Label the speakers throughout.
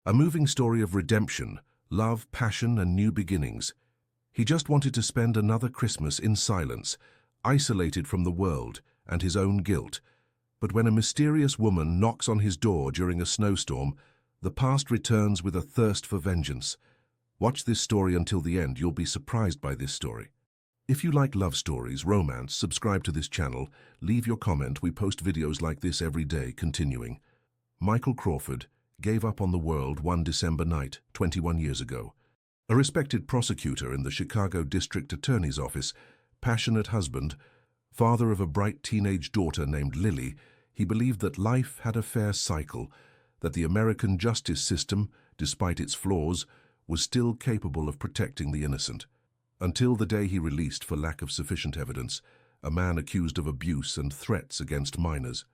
Speaker 1: A moving story of redemption, love, passion, and new beginnings. He just wanted to spend another Christmas in silence, isolated from the world and his own guilt. But when a mysterious woman knocks on his door during a snowstorm, the past returns with a thirst for vengeance. Watch this story until the end. You'll be surprised by this story. If you like love stories, romance, subscribe to this channel, leave your comment. We post videos like this every day. Continuing. Michael Crawford gave up on the world one December night, 21 years ago. A respected prosecutor in the Chicago District Attorney's Office, passionate husband, father of a bright teenage daughter named Lily, he believed that life had a fair cycle, that the American justice system, despite its flaws, was still capable of protecting the innocent. Until the day he released for lack of sufficient evidence, a man accused of abuse and threats against minors.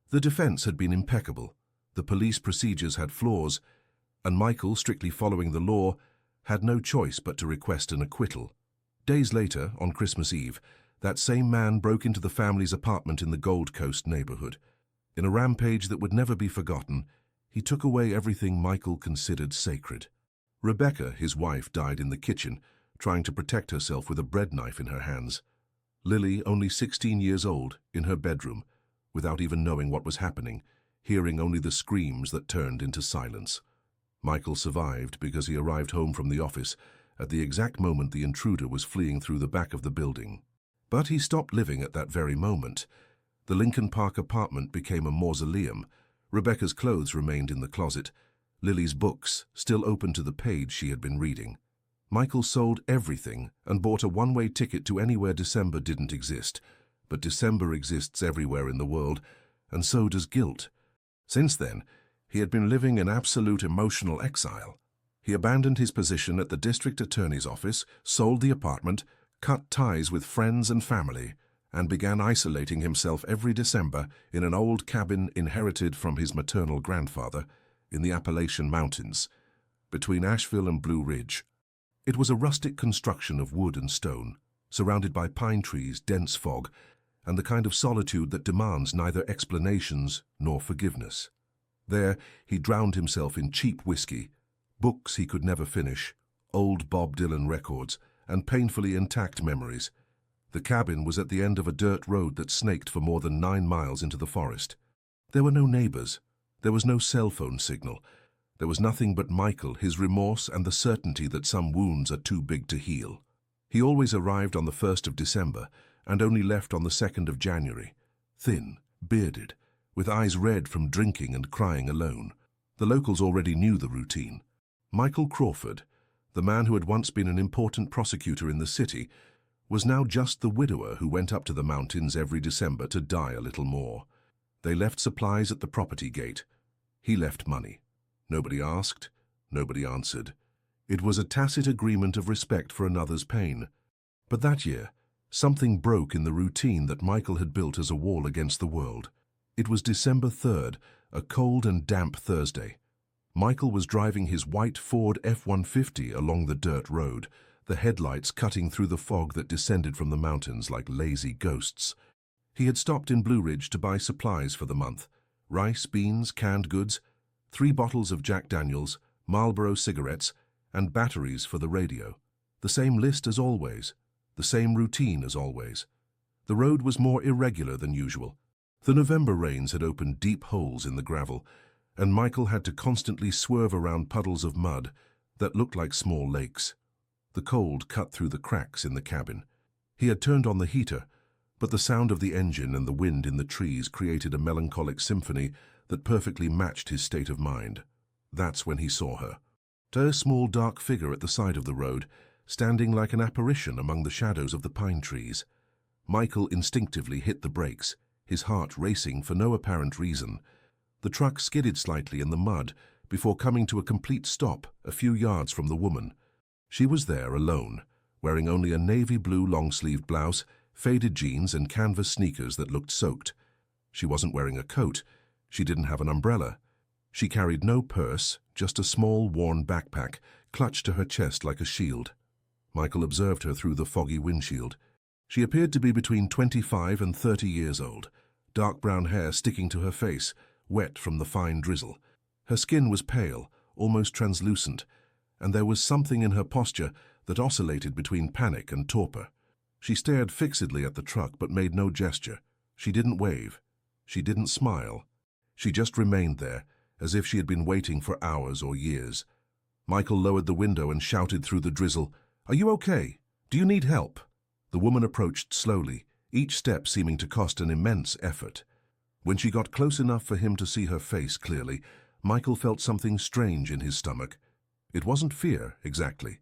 Speaker 1: The defense had been impeccable, the police procedures had flaws, and Michael, strictly following the law, had no choice but to request an acquittal. Days later, on Christmas Eve, that same man broke into the family's apartment in the Gold Coast neighborhood. In a rampage that would never be forgotten, he took away everything Michael considered sacred. Rebecca, his wife, died in the kitchen, trying to protect herself with a bread knife in her hands. Lily, only 16 years old, in her bedroom, without even knowing what was happening, hearing only the screams that turned into silence. Michael survived because he arrived home from the office at the exact moment the intruder was fleeing through the back of the building. But he stopped living at that very moment. The Lincoln Park apartment became a mausoleum. Rebecca's clothes remained in the closet, Lily's books still open to the page she had been reading. Michael sold everything and bought a one-way ticket to anywhere December didn't exist. But December exists everywhere in the world, and so does guilt. Since then, he had been living in absolute emotional exile. He abandoned his position at the district attorney's office, sold the apartment, cut ties with friends and family, and began isolating himself every December in an old cabin inherited from his maternal grandfather in the Appalachian Mountains, between Asheville and Blue Ridge. It was a rustic construction of wood and stone, surrounded by pine trees, dense fog, and the kind of solitude that demands neither explanations nor forgiveness. There, he drowned himself in cheap whiskey, books he could never finish, old Bob Dylan records, and painfully intact memories. The cabin was at the end of a dirt road that snaked for more than 9 miles into the forest. There were no neighbors. There was no cell phone signal. There was nothing but Michael, his remorse, and the certainty that some wounds are too big to heal. He always arrived on the 1st of December and only left on the 2nd of January, thin, bearded, with eyes red from drinking and crying alone. The locals already knew the routine. Michael Crawford, the man who had once been an important prosecutor in the city, was now just the widower who went up to the mountains every December to die a little more. They left supplies at the property gate. He left money. Nobody asked, nobody answered. It was a tacit agreement of respect for another's pain. But that year, something broke in the routine that Michael had built as a wall against the world. It was December 3rd, a cold and damp Thursday. Michael was driving his white Ford F-150 along the dirt road, the headlights cutting through the fog that descended from the mountains like lazy ghosts. He had stopped in Blue Ridge to buy supplies for the month: rice, beans, canned goods, 3 bottles of Jack Daniels, Marlboro cigarettes, and batteries for the radio. The same list as always, the same routine as always. The road was more irregular than usual. The November rains had opened deep holes in the gravel, and Michael had to constantly swerve around puddles of mud that looked like small lakes. The cold cut through the cracks in the cabin. He had turned on the heater, but the sound of the engine and the wind in the trees created a melancholic symphony that perfectly matched his state of mind. That's when he saw her. A small dark figure at the side of the road, standing like an apparition among the shadows of the pine trees. Michael instinctively hit the brakes, his heart racing for no apparent reason. The truck skidded slightly in the mud before coming to a complete stop a few yards from the woman. She was there alone, wearing only a navy blue long-sleeved blouse, faded jeans, and canvas sneakers that looked soaked. She wasn't wearing a coat. She didn't have an umbrella. She carried no purse, just a small, worn backpack clutched to her chest like a shield. Michael observed her through the foggy windshield. She appeared to be between 25 and 30 years old, dark brown hair sticking to her face, wet from the fine drizzle. Her skin was pale, almost translucent, and there was something in her posture that oscillated between panic and torpor. She stared fixedly at the truck but made no gesture. She didn't wave. She didn't smile. She just remained there, as if she had been waiting for hours or years. Michael lowered the window and shouted through the drizzle, "Are you okay? Do you need help?" The woman approached slowly, each step seeming to cost an immense effort. When she got close enough for him to see her face clearly, Michael felt something strange in his stomach. It wasn't fear, exactly.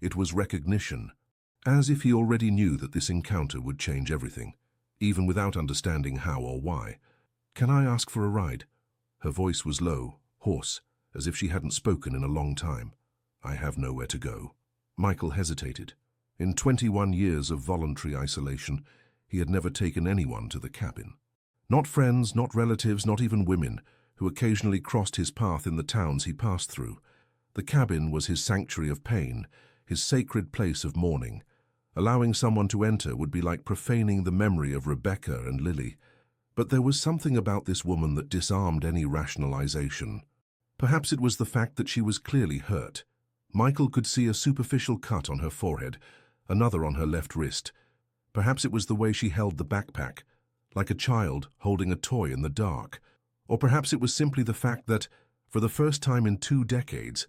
Speaker 1: It was recognition, as if he already knew that this encounter would change everything, even without understanding how or why. "Can I ask for a ride?" Her voice was low, hoarse, as if she hadn't spoken in a long time. "I have nowhere to go." Michael hesitated. In 21 years of voluntary isolation, he had never taken anyone to the cabin. Not friends, not relatives, not even women, who occasionally crossed his path in the towns he passed through. The cabin was his sanctuary of pain, his sacred place of mourning. Allowing someone to enter would be like profaning the memory of Rebecca and Lily. But there was something about this woman that disarmed any rationalization. Perhaps it was the fact that she was clearly hurt. Michael could see a superficial cut on her forehead, another on her left wrist. Perhaps it was the way she held the backpack, like a child holding a toy in the dark. Or perhaps it was simply the fact that, for the first time in 2 decades,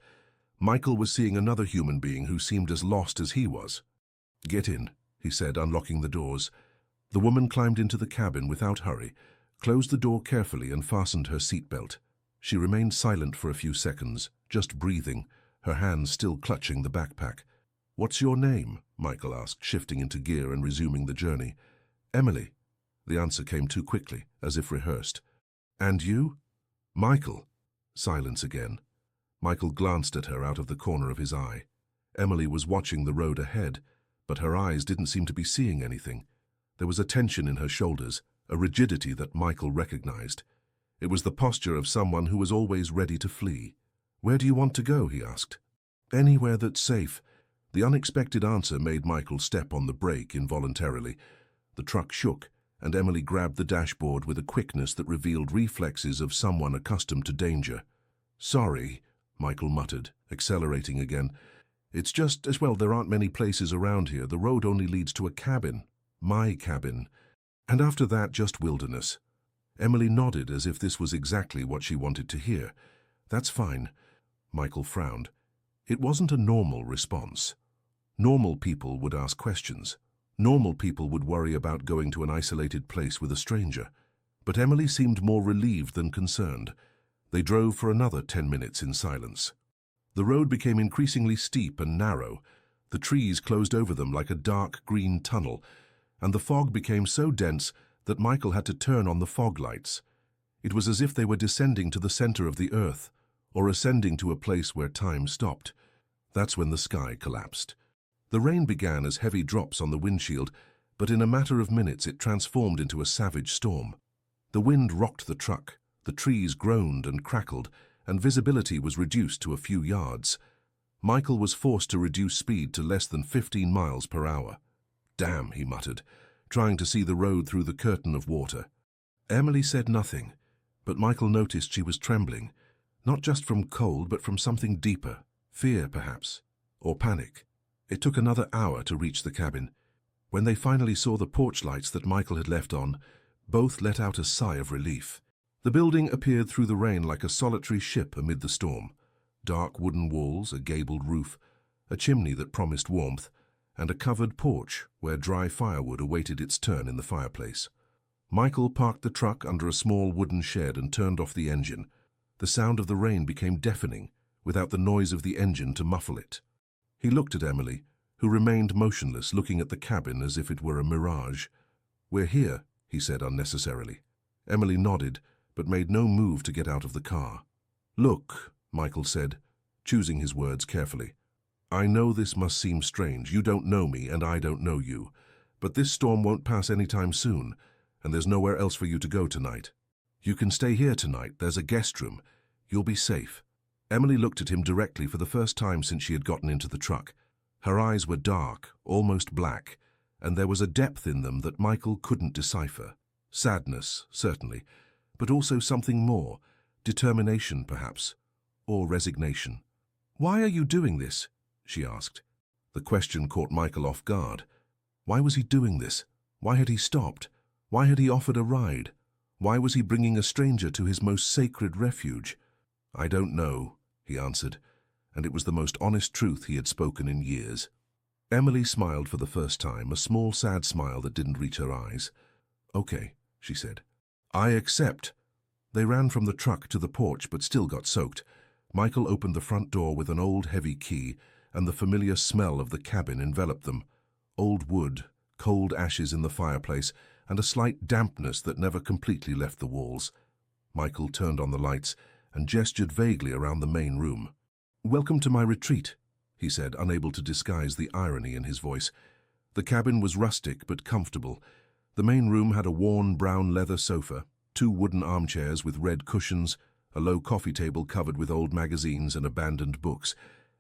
Speaker 1: Michael was seeing another human being who seemed as lost as he was. "Get in," he said, unlocking the doors. The woman climbed into the cabin without hurry, closed the door carefully and fastened her seatbelt. She remained silent for a few seconds, just breathing, her hands still clutching the backpack. "What's your name?" Michael asked, shifting into gear and resuming the journey. "Emily." The answer came too quickly, as if rehearsed. "And you?" "Michael." Silence again. Michael glanced at her out of the corner of his eye. Emily was watching the road ahead, but her eyes didn't seem to be seeing anything. There was a tension in her shoulders, a rigidity that Michael recognized. It was the posture of someone who was always ready to flee. "Where do you want to go?" he asked. "Anywhere that's safe." The unexpected answer made Michael step on the brake involuntarily. The truck shook, and Emily grabbed the dashboard with a quickness that revealed reflexes of someone accustomed to danger. "Sorry," Michael muttered, accelerating again. "It's just, as well, there aren't many places around here. The road only leads to a cabin. My cabin. And after that, just wilderness." Emily nodded as if this was exactly what she wanted to hear. "That's fine." Michael frowned. It wasn't a normal response. Normal people would ask questions. Normal people would worry about going to an isolated place with a stranger. But Emily seemed more relieved than concerned. They drove for another 10 minutes in silence. The road became increasingly steep and narrow. The trees closed over them like a dark green tunnel, and the fog became so dense that Michael had to turn on the fog lights. It was as if they were descending to the center of the earth, or ascending to a place where time stopped. That's when the sky collapsed. The rain began as heavy drops on the windshield, but in a matter of minutes it transformed into a savage storm. The wind rocked the truck, the trees groaned and crackled, and visibility was reduced to a few yards. Michael was forced to reduce speed to less than 15 miles per hour. "Damn," he muttered, trying to see the road through the curtain of water. Emily said nothing, but Michael noticed she was trembling, not just from cold but from something deeper, fear perhaps, or panic. It took another hour to reach the cabin. When they finally saw the porch lights that Michael had left on, both let out a sigh of relief. The building appeared through the rain like a solitary ship amid the storm. Dark wooden walls, a gabled roof, a chimney that promised warmth, and a covered porch where dry firewood awaited its turn in the fireplace. Michael parked the truck under a small wooden shed and turned off the engine. The sound of the rain became deafening, without the noise of the engine to muffle it. He looked at Emily, who remained motionless, looking at the cabin as if it were a mirage. "We're here," he said unnecessarily. Emily nodded, but made no move to get out of the car. "Look," Michael said, choosing his words carefully. "I know this must seem strange. You don't know me, and I don't know you. But this storm won't pass anytime soon, and there's nowhere else for you to go tonight. You can stay here tonight. There's a guest room. You'll be safe." Emily looked at him directly for the first time since she had gotten into the truck. Her eyes were dark, almost black, and there was a depth in them that Michael couldn't decipher. Sadness, certainly, but also something more, determination perhaps, or resignation. "Why are you doing this?" she asked. The question caught Michael off guard. Why was he doing this? Why had he stopped? Why had he offered a ride? Why was he bringing a stranger to his most sacred refuge? "I don't know," he answered, and it was the most honest truth he had spoken in years. Emily smiled for the first time, a small, sad smile that didn't reach her eyes. "Okay," she said. "I accept." They ran from the truck to the porch but still got soaked. Michael opened the front door with an old heavy key, and the familiar smell of the cabin enveloped them. Old wood, cold ashes in the fireplace, and a slight dampness that never completely left the walls. Michael turned on the lights and gestured vaguely around the main room. "Welcome to my retreat," he said, unable to disguise the irony in his voice. The cabin was rustic but comfortable. The main room had a worn brown leather sofa, 2 wooden armchairs with red cushions, a low coffee table covered with old magazines and abandoned books,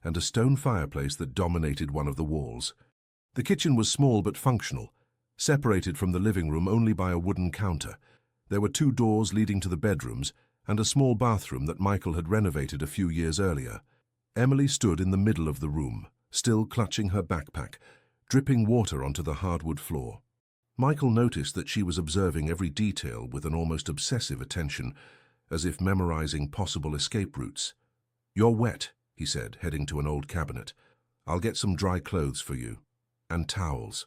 Speaker 1: and a stone fireplace that dominated one of the walls. The kitchen was small but functional, separated from the living room only by a wooden counter. There were 2 doors leading to the bedrooms and a small bathroom that Michael had renovated a few years earlier. Emily stood in the middle of the room, still clutching her backpack, dripping water onto the hardwood floor. Michael noticed that she was observing every detail with an almost obsessive attention, as if memorizing possible escape routes. "You're wet," he said, heading to an old cabinet. "I'll get some dry clothes for you. And towels."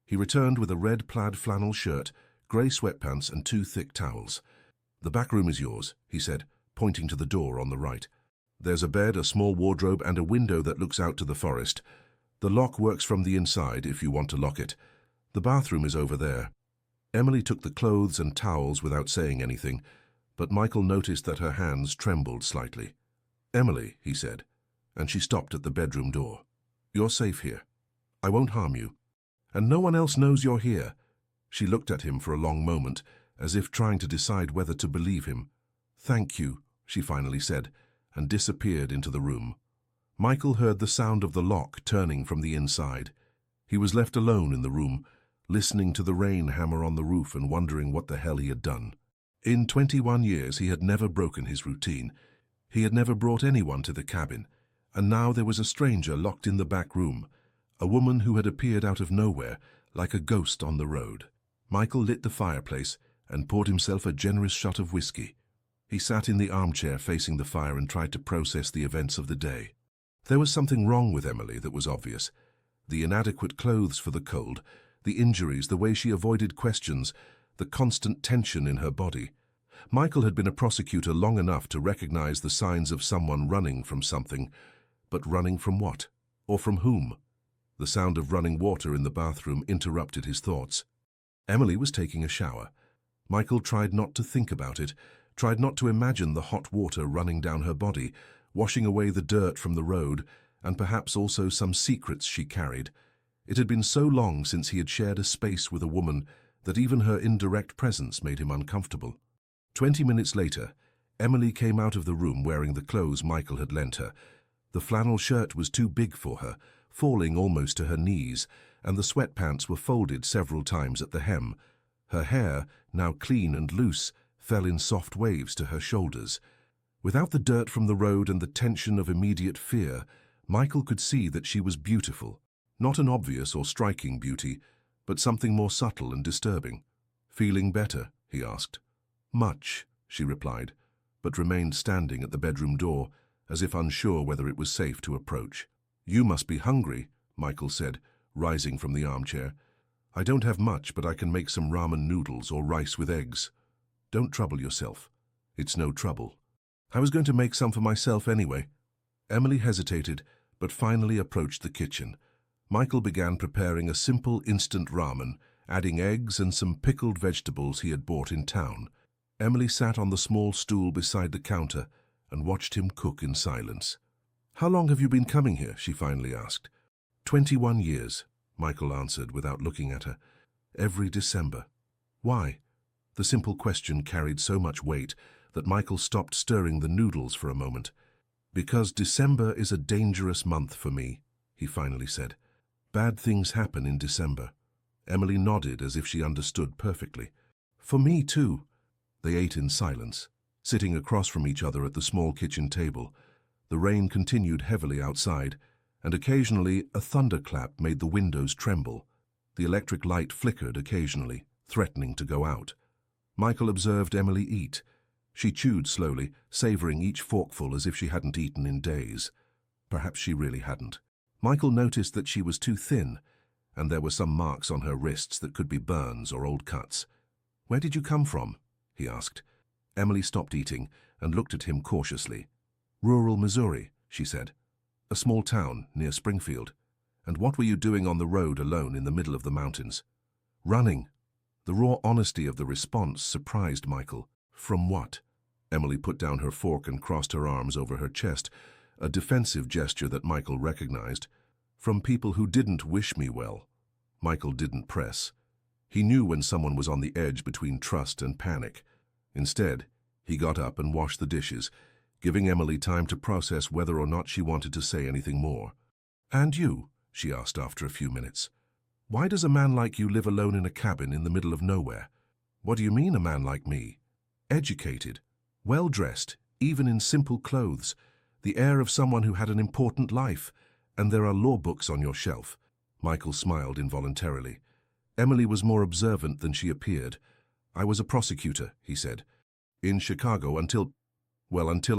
Speaker 1: He returned with a red plaid flannel shirt, grey sweatpants and 2 thick towels. "The back room is yours," he said, pointing to the door on the right. "There's a bed, a small wardrobe and a window that looks out to the forest. The lock works from the inside if you want to lock it. The bathroom is over there." Emily took the clothes and towels without saying anything, but Michael noticed that her hands trembled slightly. "Emily," he said, and she stopped at the bedroom door. "You're safe here. I won't harm you. And no one else knows you're here." She looked at him for a long moment, as if trying to decide whether to believe him. "Thank you," she finally said, and disappeared into the room. Michael heard the sound of the lock turning from the inside. He was left alone in the room, listening to the rain hammer on the roof and wondering what the hell he had done. In 21 years he had never broken his routine. He had never brought anyone to the cabin, and now there was a stranger locked in the back room, a woman who had appeared out of nowhere, like a ghost on the road. Michael lit the fireplace and poured himself a generous shot of whiskey. He sat in the armchair facing the fire and tried to process the events of the day. There was something wrong with Emily that was obvious. The inadequate clothes for the cold, the injuries, the way she avoided questions, the constant tension in her body. Michael had been a prosecutor long enough to recognize the signs of someone running from something. But running from what? Or from whom? The sound of running water in the bathroom interrupted his thoughts. Emily was taking a shower. Michael tried not to think about it, tried not to imagine the hot water running down her body, washing away the dirt from the road, and perhaps also some secrets she carried. It had been so long since he had shared a space with a woman that even her indirect presence made him uncomfortable. 20 minutes later, Emily came out of the room wearing the clothes Michael had lent her. The flannel shirt was too big for her, falling almost to her knees, and the sweatpants were folded several times at the hem. Her hair, now clean and loose, fell in soft waves to her shoulders. Without the dirt from the road and the tension of immediate fear, Michael could see that she was beautiful. Not an obvious or striking beauty, but something more subtle and disturbing. "Feeling better?" he asked. "Much," she replied, but remained standing at the bedroom door, as if unsure whether it was safe to approach. "You must be hungry," Michael said, rising from the armchair. "I don't have much, but I can make some ramen noodles or rice with eggs. Don't trouble yourself. It's no trouble." "I was going to make some for myself anyway." Emily hesitated, but finally approached the kitchen. Michael began preparing a simple instant ramen, adding eggs and some pickled vegetables he had bought in town. Emily sat on the small stool beside the counter and watched him cook in silence. "How long have you been coming here?" she finally asked. 21 years, Michael answered without looking at her. "Every December." "Why?" The simple question carried so much weight that Michael stopped stirring the noodles for a moment. "Because December is a dangerous month for me," he finally said. "Bad things happen in December." Emily nodded as if she understood perfectly. "For me too." They ate in silence, sitting across from each other at the small kitchen table. The rain continued heavily outside, and occasionally a thunderclap made the windows tremble. The electric light flickered occasionally, threatening to go out. Michael observed Emily eat. She chewed slowly, savoring each forkful as if she hadn't eaten in days. Perhaps she really hadn't. Michael noticed that she was too thin, and there were some marks on her wrists that could be burns or old cuts. "Where did you come from?" he asked. Emily stopped eating and looked at him cautiously. "Rural Missouri," she said. "A small town near Springfield. And what were you doing on the road alone in the middle of the mountains?" "Running." The raw honesty of the response surprised Michael. "From what?" Emily put down her fork and crossed her arms over her chest, a defensive gesture that Michael recognized. "From people who didn't wish me well." Michael didn't press. He knew when someone was on the edge between trust and panic. Instead, he got up and washed the dishes, giving Emily time to process whether or not she wanted to say anything more. "And you?" she asked after a few minutes. "Why does a man like you live alone in a cabin in the middle of nowhere?" "What do you mean, a man like me?" "Educated, well-dressed, even in simple clothes, the air of someone who had an important life, and there are law books on your shelf." Michael smiled involuntarily. Emily was more observant than she appeared. "I was a prosecutor," he said, "in Chicago until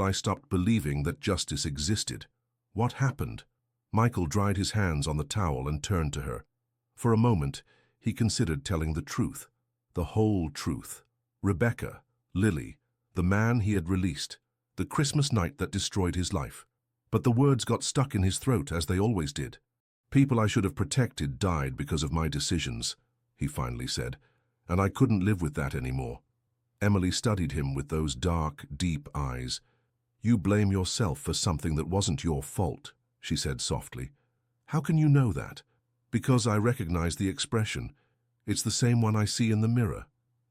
Speaker 1: I stopped believing that justice existed." "What happened?" Michael dried his hands on the towel and turned to her. For a moment, he considered telling the truth, the whole truth. Rebecca, Lily, the man he had released, the Christmas night that destroyed his life. But the words got stuck in his throat, as they always did. "People I should have protected died because of my decisions," he finally said, "and I couldn't live with that anymore." Emily studied him with those dark, deep eyes. "You blame yourself for something that wasn't your fault," she said softly. "How can you know that?" "Because I recognize the expression. It's the same one I see in the mirror."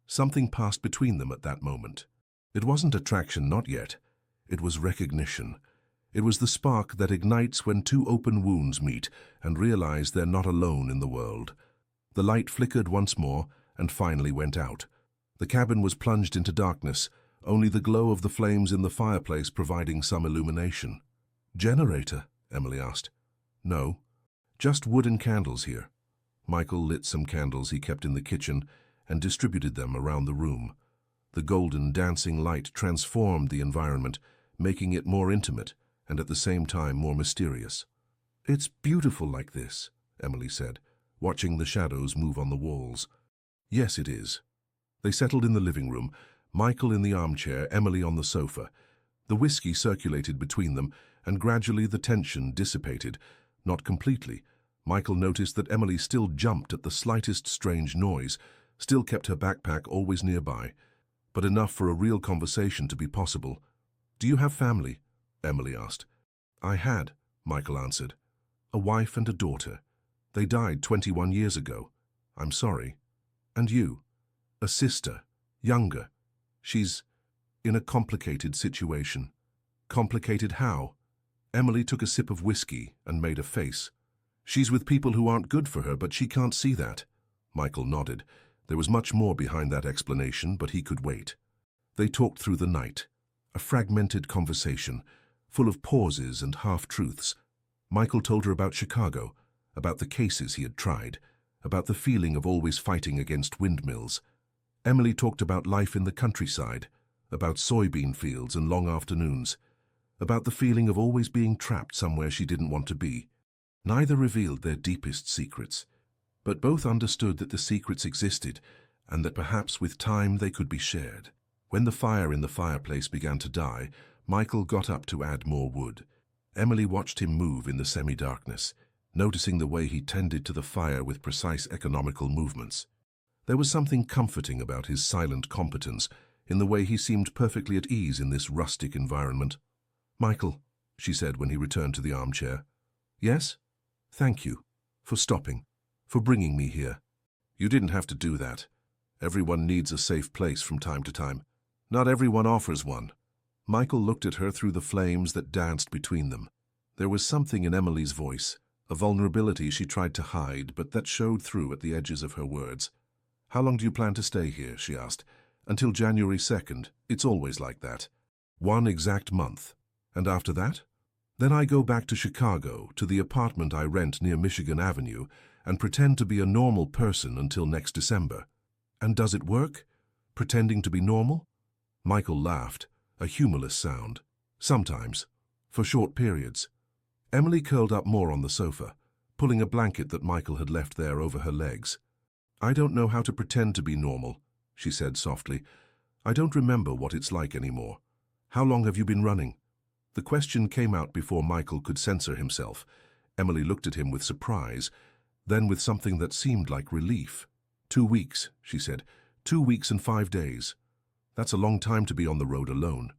Speaker 1: Something passed between them at that moment. It wasn't attraction, not yet. It was recognition. It was the spark that ignites when two open wounds meet and realize they're not alone in the world. The light flickered once more and finally went out. The cabin was plunged into darkness, only the glow of the flames in the fireplace providing some illumination. "Generator?" Emily asked. "No, just wood and candles here." Michael lit some candles he kept in the kitchen and distributed them around the room. The golden, dancing light transformed the environment, making it more intimate and at the same time more mysterious. "It's beautiful like this," Emily said, watching the shadows move on the walls. "Yes, it is." They settled in the living room, Michael in the armchair, Emily on the sofa. The whiskey circulated between them, and gradually the tension dissipated. Not completely. Michael noticed that Emily still jumped at the slightest strange noise, still kept her backpack always nearby, but enough for a real conversation to be possible. "Do you have family?" Emily asked. "I had," Michael answered. "A wife and a daughter. They died 21 years ago. I'm sorry." "And you?" "A sister, younger. She's in a complicated situation." "Complicated how?" Emily took a sip of whiskey and made a face. "She's with people who aren't good for her, but she can't see that." Michael nodded. There was much more behind that explanation, but he could wait. They talked through the night. A fragmented conversation, full of pauses and half-truths. Michael told her about Chicago, about the cases he had tried, about the feeling of always fighting against windmills. Emily talked about life in the countryside, about soybean fields and long afternoons, about the feeling of always being trapped somewhere she didn't want to be. Neither revealed their deepest secrets, but both understood that the secrets existed and that perhaps with time they could be shared. When the fire in the fireplace began to die, Michael got up to add more wood. Emily watched him move in the semi-darkness, noticing the way he tended to the fire with precise economical movements. There was something comforting about his silent competence, in the way he seemed perfectly at ease in this rustic environment. "Michael," she said when he returned to the armchair. "Yes? Thank you. For stopping. For bringing me here. You didn't have to do that. Everyone needs a safe place from time to time. Not everyone offers one." Michael looked at her through the flames that danced between them. There was something in Emily's voice, a vulnerability she tried to hide, but that showed through at the edges of her words. "How long do you plan to stay here?" she asked. "Until January 2nd. It's always like that. 1 exact month. And after that?" Then I go back to Chicago, to the apartment I rent near Michigan Avenue, and pretend to be a normal person until next December. And does it work? Pretending to be normal? Michael laughed, a humorless sound. Sometimes. For short periods. Emily curled up more on the sofa, pulling a blanket that Michael had left there over her legs. I don't know how to pretend to be normal, she said softly. I don't remember what it's like anymore. How long have you been running? The question came out before Michael could censor himself. Emily looked at him with surprise, then with something that seemed like relief. 2 weeks, she said. 2 weeks and 5 days. That's a long time to be on the road alone.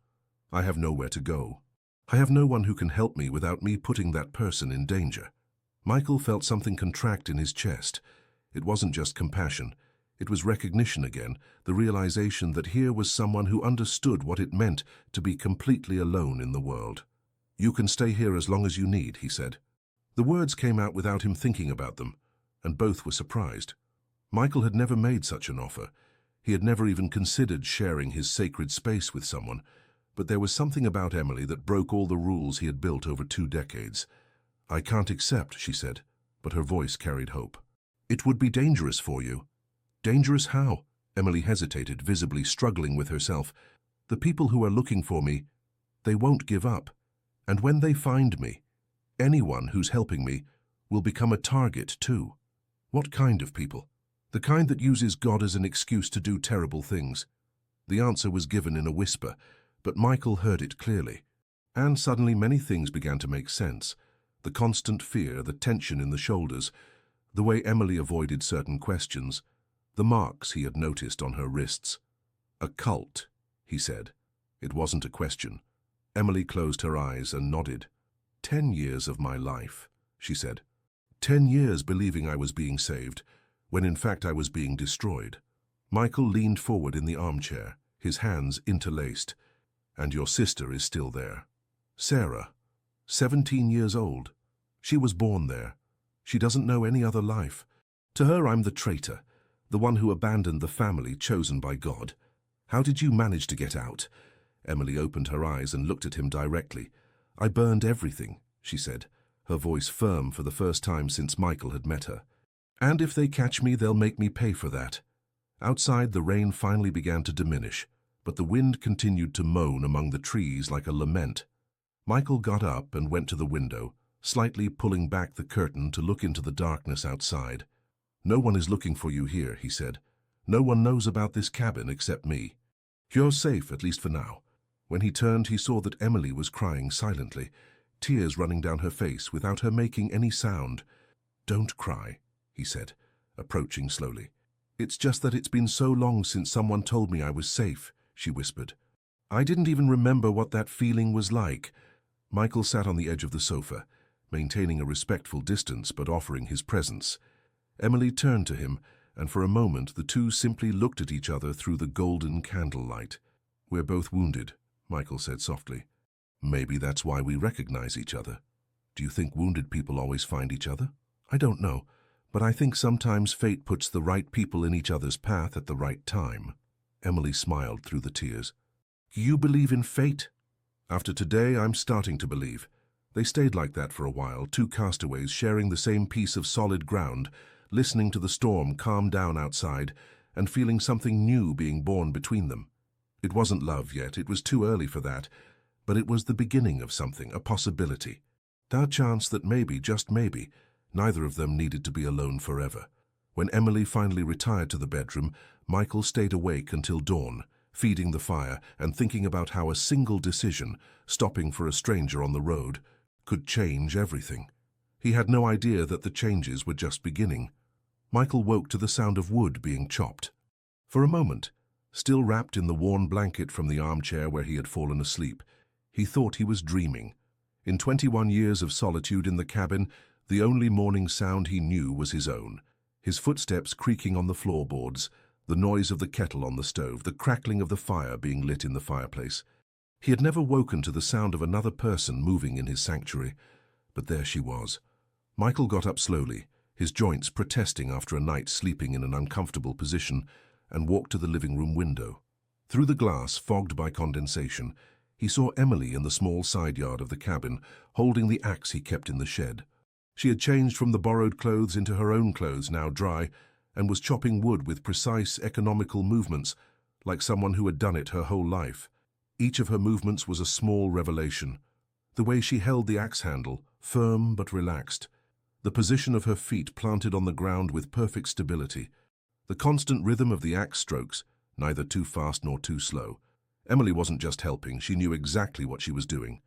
Speaker 1: I have nowhere to go. I have no one who can help me without me putting that person in danger. Michael felt something contract in his chest. It wasn't just compassion. It was recognition again, the realization that here was someone who understood what it meant to be completely alone in the world. You can stay here as long as you need, he said. The words came out without him thinking about them, and both were surprised. Michael had never made such an offer. He had never even considered sharing his sacred space with someone, but there was something about Emily that broke all the rules he had built over 2 decades. I can't accept, she said, but her voice carried hope. It would be dangerous for you. Dangerous how? Emily hesitated, visibly struggling with herself. The people who are looking for me, they won't give up. And when they find me, anyone who's helping me will become a target too. What kind of people? The kind that uses God as an excuse to do terrible things. The answer was given in a whisper, but Michael heard it clearly. And suddenly many things began to make sense. The constant fear, the tension in the shoulders, the way Emily avoided certain questions, the marks he had noticed on her wrists. A cult, he said. It wasn't a question. Emily closed her eyes and nodded. 10 years of my life, she said. 10 years believing I was being saved, when in fact I was being destroyed. Michael leaned forward in the armchair, his hands interlaced. And your sister is still there. Sarah, 17 years old. She was born there. She doesn't know any other life. To her, I'm the traitor, the one who abandoned the family chosen by God. How did you manage to get out? Emily opened her eyes and looked at him directly. I burned everything, she said, her voice firm for the first time since Michael had met her. And if they catch me, they'll make me pay for that. Outside, the rain finally began to diminish, but the wind continued to moan among the trees like a lament. Michael got up and went to the window, slightly pulling back the curtain to look into the darkness outside. No one is looking for you here, he said. No one knows about this cabin except me. You're safe, at least for now. When he turned, he saw that Emily was crying silently, tears running down her face without her making any sound. Don't cry, he said, approaching slowly. It's just that it's been so long since someone told me I was safe, she whispered. I didn't even remember what that feeling was like. Michael sat on the edge of the sofa, maintaining a respectful distance but offering his presence. Emily turned to him, and for a moment the two simply looked at each other through the golden candlelight. We're both wounded, Michael said softly. Maybe that's why we recognize each other. Do you think wounded people always find each other? I don't know, but I think sometimes fate puts the right people in each other's path at the right time. Emily smiled through the tears. You believe in fate? After today, I'm starting to believe. They stayed like that for a while, 2 castaways sharing the same piece of solid ground, listening to the storm calm down outside, and feeling something new being born between them. It wasn't love yet, it was too early for that, but it was the beginning of something, a possibility. That chance that maybe, just maybe, neither of them needed to be alone forever. When Emily finally retired to the bedroom, Michael stayed awake until dawn, feeding the fire and thinking about how a single decision, stopping for a stranger on the road, could change everything. He had no idea that the changes were just beginning. Michael woke to the sound of wood being chopped. For a moment, still wrapped in the worn blanket from the armchair where he had fallen asleep, he thought he was dreaming. In 21 years of solitude in the cabin, the only morning sound he knew was his own. His footsteps creaking on the floorboards, the noise of the kettle on the stove, the crackling of the fire being lit in the fireplace. He had never woken to the sound of another person moving in his sanctuary, but there she was. Michael got up slowly, his joints protesting after a night sleeping in an uncomfortable position, and walked to the living room window. Through the glass, fogged by condensation, He saw Emily in the small side yard of the cabin, holding the axe he kept in the shed. She had changed from the borrowed clothes into her own clothes, now dry, and was chopping wood with precise, economical movements, like someone who had done it her whole life. Each of her movements was a small revelation. The way she held the axe handle, firm but relaxed. The position of her feet planted on the ground with perfect stability. The constant rhythm of the axe strokes, neither too fast nor too slow. Emily wasn't just helping, she knew exactly what she was doing.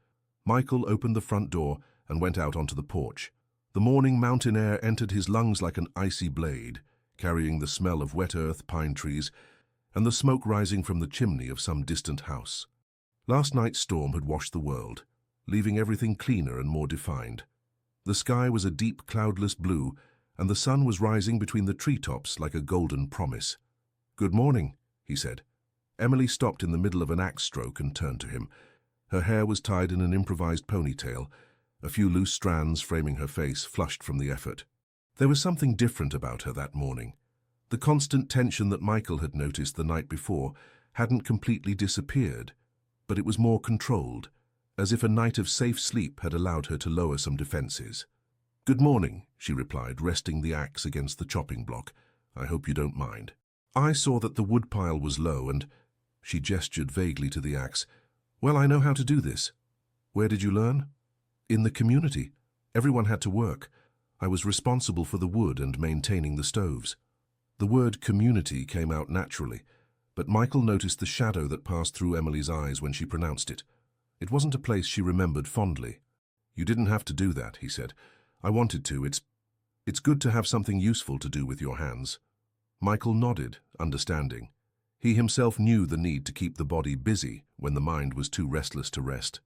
Speaker 1: Michael opened the front door and went out onto the porch. The morning mountain air entered his lungs like an icy blade, carrying the smell of wet earth, pine trees, and the smoke rising from the chimney of some distant house. Last night's storm had washed the world, leaving everything cleaner and more defined. The sky was a deep, cloudless blue, and the sun was rising between the treetops like a golden promise. "Good morning," he said. Emily stopped in the middle of an axe stroke and turned to him. Her hair was tied in an improvised ponytail, a few loose strands framing her face, flushed from the effort. There was something different about her that morning. The constant tension that Michael had noticed the night before hadn't completely disappeared, but it was more controlled, as if a night of safe sleep had allowed her to lower some defenses. "Good morning," she replied, resting the axe against the chopping block. "I hope you don't mind." I saw that the woodpile was low and, she gestured vaguely to the axe, "Well, I know how to do this." "Where did you learn?" "In the community. Everyone had to work. I was responsible for the wood and maintaining the stoves." The word community came out naturally, but Michael noticed the shadow that passed through Emily's eyes when she pronounced it. It wasn't a place she remembered fondly. "You didn't have to do that," he said. "I wanted to. It's good to have something useful to do with your hands." Michael nodded, understanding. He himself knew the need to keep the body busy when the mind was too restless to rest.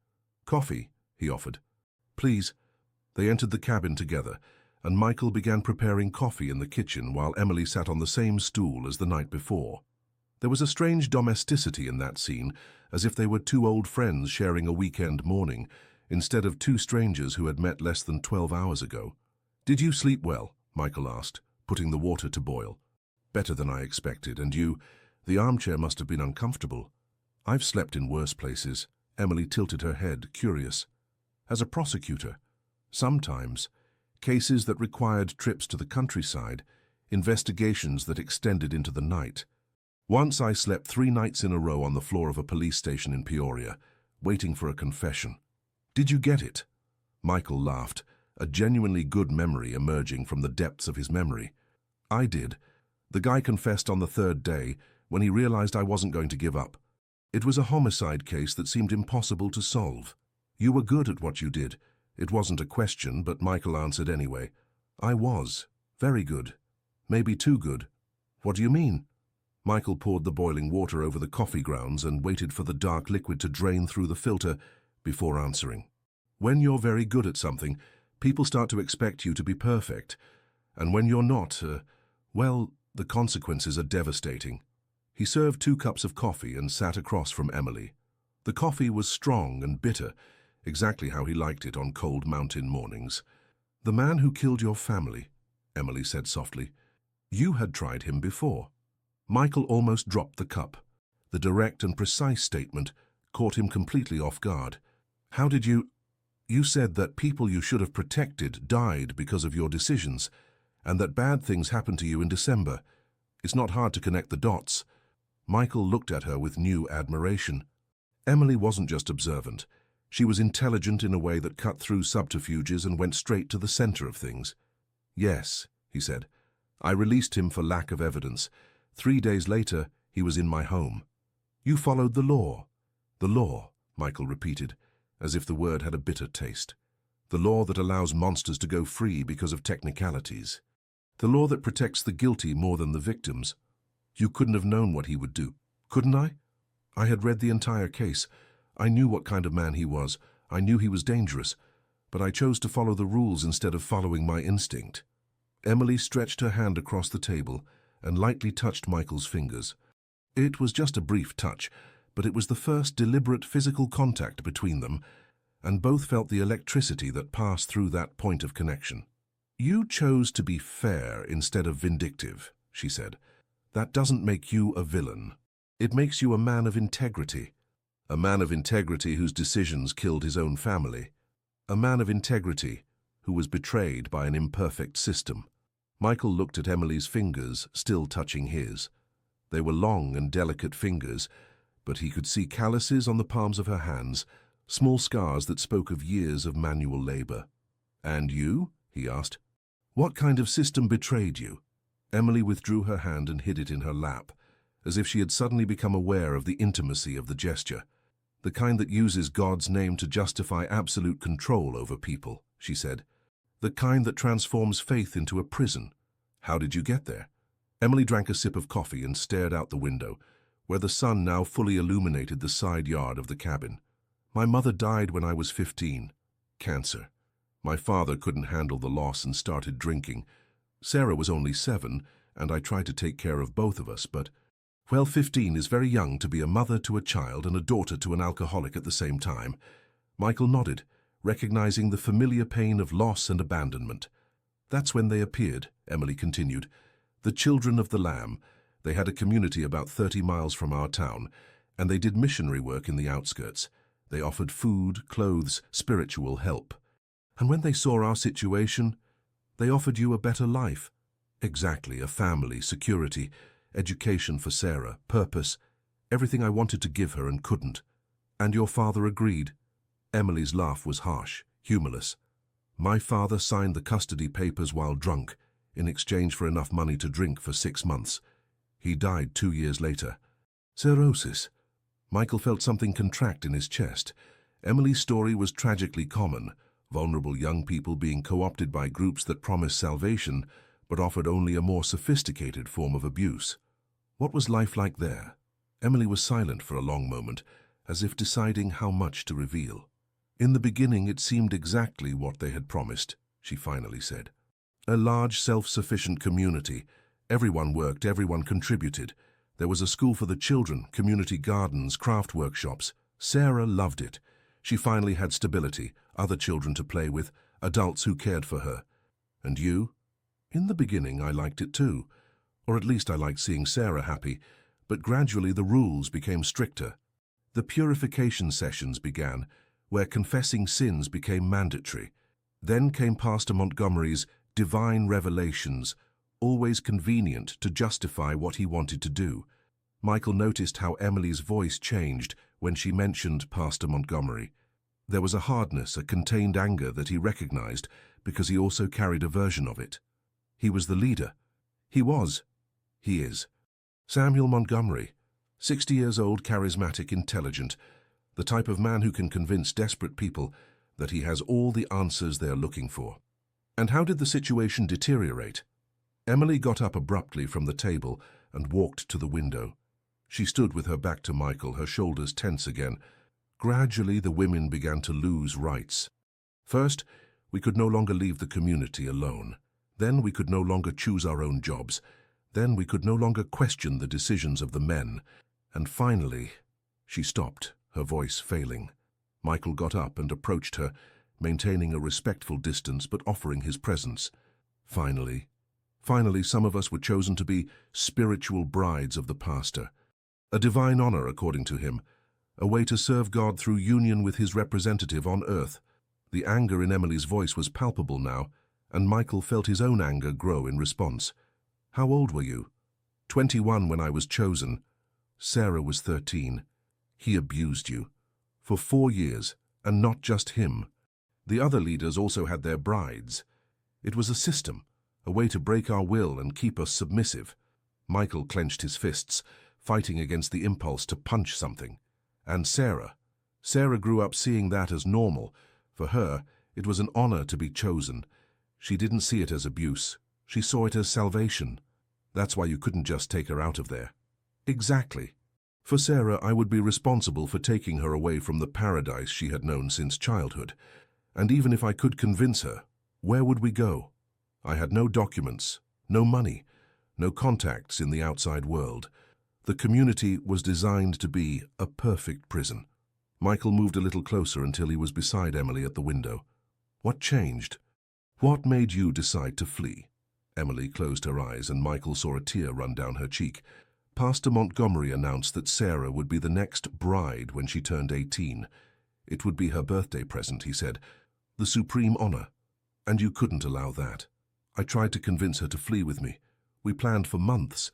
Speaker 1: "Coffee," he offered. "Please." They entered the cabin together, and Michael began preparing coffee in the kitchen while Emily sat on the same stool as the night before. There was a strange domesticity in that scene, as if they were two old friends sharing a weekend morning, instead of two strangers who had met less than 12 hours ago. "Did you sleep well?" Michael asked, putting the water to boil. "Better than I expected, and you? The armchair must have been uncomfortable." "I've slept in worse places." Emily tilted her head, curious. "As a prosecutor, sometimes. Cases that required trips to the countryside, investigations that extended into the night. Once I slept 3 nights in a row on the floor of a police station in Peoria, waiting for a confession." "Did you get it?" Michael laughed, a genuinely good memory emerging from the depths of his memory. "I did. The guy confessed on the 3rd day, when he realized I wasn't going to give up. It was a homicide case that seemed impossible to solve. You were good at what you did. It wasn't a question, but Michael answered anyway. "I was. Very good. Maybe too good." "What do you mean?" Michael poured the boiling water over the coffee grounds and waited for the dark liquid to drain through the filter before answering. "When you're very good at something, people start to expect you to be perfect. And when you're not, well, the consequences are devastating." He served 2 cups of coffee and sat across from Emily. The coffee was strong and bitter, exactly how he liked it on cold mountain mornings. "The man who killed your family," Emily said softly. "You had tried him before." Michael almost dropped the cup. The direct and precise statement caught him completely off guard. "How did you—" "You said that people you should have protected died because of your decisions, and that bad things happened to you in December. It's not hard to connect the dots." Michael looked at her with new admiration. Emily wasn't just observant. She was intelligent in a way that cut through subterfuges and went straight to the center of things. "Yes," he said. "I released him for lack of evidence. 3 days later, he was in my home." "You followed the law." "The law," Michael repeated, as if the word had a bitter taste. "The law that allows monsters to go free because of technicalities. The law that protects the guilty more than the victims. You couldn't have known what he would do, couldn't I? I had read the entire case. I knew what kind of man he was. I knew he was dangerous. But I chose to follow the rules instead of following my instinct." Emily stretched her hand across the table and lightly touched Michael's fingers. It was just a brief touch, but it was the first deliberate physical contact between them, and both felt the electricity that passed through that point of connection. "You chose to be fair instead of vindictive," she said. "That doesn't make you a villain. It makes you a man of integrity." A man of integrity whose decisions killed his own family. A man of integrity who was betrayed by an imperfect system. Michael looked at Emily's fingers, still touching his. They were long and delicate fingers, but he could see calluses on the palms of her hands, small scars that spoke of years of manual labor. "And you?" he asked. "What kind of system betrayed you?" Emily withdrew her hand and hid it in her lap, as if she had suddenly become aware of the intimacy of the gesture. "The kind that uses God's name to justify absolute control over people," she said. "The kind that transforms faith into a prison. How did you get there?" Emily drank a sip of coffee and stared out the window, where the sun now fully illuminated the side yard of the cabin. "My mother died when I was 15. Cancer. My father couldn't handle the loss and started drinking. Sarah was only 7, and I tried to take care of both of us, but, well, 15 is very young to be a mother to a child and a daughter to an alcoholic at the same time." Michael nodded, recognizing the familiar pain of loss and abandonment. "That's when they appeared," Emily continued. "The Children of the Lamb. They had a community about 30 miles from our town, and they did missionary work in the outskirts. They offered food, clothes, spiritual help. And when they saw our situation, they offered you a better life." "Exactly, a family, security, education for Sarah, purpose, everything I wanted to give her and couldn't. And your father agreed." Emily's laugh was harsh, humorless. "My father signed the custody papers while drunk, in exchange for enough money to drink for 6 months. He died 2 years later. Cirrhosis." Michael felt something contract in his chest. Emily's story was tragically common, vulnerable young people being co-opted by groups that promised salvation, but offered only a more sophisticated form of abuse. What was life like there? Emily was silent for a long moment, as if deciding how much to reveal. "In the beginning it seemed exactly what they had promised," she finally said. "A large, self-sufficient community. Everyone worked, everyone contributed. There was a school for the children, community gardens, craft workshops. Sarah loved it. She finally had stability, other children to play with, adults who cared for her. And you?" "In the beginning I liked it too. Or at least I liked seeing Sarah happy, but gradually the rules became stricter. The purification sessions began, where confessing sins became mandatory. Then came Pastor Montgomery's divine revelations, always convenient to justify what he wanted to do." Michael noticed how Emily's voice changed when she mentioned Pastor Montgomery. There was a hardness, a contained anger that he recognized because he also carried a version of it. He was the leader. He was. He is. Samuel Montgomery, 60 years old, charismatic, intelligent, the type of man who can convince desperate people that he has all the answers they're looking for. "And how did the situation deteriorate?" Emily got up abruptly from the table and walked to the window. She stood with her back to Michael, her shoulders tense again. "Gradually, the women began to lose rights. First, we could no longer leave the community alone. Then we could no longer choose our own jobs. Then we could no longer question the decisions of the men. And finally," she stopped, her voice failing. Michael got up and approached her, maintaining a respectful distance but offering his presence. Finally, some of us were chosen to be spiritual brides of the pastor. A divine honor, according to him, a way to serve God through union with his representative on earth." The anger in Emily's voice was palpable now, and Michael felt his own anger grow in response. "How old were you?" 21 when I was chosen. Sarah was 13. He abused you. For 4 years, and not just him. The other leaders also had their brides. It was a system, a way to break our will and keep us submissive." Michael clenched his fists, fighting against the impulse to punch something. And Sarah. Sarah grew up seeing that as normal. For her, it was an honor to be chosen. She didn't see it as abuse. She saw it as salvation. That's why you couldn't just take her out of there. Exactly. For Sarah, I would be responsible for taking her away from the paradise she had known since childhood. And even if I could convince her, where would we go? I had no documents, no money, no contacts in the outside world. The community was designed to be a perfect prison. Michael moved a little closer until he was beside Emily at the window. "What changed? What made you decide to flee?" Emily closed her eyes and Michael saw a tear run down her cheek. Pastor Montgomery announced that Sarah would be the next bride when she turned 18. It would be her birthday present, he said. The supreme honor. And you couldn't allow that. I tried to convince her to flee with me. We planned for months,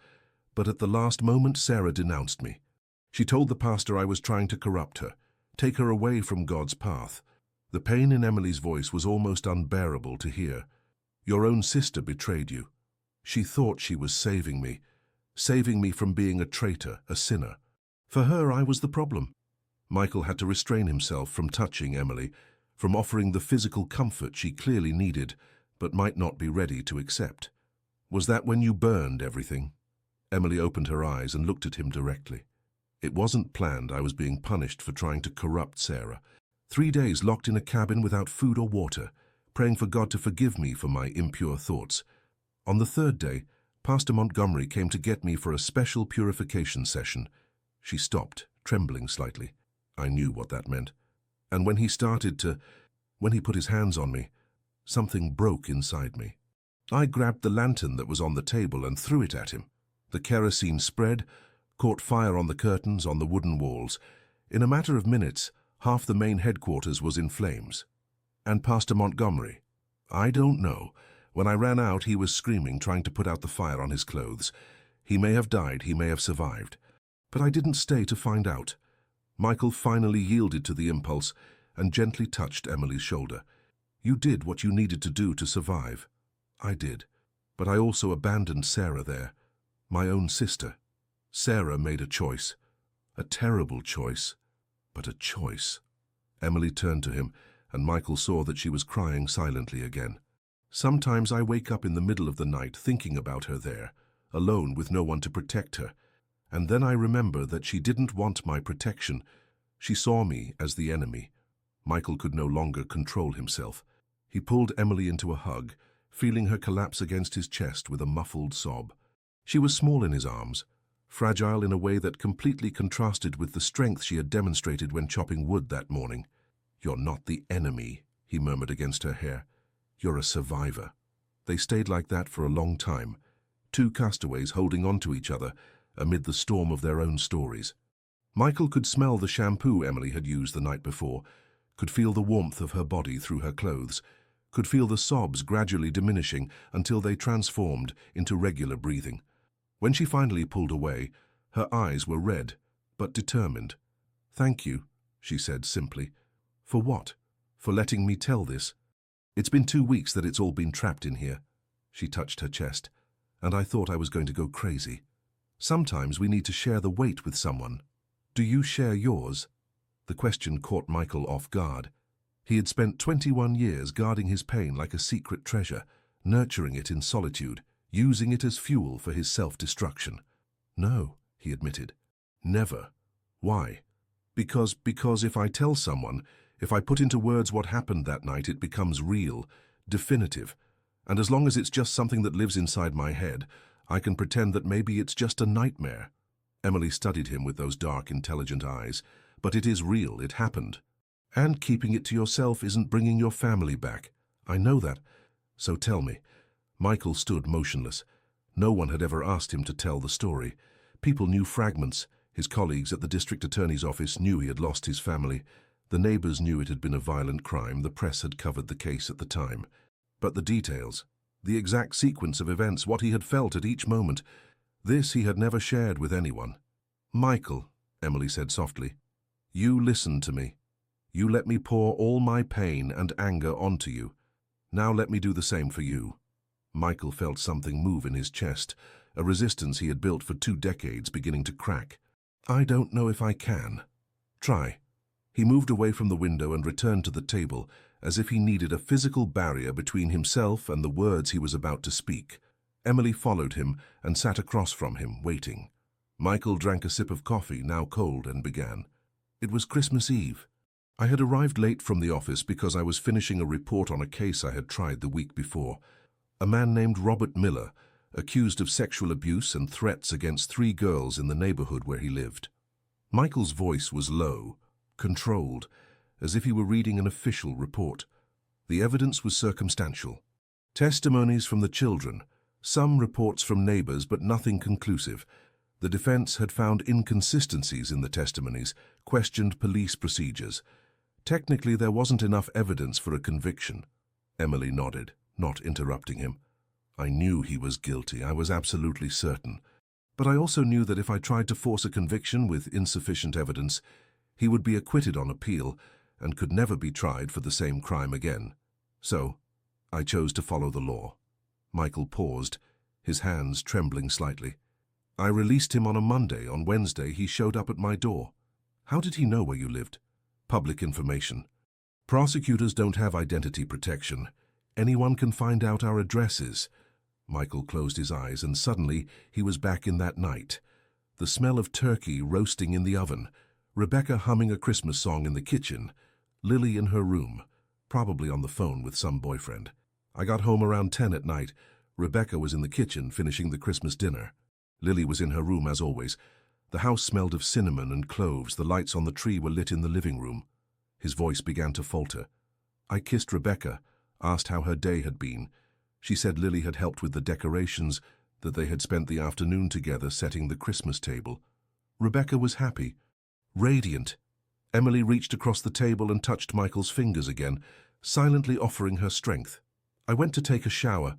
Speaker 1: but at the last moment Sarah denounced me. She told the pastor I was trying to corrupt her, take her away from God's path. The pain in Emily's voice was almost unbearable to hear. Your own sister betrayed you. She thought she was saving me from being a traitor, a sinner. For her, I was the problem. Michael had to restrain himself from touching Emily, from offering the physical comfort she clearly needed, but might not be ready to accept. Was that when you burned everything? Emily opened her eyes and looked at him directly. It wasn't planned. I was being punished for trying to corrupt Sarah. 3 days locked in a cabin without food or water, praying for God to forgive me for my impure thoughts. On the 3rd day, Pastor Montgomery came to get me for a special purification session. She stopped, trembling slightly. I knew what that meant. And when he put his hands on me, something broke inside me. I grabbed the lantern that was on the table and threw it at him. The kerosene spread, caught fire on the curtains, on the wooden walls. In a matter of minutes, half the main headquarters was in flames. And Pastor Montgomery? I don't know. When I ran out, he was screaming, trying to put out the fire on his clothes. He may have died, he may have survived. But I didn't stay to find out. Michael finally yielded to the impulse and gently touched Emily's shoulder. You did what you needed to do to survive. I did. But I also abandoned Sarah there. My own sister. Sarah made a choice. A terrible choice, but a choice. Emily turned to him, and Michael saw that she was crying silently again. Sometimes I wake up in the middle of the night thinking about her there, alone with no one to protect her. And then I remember that she didn't want my protection. She saw me as the enemy. Michael could no longer control himself. He pulled Emily into a hug, feeling her collapse against his chest with a muffled sob. She was small in his arms, fragile in a way that completely contrasted with the strength she had demonstrated when chopping wood that morning. You're not the enemy, he murmured against her hair. You're a survivor. They stayed like that for a long time, 2 castaways holding on to each other amid the storm of their own stories. Michael could smell the shampoo Emily had used the night before, could feel the warmth of her body through her clothes, could feel the sobs gradually diminishing until they transformed into regular breathing. When she finally pulled away, her eyes were red, but determined. Thank you, she said simply. For what? For letting me tell this? It's been 2 weeks that it's all been trapped in here. She touched her chest, and I thought I was going to go crazy. Sometimes we need to share the weight with someone. Do you share yours? The question caught Michael off guard. He had spent 21 years guarding his pain like a secret treasure, nurturing it in solitude, using it as fuel for his self-destruction. No, he admitted. Never. Why? Because if I tell someone, if I put into words what happened that night, it becomes real, definitive. And as long as it's just something that lives inside my head, I can pretend that maybe it's just a nightmare. Emily studied him with those dark, intelligent eyes. But it is real, it happened. And keeping it to yourself isn't bringing your family back. I know that. So tell me. Michael stood motionless. No one had ever asked him to tell the story. People knew fragments. His colleagues at the district attorney's office knew he had lost his family. The neighbors knew it had been a violent crime. The press had covered the case at the time. But the details, the exact sequence of events, what he had felt at each moment, this he had never shared with anyone. Michael, Emily said softly, you listened to me. You let me pour all my pain and anger onto you. Now let me do the same for you. Michael felt something move in his chest, a resistance he had built for 2 decades beginning to crack. I don't know if I can. Try. He moved away from the window and returned to the table, as if he needed a physical barrier between himself and the words he was about to speak. Emily followed him and sat across from him, waiting. Michael drank a sip of coffee, now cold, and began. It was Christmas Eve. I had arrived late from the office because I was finishing a report on a case I had tried the week before. A man named Robert Miller, accused of sexual abuse and threats against 3 girls in the neighborhood where he lived. Michael's voice was low, controlled, as if he were reading an official report. The evidence was circumstantial. Testimonies from the children, some reports from neighbors, but nothing conclusive. The defense had found inconsistencies in the testimonies, questioned police procedures. Technically, there wasn't enough evidence for a conviction. Emily nodded, not interrupting him. I knew he was guilty, I was absolutely certain. But I also knew that if I tried to force a conviction with insufficient evidence, he would be acquitted on appeal and could never be tried for the same crime again. So, I chose to follow the law. Michael paused, his hands trembling slightly. I released him on a Monday. On Wednesday, he showed up at my door. How did he know where you lived? Public information. Prosecutors don't have identity protection. Anyone can find out our addresses. Michael closed his eyes, and suddenly he was back in that night. The smell of turkey roasting in the oven, Rebecca humming a Christmas song in the kitchen, Lily in her room, probably on the phone with some boyfriend. I got home around 10 at night. Rebecca was in the kitchen finishing the Christmas dinner. Lily was in her room as always. The house smelled of cinnamon and cloves. The lights on the tree were lit in the living room. His voice began to falter. I kissed Rebecca, asked how her day had been. She said Lily had helped with the decorations, that they had spent the afternoon together setting the Christmas table. Rebecca was happy, radiant. Emily reached across the table and touched Michael's fingers again, silently offering her strength. I went to take a shower.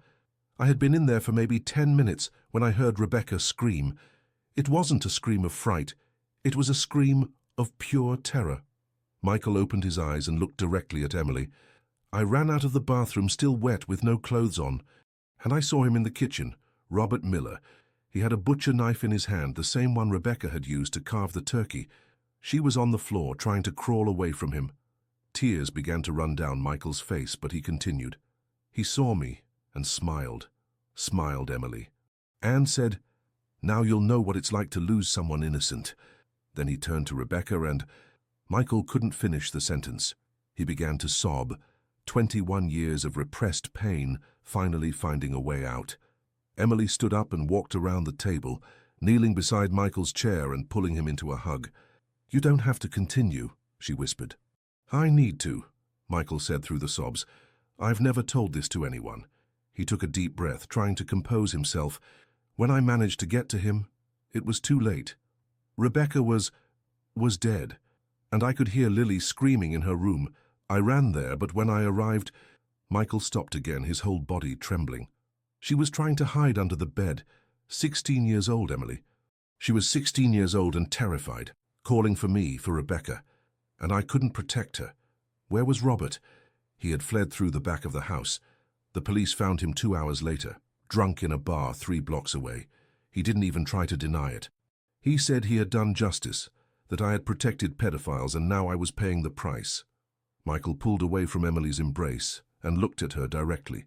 Speaker 1: I had been in there for maybe 10 minutes when I heard Rebecca scream. It wasn't a scream of fright. It was a scream of pure terror. Michael opened his eyes and looked directly at Emily. I ran out of the bathroom, still wet, with no clothes on, and I saw him in the kitchen, Robert Miller. He had a butcher knife in his hand, the same one Rebecca had used to carve the turkey. She was on the floor, trying to crawl away from him. Tears began to run down Michael's face, but he continued. He saw me and smiled. Smiled, Emily. Anne said, "Now you'll know what it's like to lose someone innocent." Then he turned to Rebecca and... Michael couldn't finish the sentence. He began to sob. 21 years of repressed pain, finally finding a way out. Emily stood up and walked around the table, kneeling beside Michael's chair and pulling him into a hug. "You don't have to continue," she whispered. "I need to," Michael said through the sobs. "I've never told this to anyone." He took a deep breath, trying to compose himself. When I managed to get to him, it was too late. Rebecca was dead, and I could hear Lily screaming in her room. I ran there, but when I arrived... Michael stopped again, his whole body trembling. She was trying to hide under the bed. 16 years old, Emily. She was 16 years old and terrified, calling for me, for Rebecca. And I couldn't protect her. Where was Robert? He had fled through the back of the house. The police found him 2 hours later, drunk in a bar 3 blocks away. He didn't even try to deny it. He said he had done justice, that I had protected pedophiles, and now I was paying the price. Michael pulled away from Emily's embrace and looked at her directly.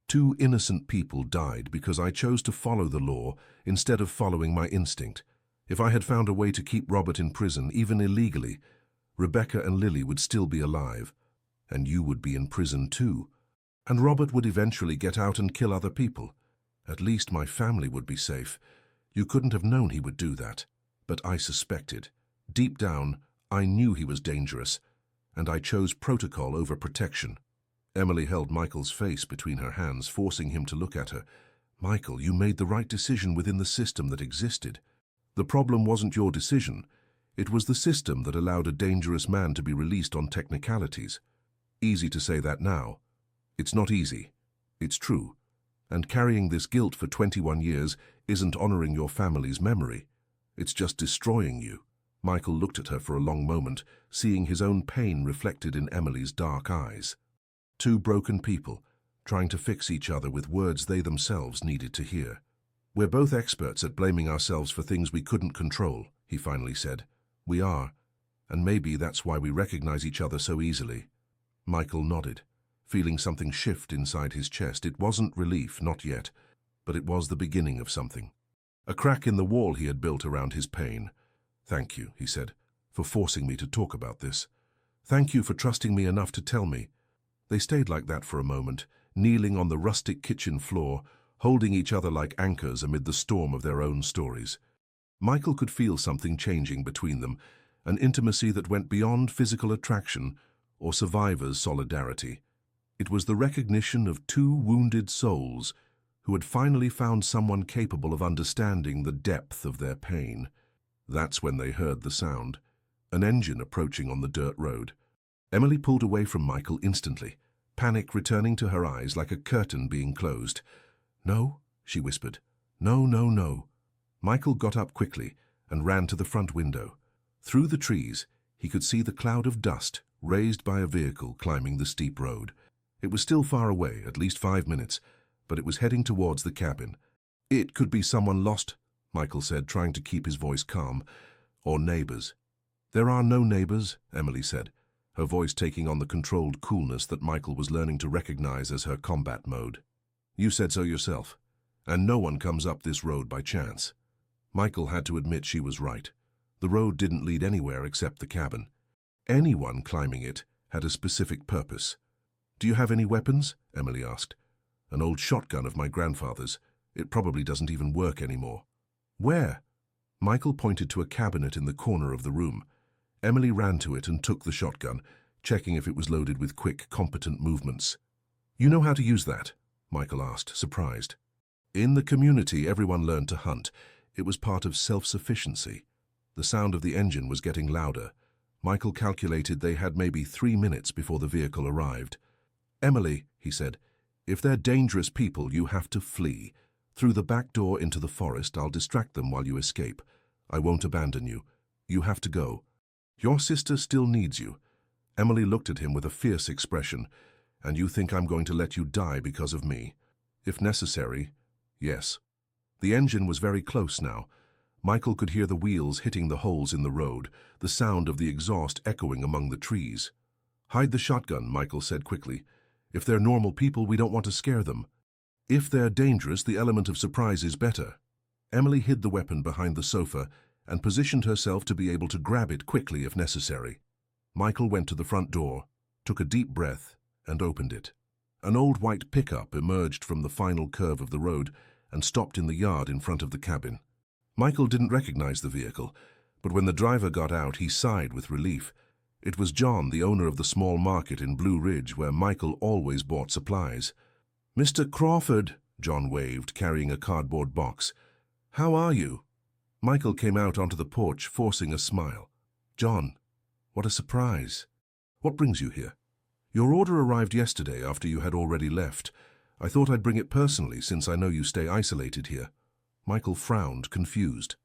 Speaker 1: 2 innocent people died because I chose to follow the law instead of following my instinct. If I had found a way to keep Robert in prison, even illegally, Rebecca and Lily would still be alive. And you would be in prison too. And Robert would eventually get out and kill other people. At least my family would be safe. You couldn't have known he would do that. But I suspected. Deep down, I knew he was dangerous, and I chose protocol over protection. Emily held Michael's face between her hands, forcing him to look at her. "Michael, you made the right decision within the system that existed. The problem wasn't your decision. It was the system that allowed a dangerous man to be released on technicalities. Easy to say that now. It's not easy. It's true. And carrying this guilt for 21 years isn't honoring your family's memory. It's just destroying you." Michael looked at her for a long moment, seeing his own pain reflected in Emily's dark eyes. 2 broken people, trying to fix each other with words they themselves needed to hear. "We're both experts at blaming ourselves for things we couldn't control," he finally said. "We are, and maybe that's why we recognize each other so easily." Michael nodded, feeling something shift inside his chest. It wasn't relief, not yet, but it was the beginning of something. A crack in the wall he had built around his pain. "Thank you," he said, "for forcing me to talk about this. Thank you for trusting me enough to tell me." They stayed like that for a moment, kneeling on the rustic kitchen floor, holding each other like anchors amid the storm of their own stories. Michael could feel something changing between them, an intimacy that went beyond physical attraction or survivors' solidarity. It was the recognition of 2 wounded souls who had finally found someone capable of understanding the depth of their pain. That's when they heard the sound, an engine approaching on the dirt road. Emily pulled away from Michael instantly, panic returning to her eyes like a curtain being closed. "No," she whispered. "No, no, no." Michael got up quickly and ran to the front window. Through the trees, he could see the cloud of dust raised by a vehicle climbing the steep road. It was still far away, at least 5 minutes, but it was heading towards the cabin. "It could be someone lost," Michael said, trying to keep his voice calm. "Or neighbors." "There are no neighbors," Emily said, her voice taking on the controlled coolness that Michael was learning to recognize as her combat mode. "You said so yourself. And no one comes up this road by chance." Michael had to admit she was right. The road didn't lead anywhere except the cabin. Anyone climbing it had a specific purpose. "Do you have any weapons?" Emily asked. "An old shotgun of my grandfather's. It probably doesn't even work anymore." "Where?" Michael pointed to a cabinet in the corner of the room. Emily ran to it and took the shotgun, checking if it was loaded with quick, competent movements. "You know how to use that?" Michael asked, surprised. In the community, everyone learned to hunt. It was part of self-sufficiency. The sound of the engine was getting louder. Michael calculated they had maybe 3 minutes before the vehicle arrived. "Emily," he said, "if they're dangerous people, you have to flee. Through the back door into the forest, I'll distract them while you escape. I won't abandon you. You have to go. Your sister still needs you." Emily looked at him with a fierce expression. "And you think I'm going to let you die because of me?" "If necessary, yes." The engine was very close now. Michael could hear the wheels hitting the holes in the road, the sound of the exhaust echoing among the trees. "Hide the shotgun," Michael said quickly. "If they're normal people, we don't want to scare them. If they're dangerous, the element of surprise is better." Emily hid the weapon behind the sofa and positioned herself to be able to grab it quickly if necessary. Michael went to the front door, took a deep breath, and opened it. An old white pickup emerged from the final curve of the road and stopped in the yard in front of the cabin. Michael didn't recognize the vehicle, but when the driver got out, he sighed with relief. It was John, the owner of the small market in Blue Ridge, where Michael always bought supplies. "Mr. Crawford," John waved, carrying a cardboard box. "How are you?" Michael came out onto the porch, forcing a smile. "John, what a surprise. What brings you here?" "Your order arrived yesterday after you had already left. I thought I'd bring it personally since I know you stay isolated here." Michael frowned, confused.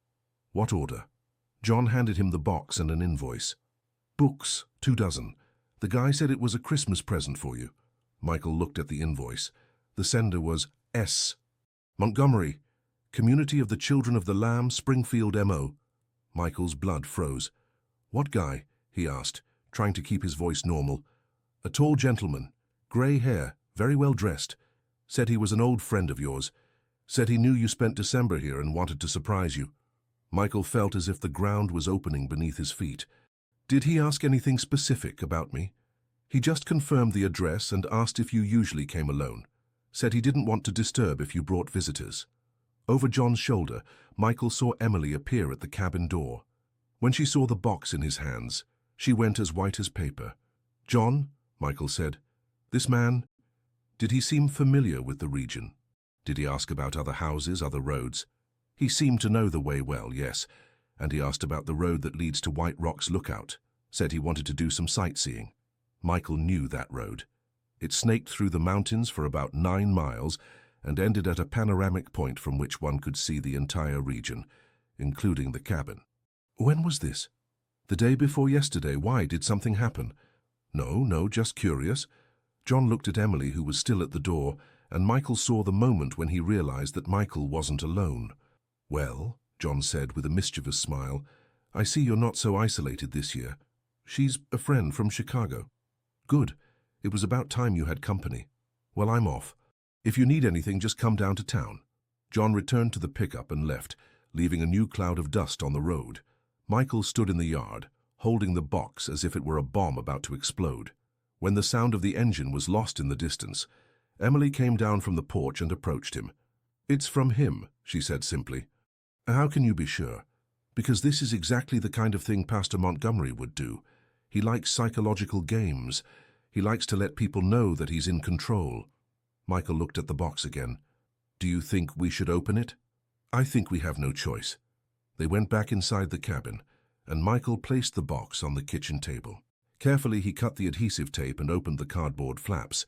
Speaker 1: "What order?" John handed him the box and an invoice. "Books, 2 dozen. The guy said it was a Christmas present for you." Michael looked at the invoice. The sender was S. "Montgomery, Community of the Children of the Lamb, Springfield, MO." Michael's blood froze. "What guy?" he asked, trying to keep his voice normal. "A tall gentleman, grey hair, very well dressed. Said he was an old friend of yours. Said he knew you spent December here and wanted to surprise you." Michael felt as if the ground was opening beneath his feet. "Did he ask anything specific about me?" "He just confirmed the address and asked if you usually came alone. Said he didn't want to disturb if you brought visitors." Over John's shoulder, Michael saw Emily appear at the cabin door. When she saw the box in his hands, she went as white as paper. "John," Michael said, "this man, did he seem familiar with the region? Did he ask about other houses, other roads?" "He seemed to know the way well, yes. And he asked about the road that leads to White Rock's Lookout. Said he wanted to do some sightseeing." Michael knew that road. It snaked through the mountains for about 9 miles and ended at a panoramic point from which one could see the entire region, including the cabin. "When was this?" "The day before yesterday. Why? Did something happen?" No, just curious." John looked at Emily, who was still at the door, and Michael saw the moment when he realized that Michael wasn't alone. "Well," John said with a mischievous smile, "I see you're not so isolated this year. She's a friend from Chicago." "Good. It was about time you had company. Well, I'm off. If you need anything, just come down to town." John returned to the pickup and left, leaving a new cloud of dust on the road. Michael stood in the yard, holding the box as if it were a bomb about to explode. When the sound of the engine was lost in the distance, Emily came down from the porch and approached him. "It's from him," she said simply. "How can you be sure?" "Because this is exactly the kind of thing Pastor Montgomery would do. He likes psychological games. He likes to let people know that he's in control." Michael looked at the box again. Do you think we should open it? I think we have no choice. They went back inside the cabin, and Michael placed the box on the kitchen table. Carefully, he cut the adhesive tape and opened the cardboard flaps.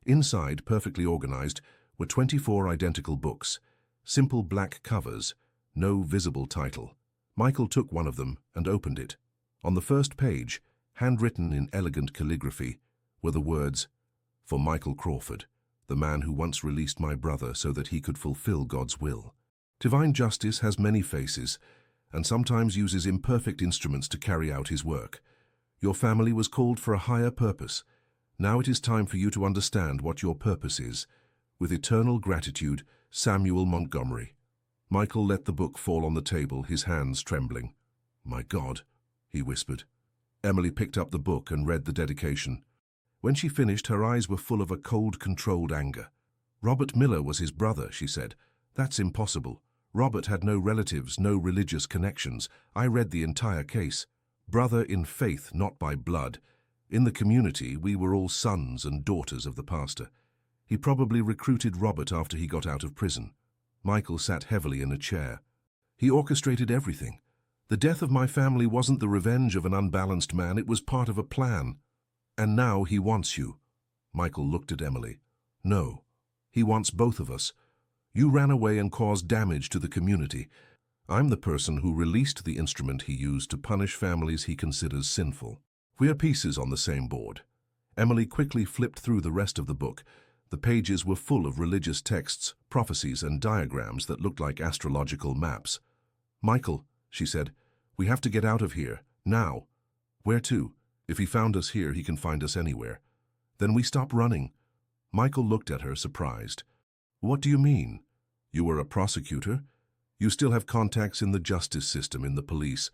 Speaker 1: Inside, perfectly organized, were 24 identical books, simple black covers, no visible title. Michael took one of them and opened it. On the first page, handwritten in elegant calligraphy, were the words, "For Michael Crawford, the man who once released my brother so that he could fulfill God's will. Divine justice has many faces, and sometimes uses imperfect instruments to carry out his work. Your family was called for a higher purpose. Now it is time for you to understand what your purpose is. With eternal gratitude, Samuel Montgomery." Michael let the book fall on the table, his hands trembling. "My God," he whispered. Emily picked up the book and read the dedication. When she finished, her eyes were full of a cold, controlled anger. "Robert Miller was his brother," she said. "That's impossible. Robert had no relatives, no religious connections. I read the entire case. Brother in faith, not by blood. In the community, we were all sons and daughters of the pastor. He probably recruited Robert after he got out of prison." Michael sat heavily in a chair. "He orchestrated everything. The death of my family wasn't the revenge of an unbalanced man, it was part of a plan. And now he wants you." Michael looked at Emily. "No, he wants both of us. You ran away and caused damage to the community. I'm the person who released the instrument he used to punish families he considers sinful. We're pieces on the same board." Emily quickly flipped through the rest of the book. The pages were full of religious texts, prophecies, and diagrams that looked like astrological maps. "Michael," she said, "we have to get out of here, now." "Where to? If he found us here, he can find us anywhere." "Then we stop running." Michael looked at her, surprised. "What do you mean? You were a prosecutor? You still have contacts in the justice system, in the police,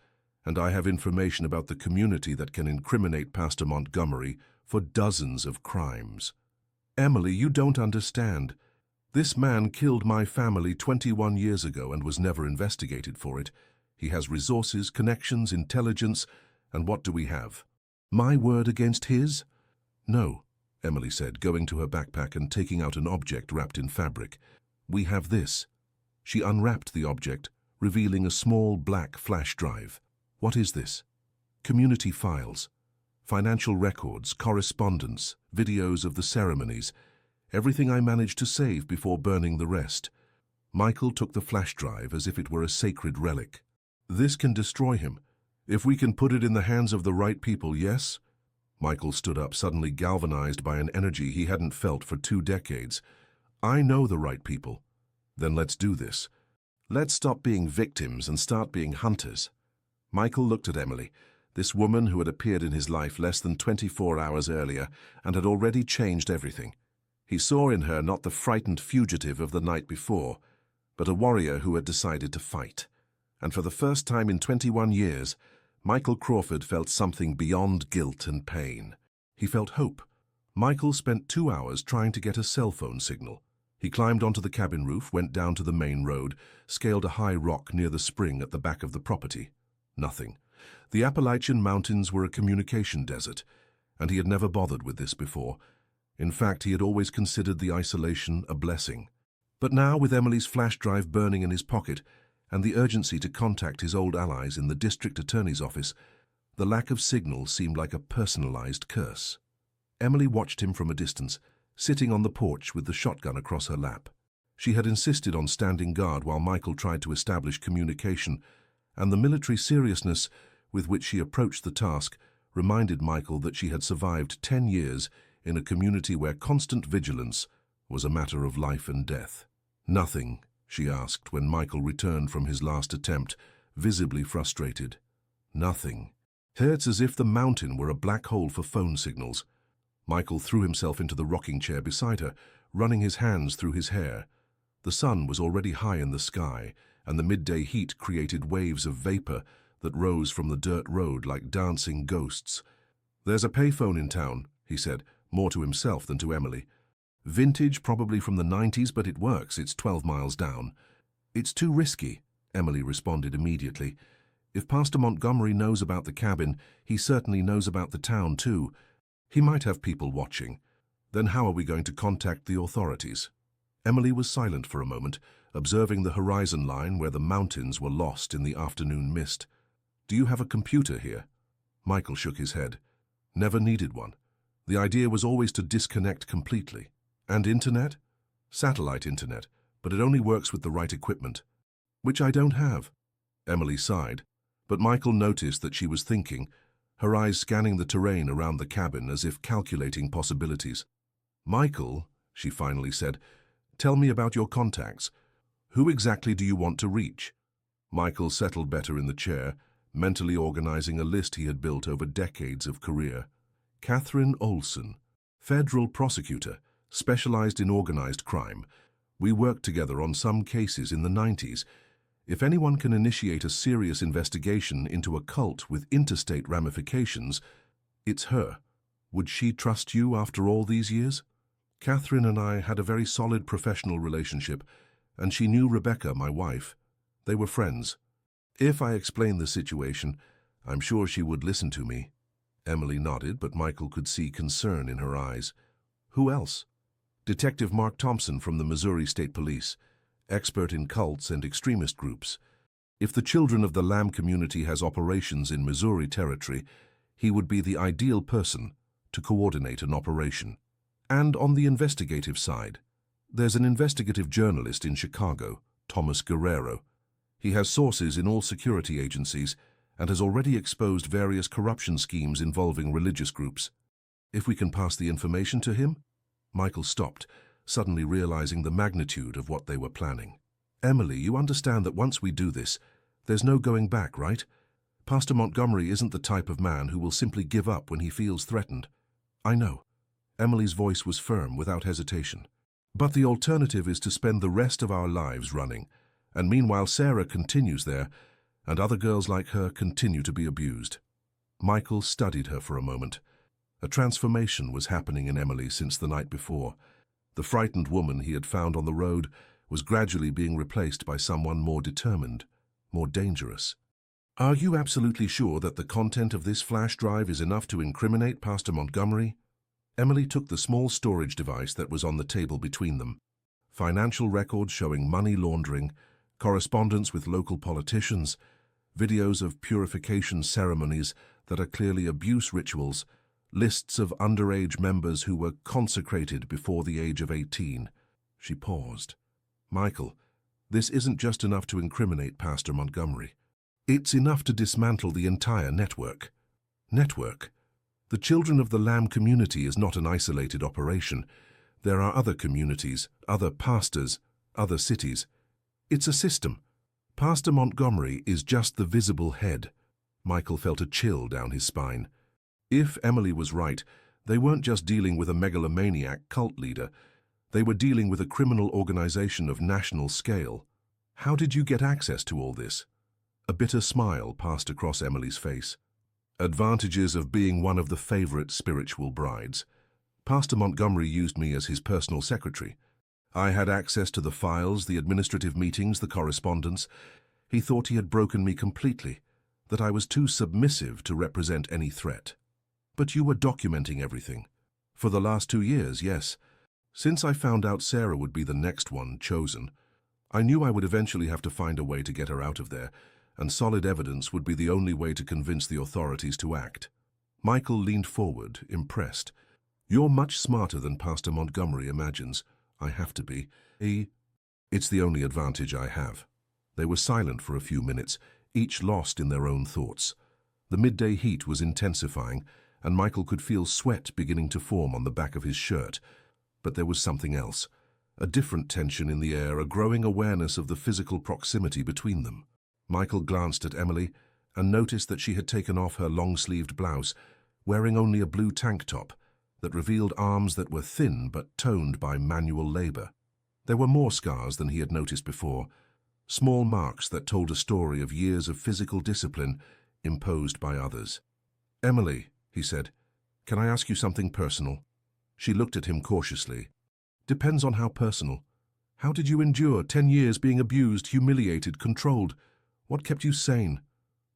Speaker 1: and I have information about the community that can incriminate Pastor Montgomery for dozens of crimes." "Emily, you don't understand. This man killed my family 21 years ago and was never investigated for it. He has resources, connections, intelligence, and what do we have? My word against his?" "No," Emily said, going to her backpack and taking out an object wrapped in fabric. "We have this." She unwrapped the object, revealing a small black flash drive. "What is this?" "Community files. Financial records, correspondence, videos of the ceremonies. Everything I managed to save before burning the rest." Michael took the flash drive as if it were a sacred relic. "This can destroy him. If we can put it in the hands of the right people, yes?" Michael stood up, suddenly galvanized by an energy he hadn't felt for 2 decades. "I know the right people." "Then let's do this. Let's stop being victims and start being hunters." Michael looked at Emily, this woman who had appeared in his life less than 24 hours earlier and had already changed everything. He saw in her not the frightened fugitive of the night before, but a warrior who had decided to fight. And for the first time in 21 years, Michael Crawford felt something beyond guilt and pain. He felt hope. Michael spent 2 hours trying to get a cell phone signal. He climbed onto the cabin roof, went down to the main road, scaled a high rock near the spring at the back of the property. Nothing. The Appalachian Mountains were a communication desert, and he had never bothered with this before. In fact, he had always considered the isolation a blessing. But now, with Emily's flash drive burning in his pocket and the urgency to contact his old allies in the district attorney's office, the lack of signal seemed like a personalized curse. Emily watched him from a distance, sitting on the porch with the shotgun across her lap. She had insisted on standing guard while Michael tried to establish communication, and the military seriousness with which she approached the task reminded Michael that she had survived 10 years in a community where constant vigilance was a matter of life and death. "Nothing?" she asked when Michael returned from his last attempt, visibly frustrated. "Nothing." "It's as if the mountain were a black hole for phone signals." Michael threw himself into the rocking chair beside her, running his hands through his hair. The sun was already high in the sky, and the midday heat created waves of vapor that rose from the dirt road like dancing ghosts. "There's a payphone in town," he said, more to himself than to Emily. "Vintage, probably from the 90s, but it works. It's 12 miles down." "It's too risky," Emily responded immediately. "If Pastor Montgomery knows about the cabin, he certainly knows about the town too. He might have people watching. Then how are we going to contact the authorities?" Emily was silent for a moment, observing the horizon line where the mountains were lost in the afternoon mist. "Do you have a computer here?" Michael shook his head. "Never needed one. The idea was always to disconnect completely. And internet?" "Satellite internet, but it only works with the right equipment." "Which I don't have." Emily sighed, but Michael noticed that she was thinking, her eyes scanning the terrain around the cabin as if calculating possibilities. "Michael," she finally said, "tell me about your contacts. Who exactly do you want to reach?" Michael settled better in the chair, mentally organizing a list he had built over decades of career. "Catherine Olson, federal prosecutor, specialized in organized crime. We worked together on some cases in the 90s. If anyone can initiate a serious investigation into a cult with interstate ramifications, it's her. Would she trust you after all these years?" "Catherine and I had a very solid professional relationship, and she knew Rebecca, my wife. They were friends. If I explained the situation, I'm sure she would listen to me." Emily nodded, but Michael could see concern in her eyes. "Who else?" "Detective Mark Thompson from the Missouri State Police, expert in cults and extremist groups. If the Children of the Lamb community has operations in Missouri territory, he would be the ideal person to coordinate an operation." "And on the investigative side, there's an investigative journalist in Chicago, Thomas Guerrero. He has sources in all security agencies and has already exposed various corruption schemes involving religious groups. If we can pass the information to him?" Michael stopped, suddenly realizing the magnitude of what they were planning. "Emily, you understand that once we do this, there's no going back, right? Pastor Montgomery isn't the type of man who will simply give up when he feels threatened." "I know." Emily's voice was firm, without hesitation. "But the alternative is to spend the rest of our lives running, and meanwhile Sarah continues there, and other girls like her continue to be abused." Michael studied her for a moment. A transformation was happening in Emily since the night before. The frightened woman he had found on the road was gradually being replaced by someone more determined, more dangerous. "Are you absolutely sure that the content of this flash drive is enough to incriminate Pastor Montgomery?" Emily took the small storage device that was on the table between them. Financial records showing money laundering, correspondence with local politicians, videos of purification ceremonies that are clearly abuse rituals, lists of underage members who were consecrated before the age of 18. She paused. "Michael, this isn't just enough to incriminate Pastor Montgomery. It's enough to dismantle the entire network." "Network? The Children of the Lamb community is not an isolated operation. There are other communities, other pastors, other cities. It's a system. Pastor Montgomery is just the visible head." Michael felt a chill down his spine. If Emily was right, they weren't just dealing with a megalomaniac cult leader. They were dealing with a criminal organization of national scale. "How did you get access to all this?" A bitter smile passed across Emily's face. "Advantages of being one of the favorite spiritual brides. Pastor Montgomery used me as his personal secretary. I had access to the files, the administrative meetings, the correspondence. He thought he had broken me completely, that I was too submissive to represent any threat." "But you were documenting everything." "For the last 2 years, yes. Since I found out Sarah would be the next one chosen, I knew I would eventually have to find a way to get her out of there, and solid evidence would be the only way to convince the authorities to act." Michael leaned forward, impressed. "You're much smarter than Pastor Montgomery imagines." "I have to be." "It's the only advantage I have." They were silent for a few minutes, each lost in their own thoughts. The midday heat was intensifying, and Michael could feel sweat beginning to form on the back of his shirt. But there was something else, a different tension in the air, a growing awareness of the physical proximity between them. Michael glanced at Emily and noticed that she had taken off her long-sleeved blouse, wearing only a blue tank top that revealed arms that were thin but toned by manual labor. There were more scars than he had noticed before, small marks that told a story of years of physical discipline imposed by others. "Emily," he said, "can I ask you something personal?" She looked at him cautiously. "Depends on how personal. How did you endure 10 years being abused, humiliated, controlled? What kept you sane?"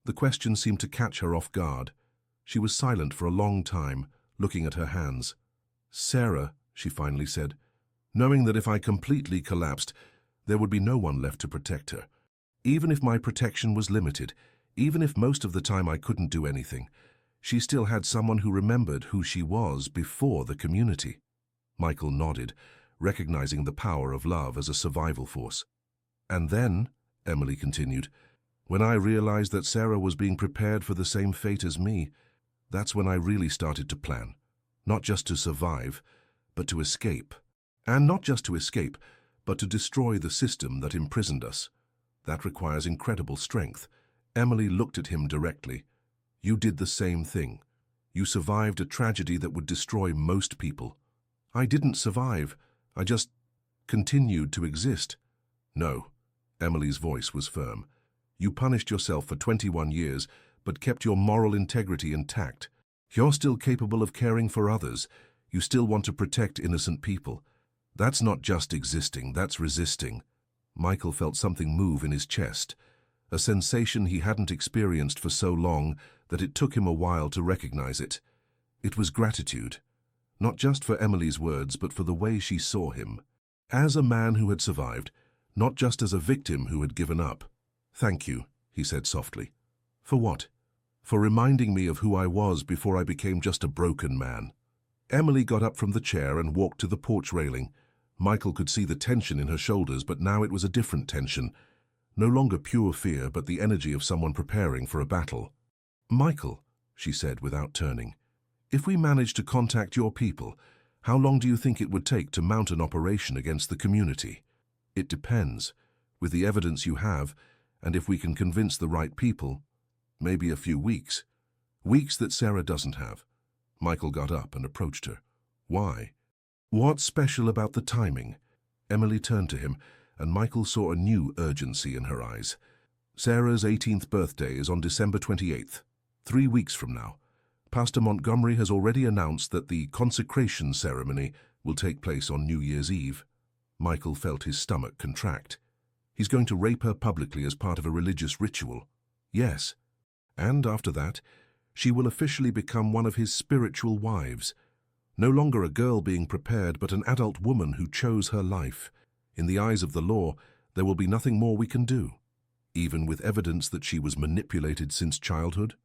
Speaker 1: The question seemed to catch her off guard. She was silent for a long time, looking at her hands. "Sarah," she finally said, knowing that if I completely collapsed, there would be no one left to protect her. Even if my protection was limited, even if most of the time I couldn't do anything, she still had someone who remembered who she was before the community. Michael nodded, recognizing the power of love as a survival force. And then, Emily continued, when I realized that Sarah was being prepared for the same fate as me, that's when I really started to plan. Not just to survive, but to escape. And not just to escape, but to destroy the system that imprisoned us. That requires incredible strength. Emily looked at him directly. You did the same thing. You survived a tragedy that would destroy most people. I didn't survive. I just continued to exist. No. Emily's voice was firm. You punished yourself for 21 years, but kept your moral integrity intact. You're still capable of caring for others. You still want to protect innocent people. That's not just existing, that's resisting. Michael felt something move in his chest, a sensation he hadn't experienced for so long that it took him a while to recognize it. It was gratitude, not just for Emily's words, but for the way she saw him. As a man who had survived, not just as a victim who had given up. Thank you, he said softly. For what? For reminding me of who I was before I became just a broken man. Emily got up from the chair and walked to the porch railing. Michael could see the tension in her shoulders, but now it was a different tension. No longer pure fear, but the energy of someone preparing for a battle. Michael, she said without turning, if we manage to contact your people, how long do you think it would take to mount an operation against the community? It depends. With the evidence you have, and if we can convince the right people, maybe a few weeks. Weeks that Sarah doesn't have. Michael got up and approached her. Why? What's special about the timing? Emily turned to him, and Michael saw a new urgency in her eyes. Sarah's 18th birthday is on December 28th, 3 weeks from now. Pastor Montgomery has already announced that the consecration ceremony will take place on New Year's Eve. Michael felt his stomach contract. He's going to rape her publicly as part of a religious ritual. Yes. And after that, she will officially become one of his spiritual wives. No longer a girl being prepared, but an adult woman who chose her life. In the eyes of the law, there will be nothing more we can do. Even with evidence that she was manipulated since childhood.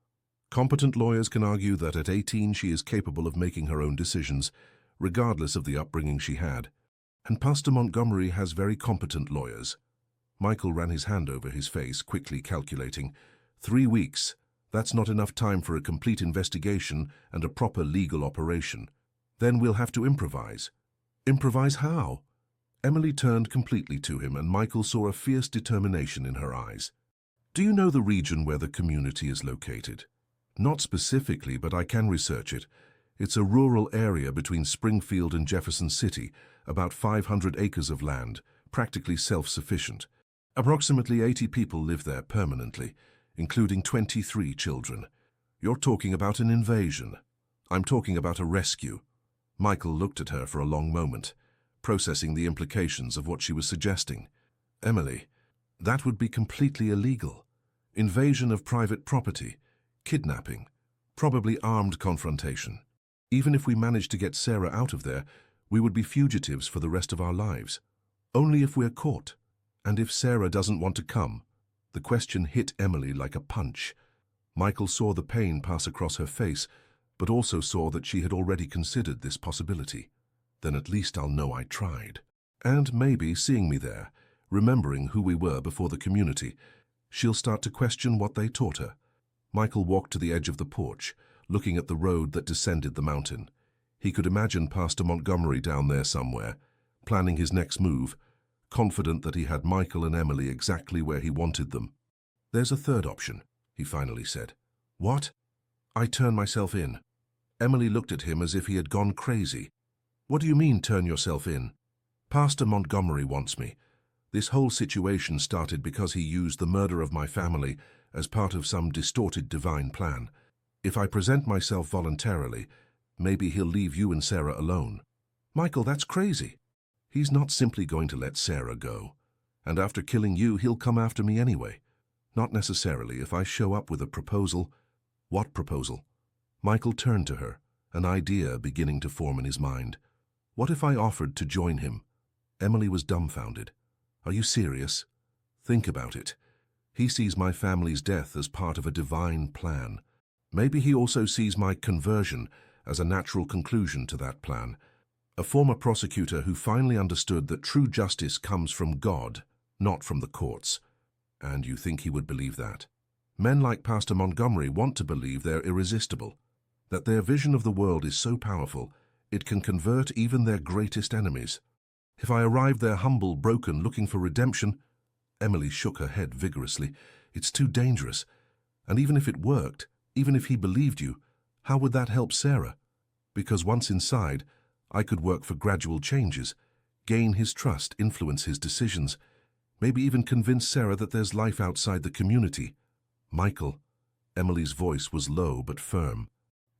Speaker 1: Competent lawyers can argue that at 18 she is capable of making her own decisions, regardless of the upbringing she had. And Pastor Montgomery has very competent lawyers. Michael ran his hand over his face, quickly calculating. 3 weeks. That's not enough time for a complete investigation and a proper legal operation. Then we'll have to improvise. Improvise how? Emily turned completely to him, and Michael saw a fierce determination in her eyes. Do you know the region where the community is located? Not specifically, but I can research it. It's a rural area between Springfield and Jefferson City, about 500 acres of land, practically self-sufficient. Approximately 80 people live there permanently, including 23 children. You're talking about an invasion. I'm talking about a rescue. Michael looked at her for a long moment, processing the implications of what she was suggesting. Emily, that would be completely illegal. Invasion of private property, kidnapping, probably armed confrontation. Even if we managed to get Sarah out of there, we would be fugitives for the rest of our lives. Only if we're caught. And if Sarah doesn't want to come. The question hit Emily like a punch. Michael saw the pain pass across her face, but also saw that she had already considered this possibility. Then at least I'll know I tried. And maybe, seeing me there, remembering who we were before the community, she'll start to question what they taught her. Michael walked to the edge of the porch, looking at the road that descended the mountain. He could imagine Pastor Montgomery down there somewhere, planning his next move, confident that he had Michael and Emily exactly where he wanted them. There's a third option, he finally said. What? I turn myself in. Emily looked at him as if he had gone crazy. What do you mean, turn yourself in? Pastor Montgomery wants me. This whole situation started because he used the murder of my family as part of some distorted divine plan. If I present myself voluntarily, maybe he'll leave you and Sarah alone. Michael, that's crazy. He's not simply going to let Sarah go. And after killing you, he'll come after me anyway. Not necessarily if I show up with a proposal. What proposal? Michael turned to her, an idea beginning to form in his mind. What if I offered to join him? Emily was dumbfounded. Are you serious? Think about it. He sees my family's death as part of a divine plan. Maybe he also sees my conversion as a natural conclusion to that plan. A former prosecutor who finally understood that true justice comes from God, not from the courts. And you think he would believe that? Men like Pastor Montgomery want to believe they're irresistible, that their vision of the world is so powerful, it can convert even their greatest enemies. If I arrived there humble, broken, looking for redemption, Emily shook her head vigorously. It's too dangerous. And even if it worked, even if he believed you, how would that help Sarah? Because once inside, I could work for gradual changes, gain his trust, influence his decisions, maybe even convince Sarah that there's life outside the community. Michael, Emily's voice was low but firm.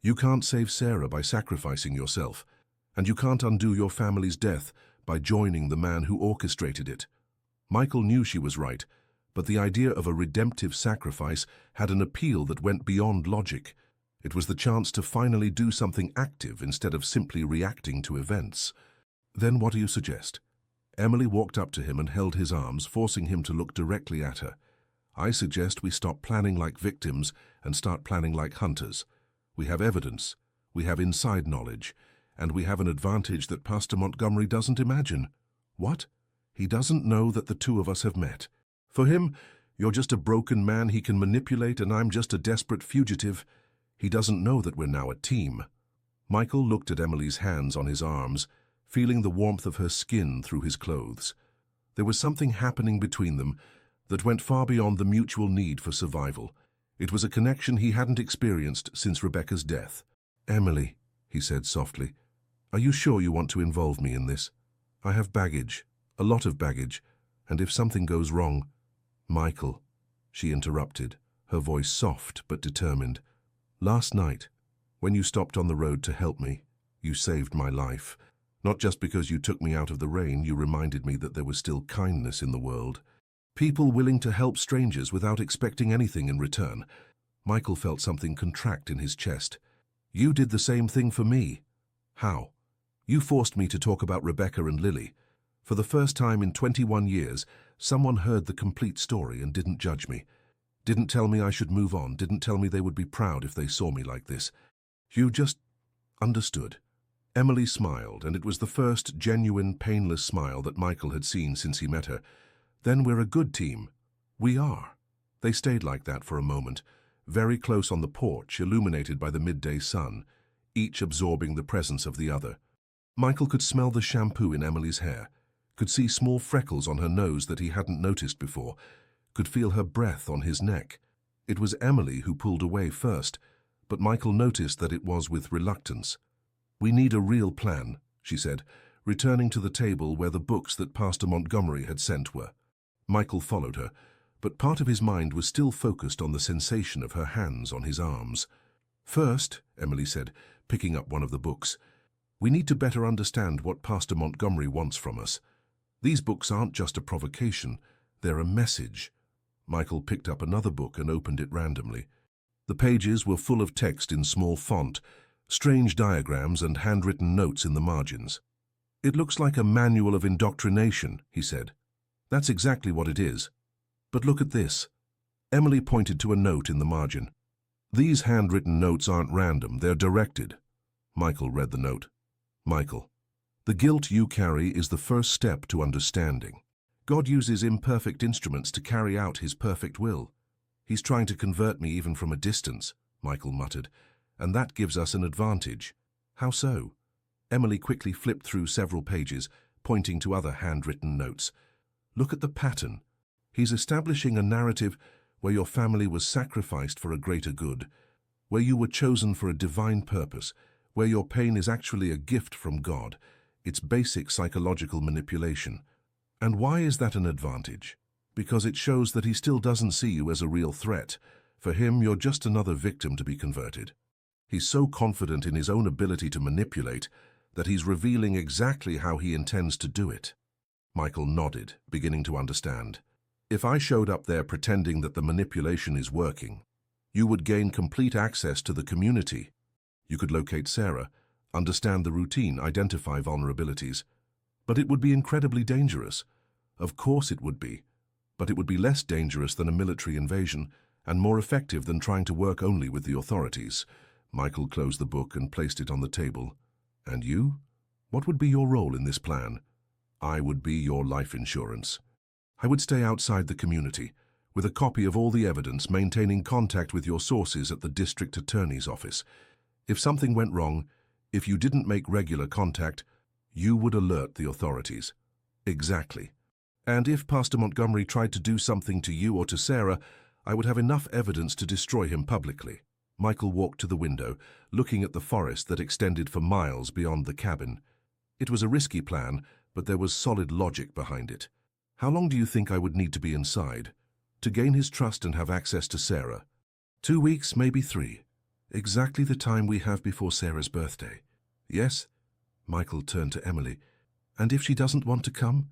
Speaker 1: You can't save Sarah by sacrificing yourself, and you can't undo your family's death by joining the man who orchestrated it. Michael knew she was right, but the idea of a redemptive sacrifice had an appeal that went beyond logic. It was the chance to finally do something active instead of simply reacting to events. Then what do you suggest? Emily walked up to him and held his arms, forcing him to look directly at her. I suggest we stop planning like victims and start planning like hunters. We have evidence, we have inside knowledge, and we have an advantage that Pastor Montgomery doesn't imagine. What? He doesn't know that the two of us have met. For him, you're just a broken man he can manipulate and I'm just a desperate fugitive. He doesn't know that we're now a team. Michael looked at Emily's hands on his arms, feeling the warmth of her skin through his clothes. There was something happening between them that went far beyond the mutual need for survival. It was a connection he hadn't experienced since Rebecca's death. Emily, he said softly, are you sure you want to involve me in this? I have baggage, a lot of baggage, and if something goes wrong... Michael, she interrupted, her voice soft but determined. Last night, when you stopped on the road to help me, you saved my life. Not just because you took me out of the rain, you reminded me that there was still kindness in the world. People willing to help strangers without expecting anything in return. Michael felt something contract in his chest. You did the same thing for me. How? You forced me to talk about Rebecca and Lily. For the first time in 21 years, someone heard the complete story and didn't judge me. Didn't tell me I should move on, didn't tell me they would be proud if they saw me like this. You just understood. Emily smiled, and it was the first genuine, painless smile that Michael had seen since he met her. Then we're a good team. We are. They stayed like that for a moment, very close on the porch, illuminated by the midday sun, each absorbing the presence of the other. Michael could smell the shampoo in Emily's hair, could see small freckles on her nose that he hadn't noticed before, could feel her breath on his neck. It was Emily who pulled away first, but Michael noticed that it was with reluctance. We need a real plan, she said, returning to the table where the books that Pastor Montgomery had sent were. Michael followed her, but part of his mind was still focused on the sensation of her hands on his arms. First, Emily said, picking up one of the books, we need to better understand what Pastor Montgomery wants from us. These books aren't just a provocation, they're a message. Michael picked up another book and opened it randomly. The pages were full of text in small font, strange diagrams and handwritten notes in the margins. It looks like a manual of indoctrination, he said. That's exactly what it is. But look at this. Emily pointed to a note in the margin. These handwritten notes aren't random, they're directed. Michael read the note. Michael, the guilt you carry is the first step to understanding. God uses imperfect instruments to carry out his perfect will. He's trying to convert me even from a distance, Michael muttered, and that gives us an advantage. How so? Emily quickly flipped through several pages, pointing to other handwritten notes. Look at the pattern. He's establishing a narrative where your family was sacrificed for a greater good, where you were chosen for a divine purpose, where your pain is actually a gift from God. It's basic psychological manipulation. And why is that an advantage? Because it shows that he still doesn't see you as a real threat. For him, you're just another victim to be converted. He's so confident in his own ability to manipulate that he's revealing exactly how he intends to do it. Michael nodded, beginning to understand. If I showed up there pretending that the manipulation is working, you would gain complete access to the community. You could locate Sarah, understand the routine, identify vulnerabilities. But it would be incredibly dangerous. Of course it would be. But it would be less dangerous than a military invasion, and more effective than trying to work only with the authorities. Michael closed the book and placed it on the table. And you? What would be your role in this plan? I would be your life insurance. I would stay outside the community, with a copy of all the evidence, maintaining contact with your sources at the district attorney's office. If something went wrong, if you didn't make regular contact, you would alert the authorities. Exactly. And if Pastor Montgomery tried to do something to you or to Sarah, I would have enough evidence to destroy him publicly. Michael walked to the window, looking at the forest that extended for miles beyond the cabin. It was a risky plan, but there was solid logic behind it. How long do you think I would need to be inside? To gain his trust and have access to Sarah? 2 weeks, maybe 3. Exactly the time we have before Sarah's birthday. Yes? Michael turned to Emily. And if she doesn't want to come?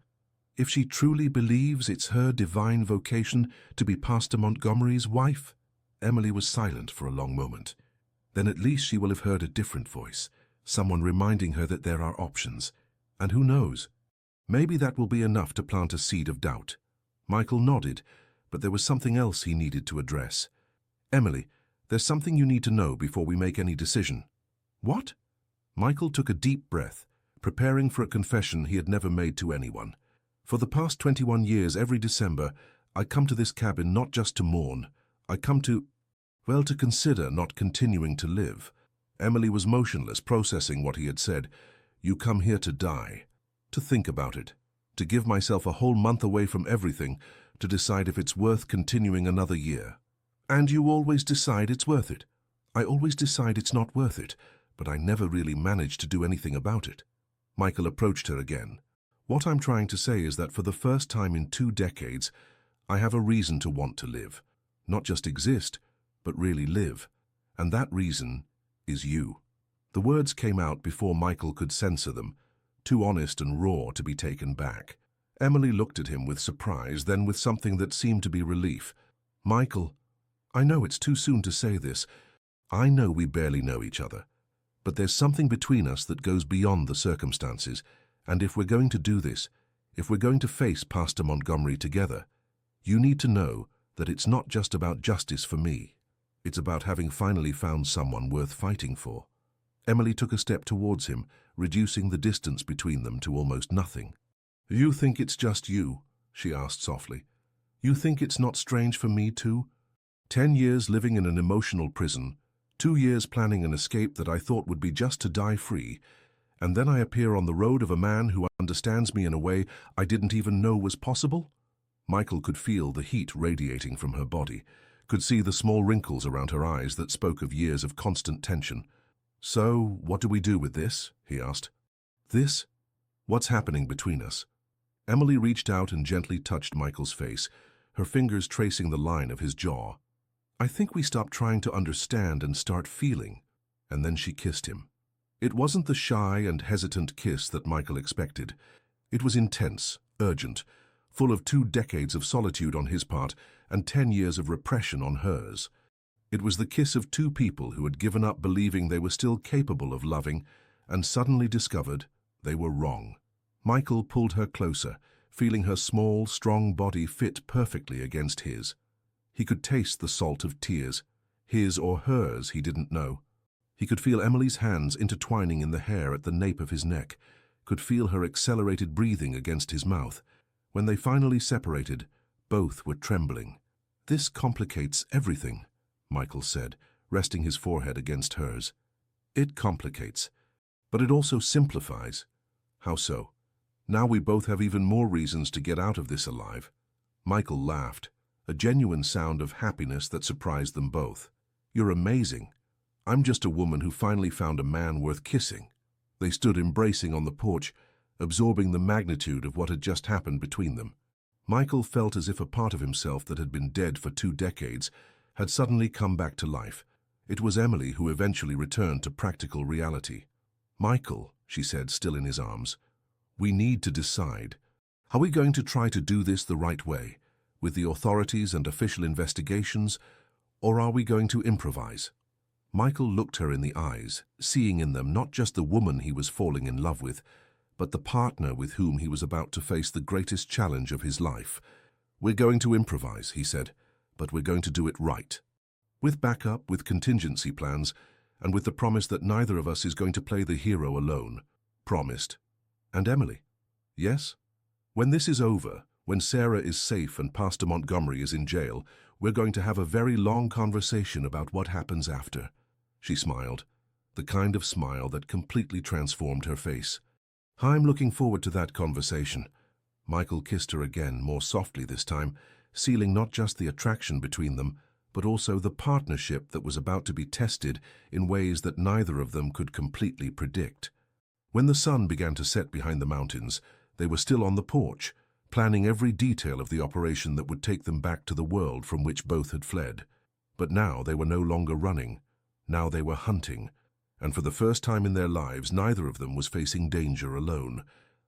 Speaker 1: If she truly believes it's her divine vocation to be Pastor Montgomery's wife? Emily was silent for a long moment. Then at least she will have heard a different voice, someone reminding her that there are options. And who knows? Maybe that will be enough to plant a seed of doubt. Michael nodded, but there was something else he needed to address. Emily, there's something you need to know before we make any decision. What? Michael took a deep breath, preparing for a confession he had never made to anyone. For the past 21 years, every December, I come to this cabin not just to mourn. I come to consider not continuing to live. Emily was motionless, processing what he had said. You come here to die. To think about it. To give myself a whole month away from everything, to decide if it's worth continuing another year. And you always decide it's worth it. I always decide it's not worth it, but I never really manage to do anything about it. Michael approached her again. What I'm trying to say is that for the first time in 2 decades, I have a reason to want to live. Not just exist, but really live. And that reason is you. The words came out before Michael could censor them, too honest and raw to be taken back. Emily looked at him with surprise, then with something that seemed to be relief. Michael, I know it's too soon to say this. I know we barely know each other. But there's something between us that goes beyond the circumstances, and if we're going to do this, if we're going to face Pastor Montgomery together, you need to know that it's not just about justice for me. It's about having finally found someone worth fighting for. Emily took a step towards him, reducing the distance between them to almost nothing. You think it's just you? She asked softly. You think it's not strange for me too? 10 years living in an emotional prison, 2 years planning an escape that I thought would be just to die free, and then I appear on the road of a man who understands me in a way I didn't even know was possible? Michael could feel the heat radiating from her body, could see the small wrinkles around her eyes that spoke of years of constant tension. So, what do we do with this? He asked. This? What's happening between us? Emily reached out and gently touched Michael's face, her fingers tracing the line of his jaw. I think we stop trying to understand and start feeling. And then she kissed him. It wasn't the shy and hesitant kiss that Michael expected. It was intense, urgent, full of 2 decades of solitude on his part and 10 years of repression on hers. It was the kiss of 2 people who had given up believing they were still capable of loving and suddenly discovered they were wrong. Michael pulled her closer, feeling her small, strong body fit perfectly against his. He could taste the salt of tears, his or hers, he didn't know. He could feel Emily's hands intertwining in the hair at the nape of his neck, could feel her accelerated breathing against his mouth. When they finally separated, both were trembling. This complicates everything, Michael said, resting his forehead against hers. It complicates, but it also simplifies. How so? Now we both have even more reasons to get out of this alive. Michael laughed, a genuine sound of happiness that surprised them both. You're amazing. I'm just a woman who finally found a man worth kissing. They stood embracing on the porch, absorbing the magnitude of what had just happened between them. Michael felt as if a part of himself that had been dead for 2 decades had suddenly come back to life. It was Emily who eventually returned to practical reality. Michael, she said, still in his arms, we need to decide. Are we going to try to do this the right way, with the authorities and official investigations, or are we going to improvise? Michael looked her in the eyes, seeing in them not just the woman he was falling in love with, but the partner with whom he was about to face the greatest challenge of his life. "We're going to improvise," he said, "but we're going to do it right. With backup, with contingency plans, and with the promise that neither of us is going to play the hero alone." Promised. And Emily? Yes? "When this is over, when Sarah is safe and Pastor Montgomery is in jail, we're going to have a very long conversation about what happens after." She smiled, the kind of smile that completely transformed her face. "I'm looking forward to that conversation." Michael kissed her again, more softly this time, sealing not just the attraction between them, but also the partnership that was about to be tested in ways that neither of them could completely predict. When the sun began to set behind the mountains, they were still on the porch, planning every detail of the operation that would take them back to the world from which both had fled. But now they were no longer running. Now they were hunting. And for the first time in their lives, neither of them was facing danger alone.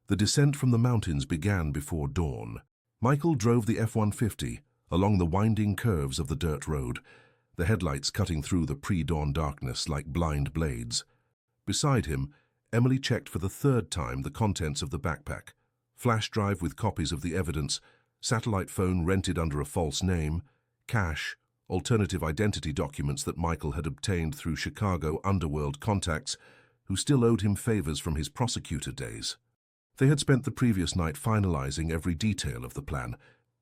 Speaker 1: The descent from the mountains began before dawn. Michael drove the F-150 along the winding curves of the dirt road, the headlights cutting through the pre-dawn darkness like blind blades. Beside him, Emily checked for the third time the contents of the backpack: flash drive with copies of the evidence, satellite phone rented under a false name, cash, alternative identity documents that Michael had obtained through Chicago underworld contacts who still owed him favors from his prosecutor days. They had spent the previous night finalizing every detail of the plan,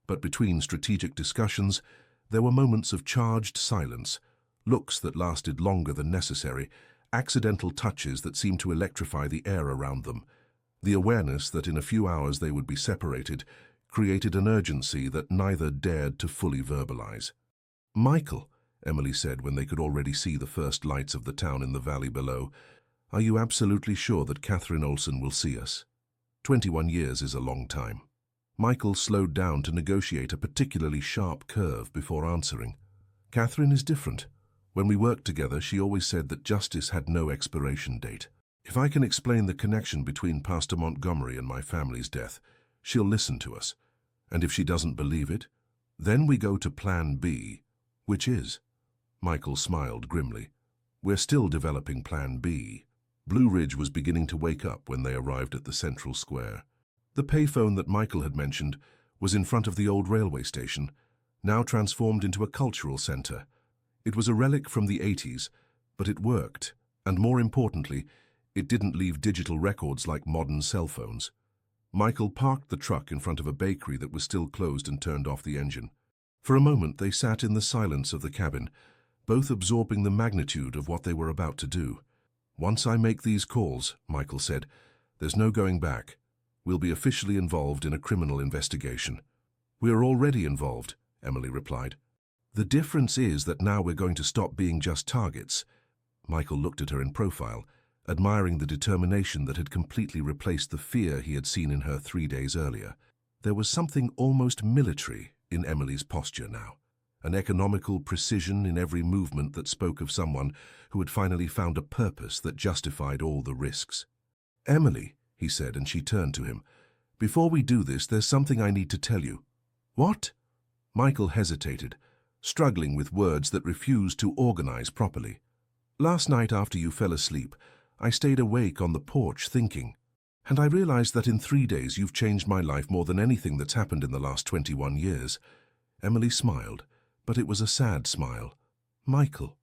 Speaker 1: but between strategic discussions, there were moments of charged silence, looks that lasted longer than necessary, accidental touches that seemed to electrify the air around them. The awareness that in a few hours they would be separated created an urgency that neither dared to fully verbalize. "Michael," Emily said when they could already see the first lights of the town in the valley below, "are you absolutely sure that Catherine Olsen will see us? 21 years is a long time." Michael slowed down to negotiate a particularly sharp curve before answering. "Catherine is different. When we worked together, she always said that justice had no expiration date. If I can explain the connection between Pastor Montgomery and my family's death, she'll listen to us. And if she doesn't believe it, then we go to Plan B, which is..." Michael smiled grimly. "We're still developing Plan B." Blue Ridge was beginning to wake up when they arrived at the central square. The payphone that Michael had mentioned was in front of the old railway station, now transformed into a cultural center. It was a relic from the 80s, but it worked, and more importantly, it didn't leave digital records like modern cell phones. Michael parked the truck in front of a bakery that was still closed and turned off the engine. For a moment they sat in the silence of the cabin, both absorbing the magnitude of what they were about to do. "Once I make these calls," Michael said, "there's no going back. We'll be officially involved in a criminal investigation." "We're already involved," Emily replied. "The difference is that now we're going to stop being just targets." Michael looked at her in profile, admiring the determination that had completely replaced the fear he had seen in her 3 days earlier. There was something almost military in Emily's posture now, an economical precision in every movement that spoke of someone who had finally found a purpose that justified all the risks. "Emily," he said, and she turned to him. "Before we do this, there's something I need to tell you." "What?" Michael hesitated, struggling with words that refused to organize properly. "Last night after you fell asleep, I stayed awake on the porch thinking, and I realized that in 3 days you've changed my life more than anything that's happened in the last 21 years. Emily smiled, but it was a sad smile. "Michael,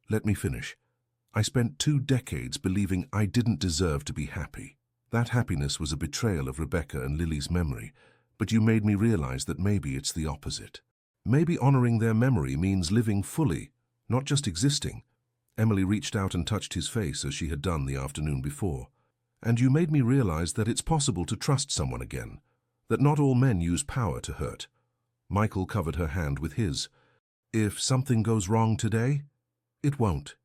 Speaker 1: let me finish. I spent 2 decades believing I didn't deserve to be happy. That happiness was a betrayal of Rebecca and Lily's memory, but you made me realize that maybe it's the opposite. Maybe honoring their memory means living fully, not just existing." Emily reached out and touched his face as she had done the afternoon before. "And you made me realize that it's possible to trust someone again, that not all men use power to hurt." Michael covered her hand with his. "If something goes wrong today, it won't.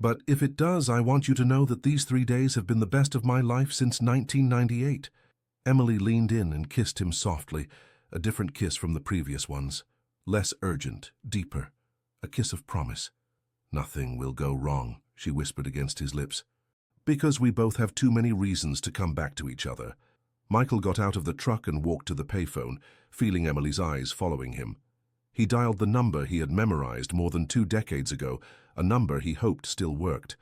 Speaker 1: But if it does, I want you to know that these 3 days have been the best of my life since 1998. Emily leaned in and kissed him softly, a different kiss from the previous ones. Less urgent, deeper, a kiss of promise. "Nothing will go wrong," she whispered against his lips. "Because we both have too many reasons to come back to each other." Michael got out of the truck and walked to the payphone, feeling Emily's eyes following him. He dialed the number he had memorized more than 2 decades ago, a number he hoped still worked.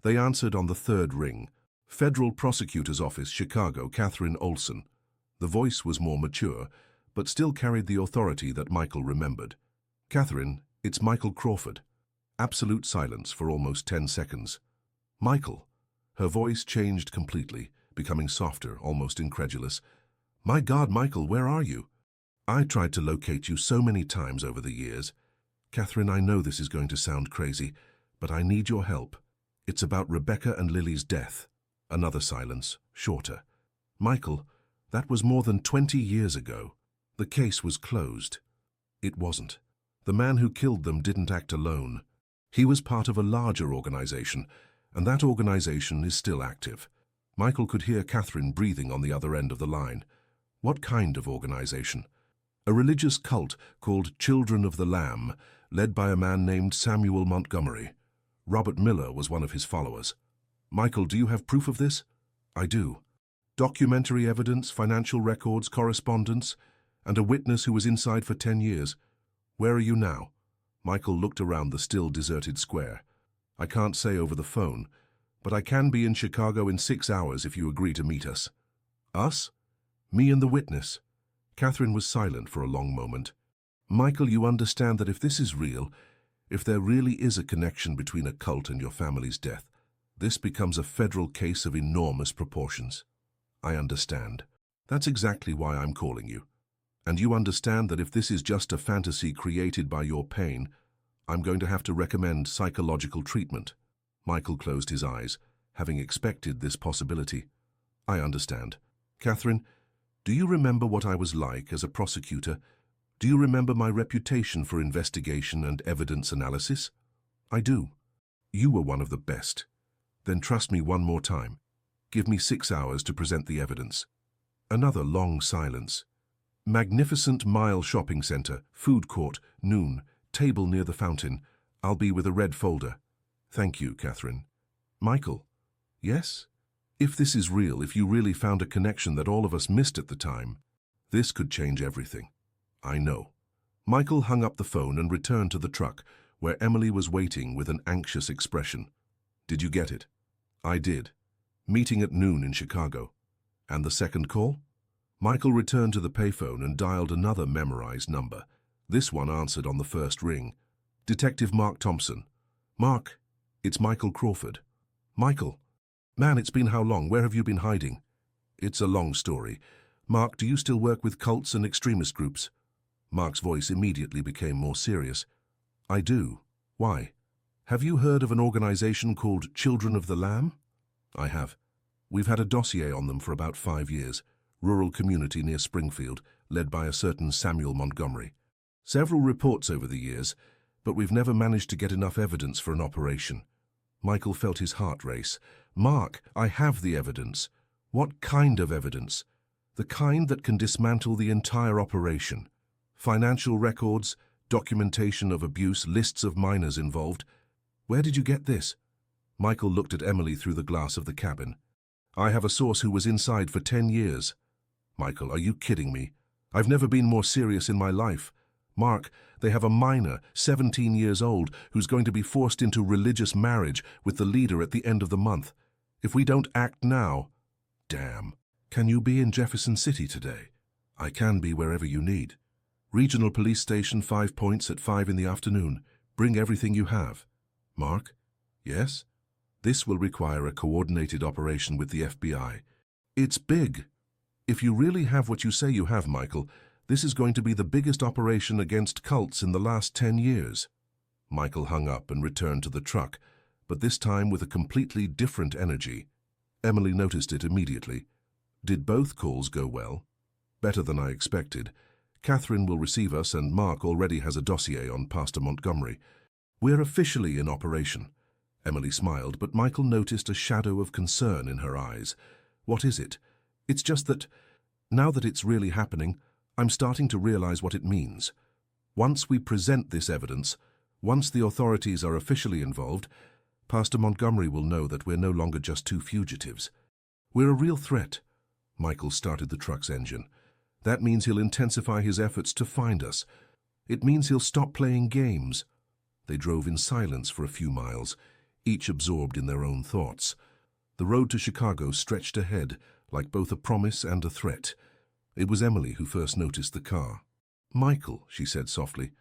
Speaker 1: They answered on the 3rd ring. Federal Prosecutor's Office, Chicago, Catherine Olson. The voice was more mature, but still carried the authority that Michael remembered. Catherine, it's Michael Crawford. Absolute silence for almost 10 seconds. Michael. Her voice changed completely, becoming softer, almost incredulous. My God, Michael, where are you? I tried to locate you so many times over the years. Catherine, I know this is going to sound crazy, but I need your help. It's about Rebecca and Lily's death. Another silence, shorter. Michael, that was more than 20 years ago. The case was closed. It wasn't. The man who killed them didn't act alone. He was part of a larger organization, and that organization is still active. Michael could hear Catherine breathing on the other end of the line. What kind of organization? A religious cult called Children of the Lamb, led by a man named Samuel Montgomery. Robert Miller was one of his followers. Michael, do you have proof of this? I do. Documentary evidence, financial records, correspondence, and a witness who was inside for 10 years. Where are you now? Michael looked around the still deserted square. I can't say over the phone, but I can be in Chicago in 6 hours if you agree to meet us. Us? Me and the witness. Catherine was silent for a long moment. Michael, you understand that if this is real, if there really is a connection between a cult and your family's death, this becomes a federal case of enormous proportions. I understand. That's exactly why I'm calling you. And you understand that if this is just a fantasy created by your pain, I'm going to have to recommend psychological treatment. Michael closed his eyes, having expected this possibility. I understand. Catherine, do you remember what I was like as a prosecutor? Do you remember my reputation for investigation and evidence analysis? I do. You were one of the best. Then trust me one more time. Give me 6 hours to present the evidence. Another long silence. Magnificent Mile Shopping Center, food court, noon, table near the fountain. I'll be with a red folder. Thank you, Catherine. Michael. Yes? If this is real, if you really found a connection that all of us missed at the time, this could change everything. I know. Michael hung up the phone and returned to the truck, where Emily was waiting with an anxious expression. Did you get it? I did. Meeting at noon in Chicago. And the second call? Michael returned to the payphone and dialed another memorized number. This one answered on the first ring. Detective Mark Thompson. Mark, it's Michael Crawford. Michael. Man, it's been how long? Where have you been hiding? It's a long story. Mark, do you still work with cults and extremist groups? Mark's voice immediately became more serious. I do. Why? Have you heard of an organization called Children of the Lamb? I have. We've had a dossier on them for about 5 years. Rural community near Springfield, led by a certain Samuel Montgomery. Several reports over the years, but we've never managed to get enough evidence for an operation. Michael felt his heart race. Mark, I have the evidence. What kind of evidence? The kind that can dismantle the entire operation. Financial records, documentation of abuse, lists of minors involved. Where did you get this? Michael looked at Emily through the glass of the cabin. I have a source who was inside for 10 years. Michael, are you kidding me? I've never been more serious in my life. Mark, they have a minor, 17 years old, who's going to be forced into religious marriage with the leader at the end of the month. If we don't act now... Damn. Can you be in Jefferson City today? I can be wherever you need. Regional Police Station, 5 Points at 5 in the afternoon. Bring everything you have. Mark? Yes? This will require a coordinated operation with the FBI. It's big. If you really have what you say you have, Michael, this is going to be the biggest operation against cults in the last 10 years. Michael hung up and returned to the truck, but this time with a completely different energy. Emily noticed it immediately. Did both calls go well? Better than I expected. Catherine will receive us, and Mark already has a dossier on Pastor Montgomery. We're officially in operation. Emily smiled, but Michael noticed a shadow of concern in her eyes. What is it? It's just that, now that it's really happening, I'm starting to realize what it means. Once we present this evidence, once the authorities are officially involved, Pastor Montgomery will know that we're no longer just two fugitives. We're a real threat. Michael started the truck's engine. That means he'll intensify his efforts to find us. It means he'll stop playing games. They drove in silence for a few miles, each absorbed in their own thoughts. The road to Chicago stretched ahead, like both a promise and a threat. It was Emily who first noticed the car. "Michael," she said softly,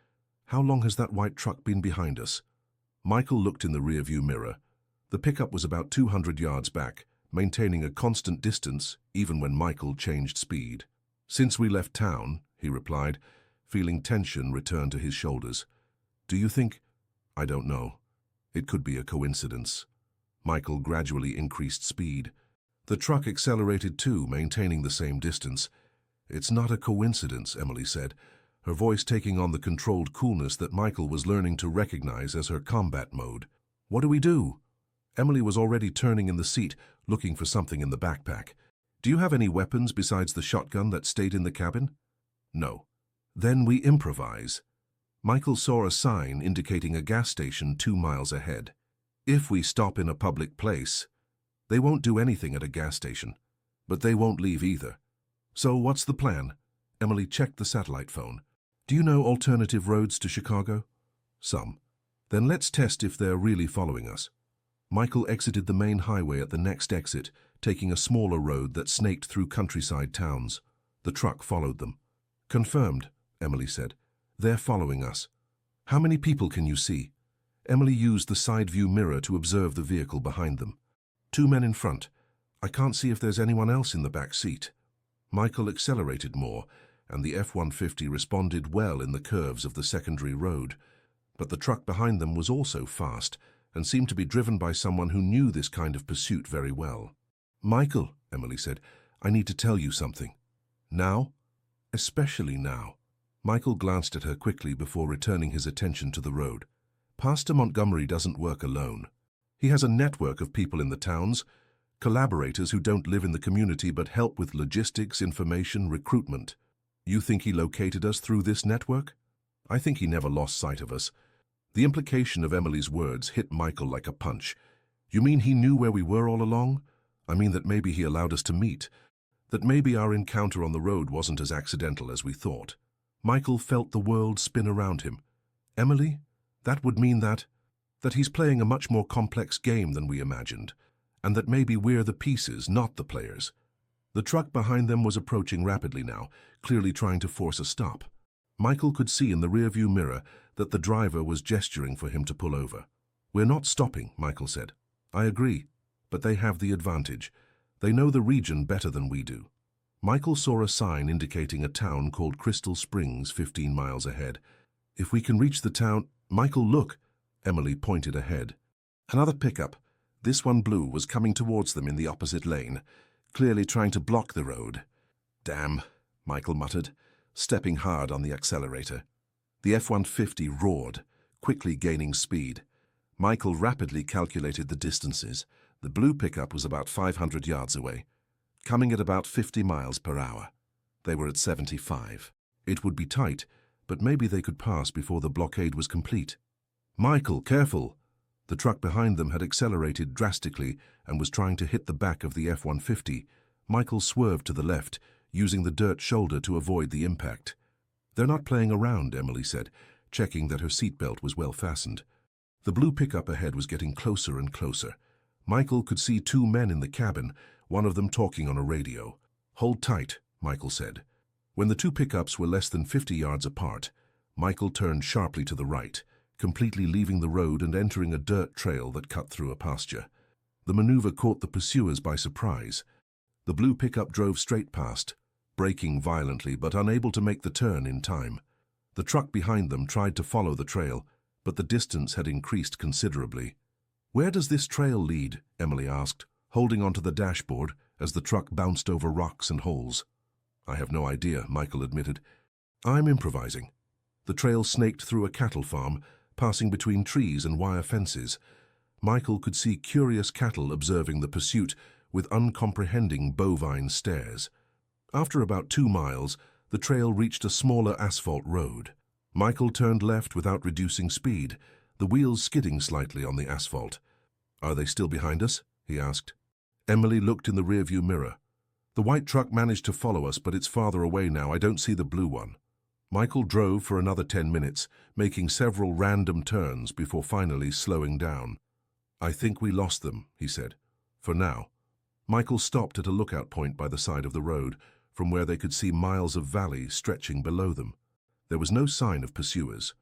Speaker 1: "how long has that white truck been behind us?" Michael looked in the rearview mirror. The pickup was about 200 yards back, maintaining a constant distance even when Michael changed speed. "Since we left town," he replied, feeling tension return to his shoulders. "Do you think—" "I don't know. It could be a coincidence." Michael gradually increased speed. The truck accelerated too, maintaining the same distance. "It's not a coincidence," Emily said, her voice taking on the controlled coolness that Michael was learning to recognize as her combat mode. "What do we do?" Emily was already turning in the seat, looking for something in the backpack. "Do you have any weapons besides the shotgun that stayed in the cabin?" "No." "Then we improvise." Michael saw a sign indicating a gas station 2 miles ahead. "If we stop in a public place." "They won't do anything at a gas station, but they won't leave either." "So what's the plan?" Emily checked the satellite phone. "Do you know alternative roads to Chicago?" "Some." "Then let's test if they're really following us." Michael exited the main highway at the next exit, taking a smaller road that snaked through countryside towns. The truck followed them. "Confirmed," Emily said. "They're following us." "How many people can you see?" Emily used the side view mirror to observe the vehicle behind them. "2 men in front. I can't see if there's anyone else in the back seat." Michael accelerated more, and the F-150 responded well in the curves of the secondary road. But the truck behind them was also fast, and seemed to be driven by someone who knew this kind of pursuit very well. "Michael," Emily said, "I need to tell you something." "Now?" "Especially now." Michael glanced at her quickly before returning his attention to the road. "Pastor Montgomery doesn't work alone. He has a network of people in the towns, collaborators who don't live in the community but help with logistics, information, recruitment. You think he located us through this network?" "I think he never lost sight of us." The implication of Emily's words hit Michael like a punch. "You mean he knew where we were all along? I mean that maybe he allowed us to meet, that maybe our encounter on the road wasn't as accidental as we thought." Michael felt the world spin around him. "Emily, that would mean that he's playing a much more complex game than we imagined, and that maybe we're the pieces, not the players." The truck behind them was approaching rapidly now, clearly trying to force a stop. Michael could see in the rearview mirror that the driver was gesturing for him to pull over. "We're not stopping," Michael said. "I agree, but they have the advantage. They know the region better than we do." Michael saw a sign indicating a town called Crystal Springs 15 miles ahead. "If we can reach the town—" "Michael, look!" Emily pointed ahead. Another pickup, this one blue, was coming towards them in the opposite lane, clearly trying to block the road. "Damn," Michael muttered, stepping hard on the accelerator. The F-150 roared, quickly gaining speed. Michael rapidly calculated the distances. The blue pickup was about 500 yards away, coming at about 50 miles per hour. They were at 75. It would be tight, but maybe they could pass before the blockade was complete. "Michael, careful!" The truck behind them had accelerated drastically and was trying to hit the back of the F-150. Michael swerved to the left, using the dirt shoulder to avoid the impact. "They're not playing around," Emily said, checking that her seatbelt was well fastened. The blue pickup ahead was getting closer and closer. Michael could see 2 men in the cabin, one of them talking on a radio. "Hold tight," Michael said. When the 2 pickups were less than 50 yards apart, Michael turned sharply to the right, completely leaving the road and entering a dirt trail that cut through a pasture. The maneuver caught the pursuers by surprise. The blue pickup drove straight past, braking violently but unable to make the turn in time. The truck behind them tried to follow the trail, but the distance had increased considerably. "Where does this trail lead?" Emily asked, holding onto the dashboard as the truck bounced over rocks and holes. "I have no idea," Michael admitted. "I'm improvising." The trail snaked through a cattle farm, passing between trees and wire fences. Michael could see curious cattle observing the pursuit with uncomprehending bovine stares. After about 2 miles, the trail reached a smaller asphalt road. Michael turned left without reducing speed, the wheels skidding slightly on the asphalt. "Are they still behind us?" he asked. Emily looked in the rearview mirror. "The white truck managed to follow us, but it's farther away now. I don't see the blue one." Michael drove for another 10 minutes, making several random turns before finally slowing down. "I think we lost them," he said. For now. Michael stopped at a lookout point by the side of the road, from where they could see miles of valley stretching below them. There was no sign of pursuers.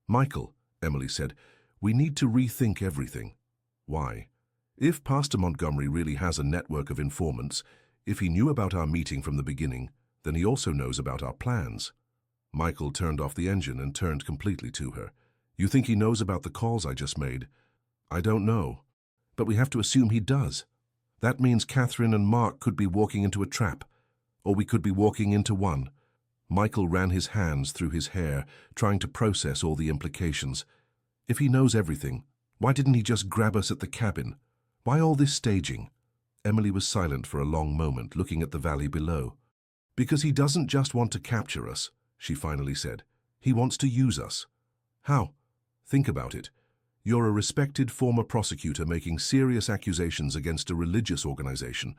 Speaker 1: "Michael," Emily said, "we need to rethink everything." "Why?" "If Pastor Montgomery really has a network of informants, if he knew about our meeting from the beginning, then he also knows about our plans." Michael turned off the engine and turned completely to her. "You think he knows about the calls I just made?" "I don't know. But we have to assume he does. That means Catherine and Mark could be walking into a trap. Or we could be walking into one." Michael ran his hands through his hair, trying to process all the implications. If he knows everything, why didn't he just grab us at the cabin? Why all this staging? Emily was silent for a long moment, looking at the valley below. "Because he doesn't just want to capture us," she finally said. "He wants to use us." "How?" "Think about it. You're a respected former prosecutor making serious accusations against a religious organization.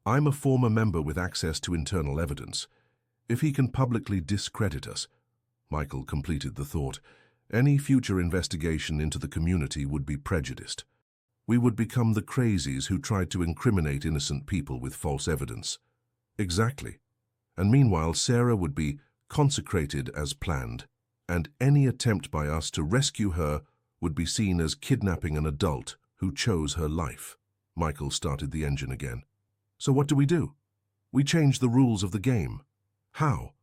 Speaker 1: I'm a former member with access to internal evidence. If he can publicly discredit us—" Michael completed the thought. "Any future investigation into the community would be prejudiced. We would become the crazies who tried to incriminate innocent people with false evidence." "Exactly. And meanwhile, Sarah would be consecrated as planned, and any attempt by us to rescue her would be seen as kidnapping an adult who chose her life." Michael started the engine again. "So what do? We change the rules of the game." "How?"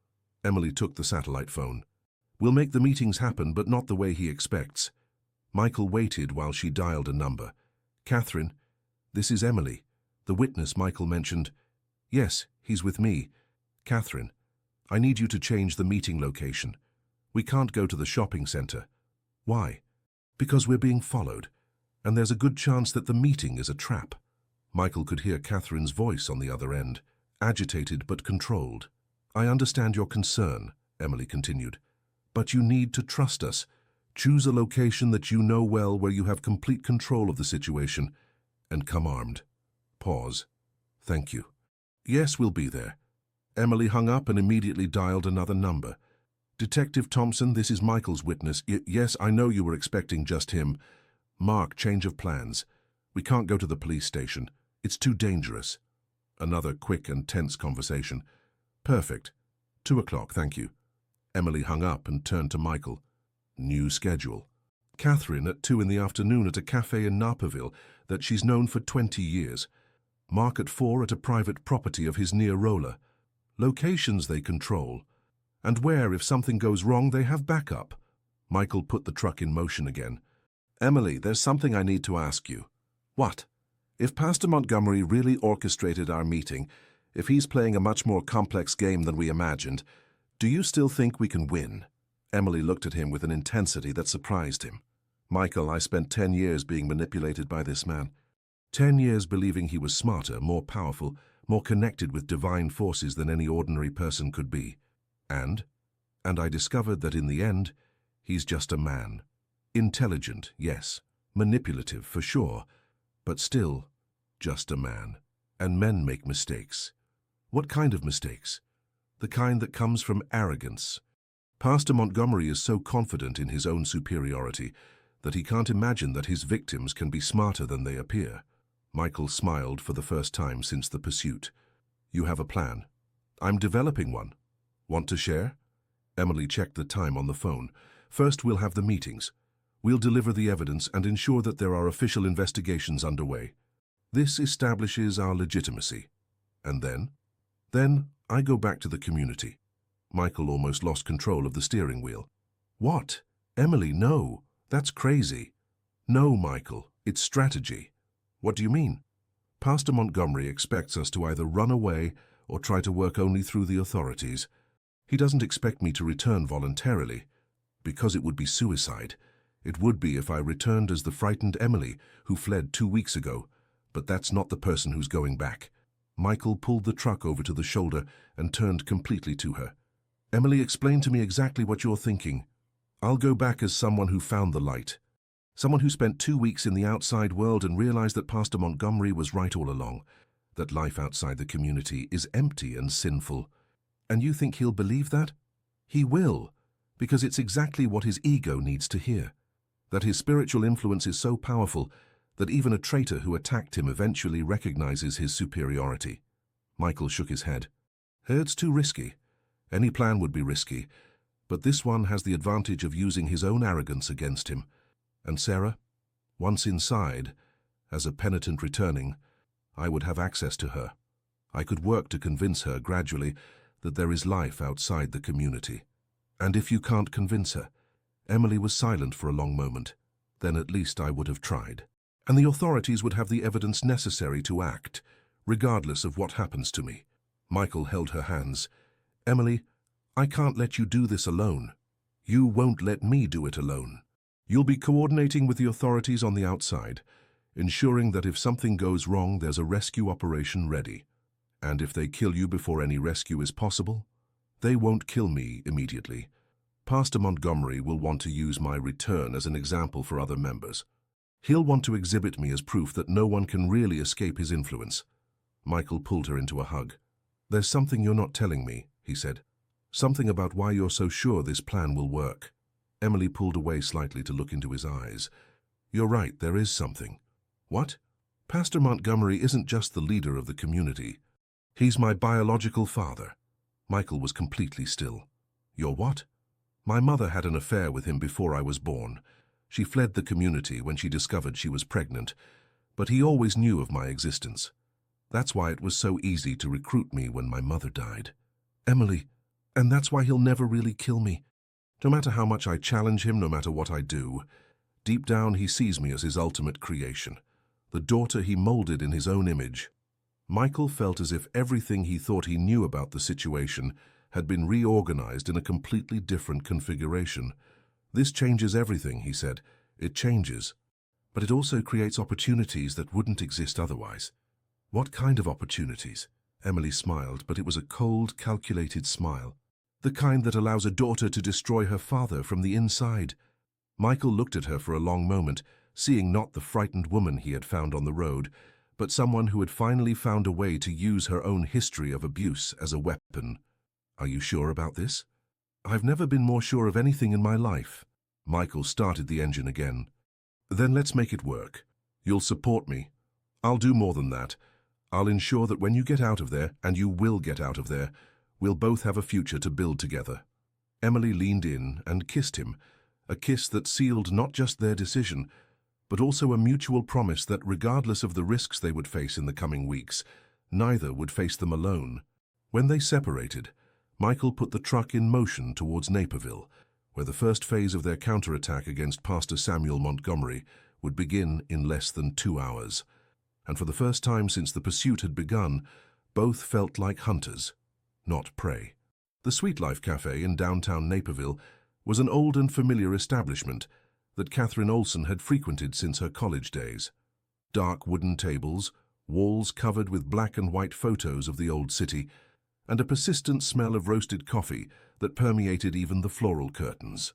Speaker 1: Emily took the satellite phone. "We'll make the meetings happen, but not the way he expects." Michael waited while she dialed a number. "Catherine, this is Emily, the witness Michael mentioned." "Yes, he's with me." "Catherine, I need you to change the meeting location. We can't go to the shopping center." "Why?" "Because we're being followed, and there's a good chance that the meeting is a trap." Michael could hear Catherine's voice on the other end, agitated but controlled. "I understand your concern," Emily continued, "but you need to trust us. Choose a location that you know well, where you have complete control of the situation, and come armed." Pause. "Thank you." "Yes, we'll be there." Emily hung up and immediately dialed another number. "Detective Thompson, this is Michael's witness. Yes, I know you were expecting just him. Mark, change of plans. We can't go to the police station. It's too dangerous." Another quick and tense conversation. "Perfect. 2 o'clock, thank you." Emily hung up and turned to Michael. "New schedule. Catherine at 2 in the afternoon at a cafe in Naperville that she's known for 20 years. Mark at 4 at a private property of his near Roller. Locations they control. And where, if something goes wrong, they have backup." Michael put the truck in motion again. "Emily, there's something I need to ask you." "What?" "If Pastor Montgomery really orchestrated our meeting, if he's playing a much more complex game than we imagined, do you still think we can win?" Emily looked at him with an intensity that surprised him. "Michael, I spent 10 years being manipulated by this man. 10 years believing he was smarter, more powerful, more connected with divine forces than any ordinary person could be. And I discovered that in the end, he's just a man. Intelligent, yes. Manipulative, for sure. But still, just a man. And men make mistakes." "What kind of mistakes?" "The kind that comes from arrogance. Pastor Montgomery is so confident in his own superiority that he can't imagine that his victims can be smarter than they appear." Michael smiled for the first time since the pursuit. "You have a plan." "I'm developing one." "Want to share?" Emily checked the time on the phone. "First, we'll have the meetings. We'll deliver the evidence and ensure that there are official investigations underway. This establishes our legitimacy. And then? Then I go back to the community." Michael almost lost control of the steering wheel. "What? Emily, no. That's crazy." "No, Michael. It's strategy." "What do you mean?" "Pastor Montgomery expects us to either run away or try to work only through the authorities. He doesn't expect me to return voluntarily, because it would be suicide. It would be if I returned as the frightened Emily who fled 2 weeks ago, but that's not the person who's going back." Michael pulled the truck over to the shoulder and turned completely to her. "Emily, explain to me exactly what you're thinking. I'll go back as someone who found the light. Someone who spent 2 weeks in the outside world and realized that Pastor Montgomery was right all along, that life outside the community is empty and sinful. And you think he'll believe that? He will, because it's exactly what his ego needs to hear. That his spiritual influence is so powerful that even a traitor who attacked him eventually recognizes his superiority. Michael shook his head. It's too risky. Any plan would be risky, but this one has the advantage of using his own arrogance against him. And Sarah, once inside, as a penitent returning, I would have access to her. I could work to convince her gradually that there is life outside the community. And if you can't convince her, Emily was silent for a long moment, then at least I would have tried. And the authorities would have the evidence necessary to act, regardless of what happens to me. Michael held her hands. Emily, I can't let you do this alone. You won't let me do it alone. You'll be coordinating with the authorities on the outside, ensuring that if something goes wrong, there's a rescue operation ready. And if they kill you before any rescue is possible, they won't kill me immediately. Pastor Montgomery will want to use my return as an example for other members. He'll want to exhibit me as proof that no one can really escape his influence. Michael pulled her into a hug. There's something you're not telling me, he said. Something about why you're so sure this plan will work. Emily pulled away slightly to look into his eyes. You're right, there is something. What? Pastor Montgomery isn't just the leader of the community. He's my biological father. Michael was completely still. Your what? My mother had an affair with him before I was born. She fled the community when she discovered she was pregnant, but he always knew of my existence. That's why it was so easy to recruit me when my mother died. Emily, and that's why he'll never really kill me. No matter how much I challenge him, no matter what I do, deep down he sees me as his ultimate creation, the daughter he molded in his own image. Michael felt as if everything he thought he knew about the situation had been reorganized in a completely different configuration. This changes everything, he said. It changes. But it also creates opportunities that wouldn't exist otherwise. What kind of opportunities? Emily smiled, but it was a cold, calculated smile. The kind that allows a daughter to destroy her father from the inside. Michael looked at her for a long moment, seeing not the frightened woman he had found on the road, but someone who had finally found a way to use her own history of abuse as a weapon. Are you sure about this? I've never been more sure of anything in my life. Michael started the engine again. Then let's make it work. You'll support me. I'll do more than that. I'll ensure that when you get out of there, and you will get out of there, we'll both have a future to build together. Emily leaned in and kissed him, a kiss that sealed not just their decision, but also a mutual promise that regardless of the risks they would face in the coming weeks, neither would face them alone. When they separated, Michael put the truck in motion towards Naperville, where the first phase of their counterattack against Pastor Samuel Montgomery would begin in less than 2 hours. And for the first time since the pursuit had begun, both felt like hunters, not prey. The Sweet Life Cafe in downtown Naperville was an old and familiar establishment that Catherine Olson had frequented since her college days. Dark wooden tables, walls covered with black and white photos of the old city, and a persistent smell of roasted coffee that permeated even the floral curtains.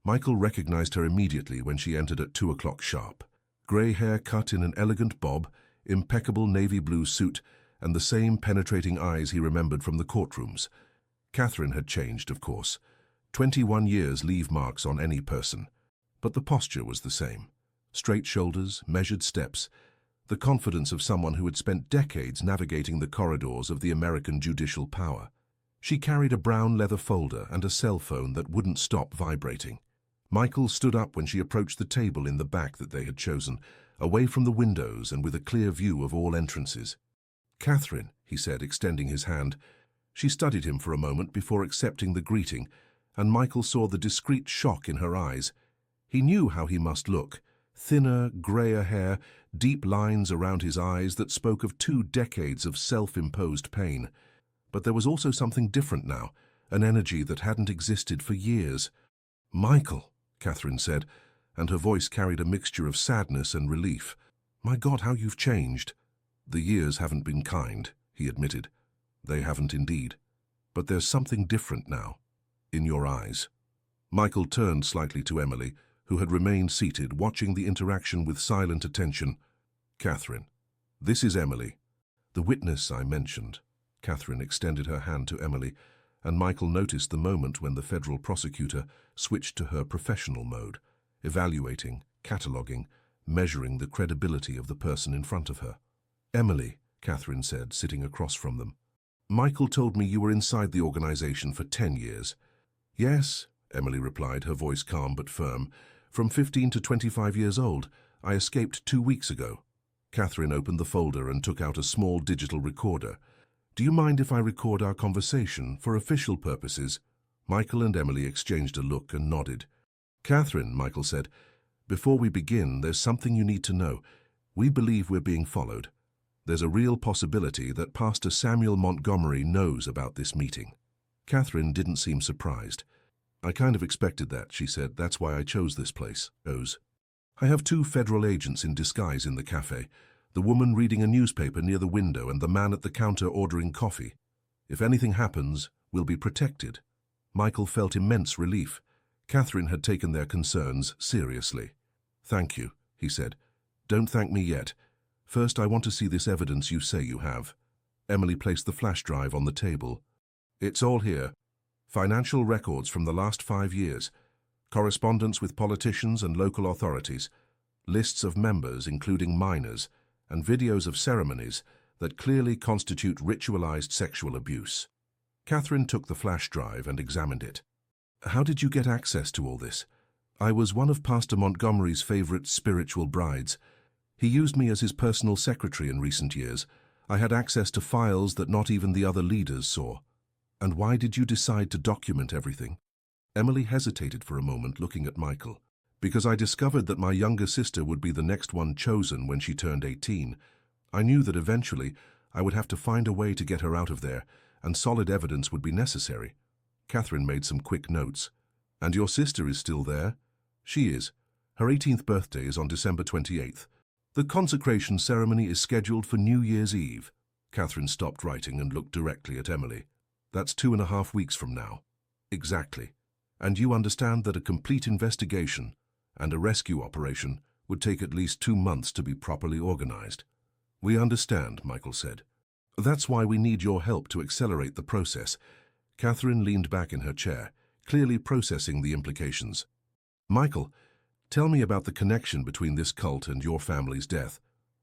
Speaker 1: Michael recognized her immediately when she entered at 2 o'clock sharp. Grey hair cut in an elegant bob, impeccable navy blue suit, and the same penetrating eyes he remembered from the courtrooms. Catherine had changed, of course. 21 years leave marks on any person. But the posture was the same. Straight shoulders, measured steps, the confidence of someone who had spent decades navigating the corridors of the American judicial power. She carried a brown leather folder and a cell phone that wouldn't stop vibrating. Michael stood up when she approached the table in the back that they had chosen, away from the windows and with a clear view of all entrances. "Catherine," he said, extending his hand. She studied him for a moment before accepting the greeting, and Michael saw the discreet shock in her eyes. He knew how he must look. Thinner, grayer hair, deep lines around his eyes that spoke of 2 decades of self-imposed pain. But there was also something different now, an energy that hadn't existed for years. "Michael," Catherine said, and her voice carried a mixture of sadness and relief. "My God, how you've changed." "The years haven't been kind," he admitted. "They haven't indeed. But there's something different now, in your eyes." Michael turned slightly to Emily, who had remained seated, watching the interaction with silent attention. "Catherine, this is Emily, the witness I mentioned." Catherine extended her hand to Emily, and Michael noticed the moment when the federal prosecutor switched to her professional mode, evaluating, cataloguing, measuring the credibility of the person in front of her. "Emily," Catherine said, sitting across from them. "Michael told me you were inside the organization for 10 years. "Yes," Emily replied, her voice calm but firm. "From 15 to 25 years old. I escaped 2 weeks ago." Catherine opened the folder and took out a small digital recorder. "Do you mind if I record our conversation for official purposes?" Michael and Emily exchanged a look and nodded. "Catherine," Michael said, "before we begin, there's something you need to know. We believe we're being followed. There's a real possibility that Pastor Samuel Montgomery knows about this meeting." Catherine didn't seem surprised. "I kind of expected that," she said. "That's why I chose this place." "I have 2 federal agents in disguise in the cafe, the woman reading a newspaper near the window and the man at the counter ordering coffee. If anything happens, we'll be protected." Michael felt immense relief. Catherine had taken their concerns seriously. "Thank you," he said. "Don't thank me yet. First, I want to see this evidence you say you have." Emily placed the flash drive on the table. "It's all here. Financial records from the last 5 years, correspondence with politicians and local authorities, lists of members, including minors, and videos of ceremonies that clearly constitute ritualized sexual abuse." Catherine took the flash drive and examined it. "How did you get access to all this?" "I was one of Pastor Montgomery's favorite spiritual brides. He used me as his personal secretary in recent years. I had access to files that not even the other leaders saw." "And why did you decide to document everything?" Emily hesitated for a moment, looking at Michael. "Because I discovered that my younger sister would be the next one chosen when she turned 18. I knew that eventually I would have to find a way to get her out of there, and solid evidence would be necessary." Catherine made some quick notes. "And your sister is still there?" "She is. Her 18th birthday is on December 28th. The consecration ceremony is scheduled for New Year's Eve." Catherine stopped writing and looked directly at Emily. "That's 2.5 weeks from now." "Exactly. And you understand that a complete investigation and a rescue operation would take at least 2 months to be properly organized." "We understand," Michael said. "That's why we need your help to accelerate the process." Catherine leaned back in her chair, clearly processing the implications. "Michael, tell me about the connection between this cult and your family's death."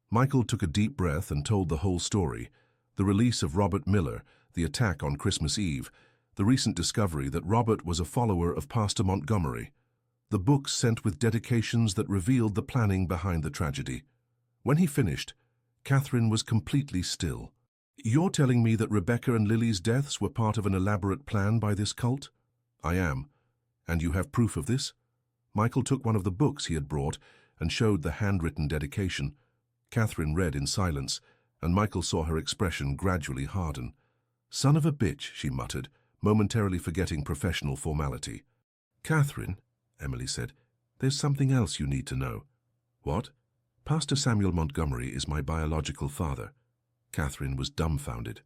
Speaker 1: Michael took a deep breath and told the whole story: the release of Robert Miller, the attack on Christmas Eve, the recent discovery that Robert was a follower of Pastor Montgomery, the books sent with dedications that revealed the planning behind the tragedy. When he finished, Catherine was completely still. "You're telling me that Rebecca and Lily's deaths were part of an elaborate plan by this cult?" "I am. And you have proof of this?" Michael took one of the books he had brought and showed the handwritten dedication. Catherine read in silence, and Michael saw her expression gradually harden. "Son of a bitch," she muttered, momentarily forgetting professional formality. "Catherine," Emily said, "there's something else you need to know." "What?" "Pastor Samuel Montgomery is my biological father." Catherine was dumbfounded.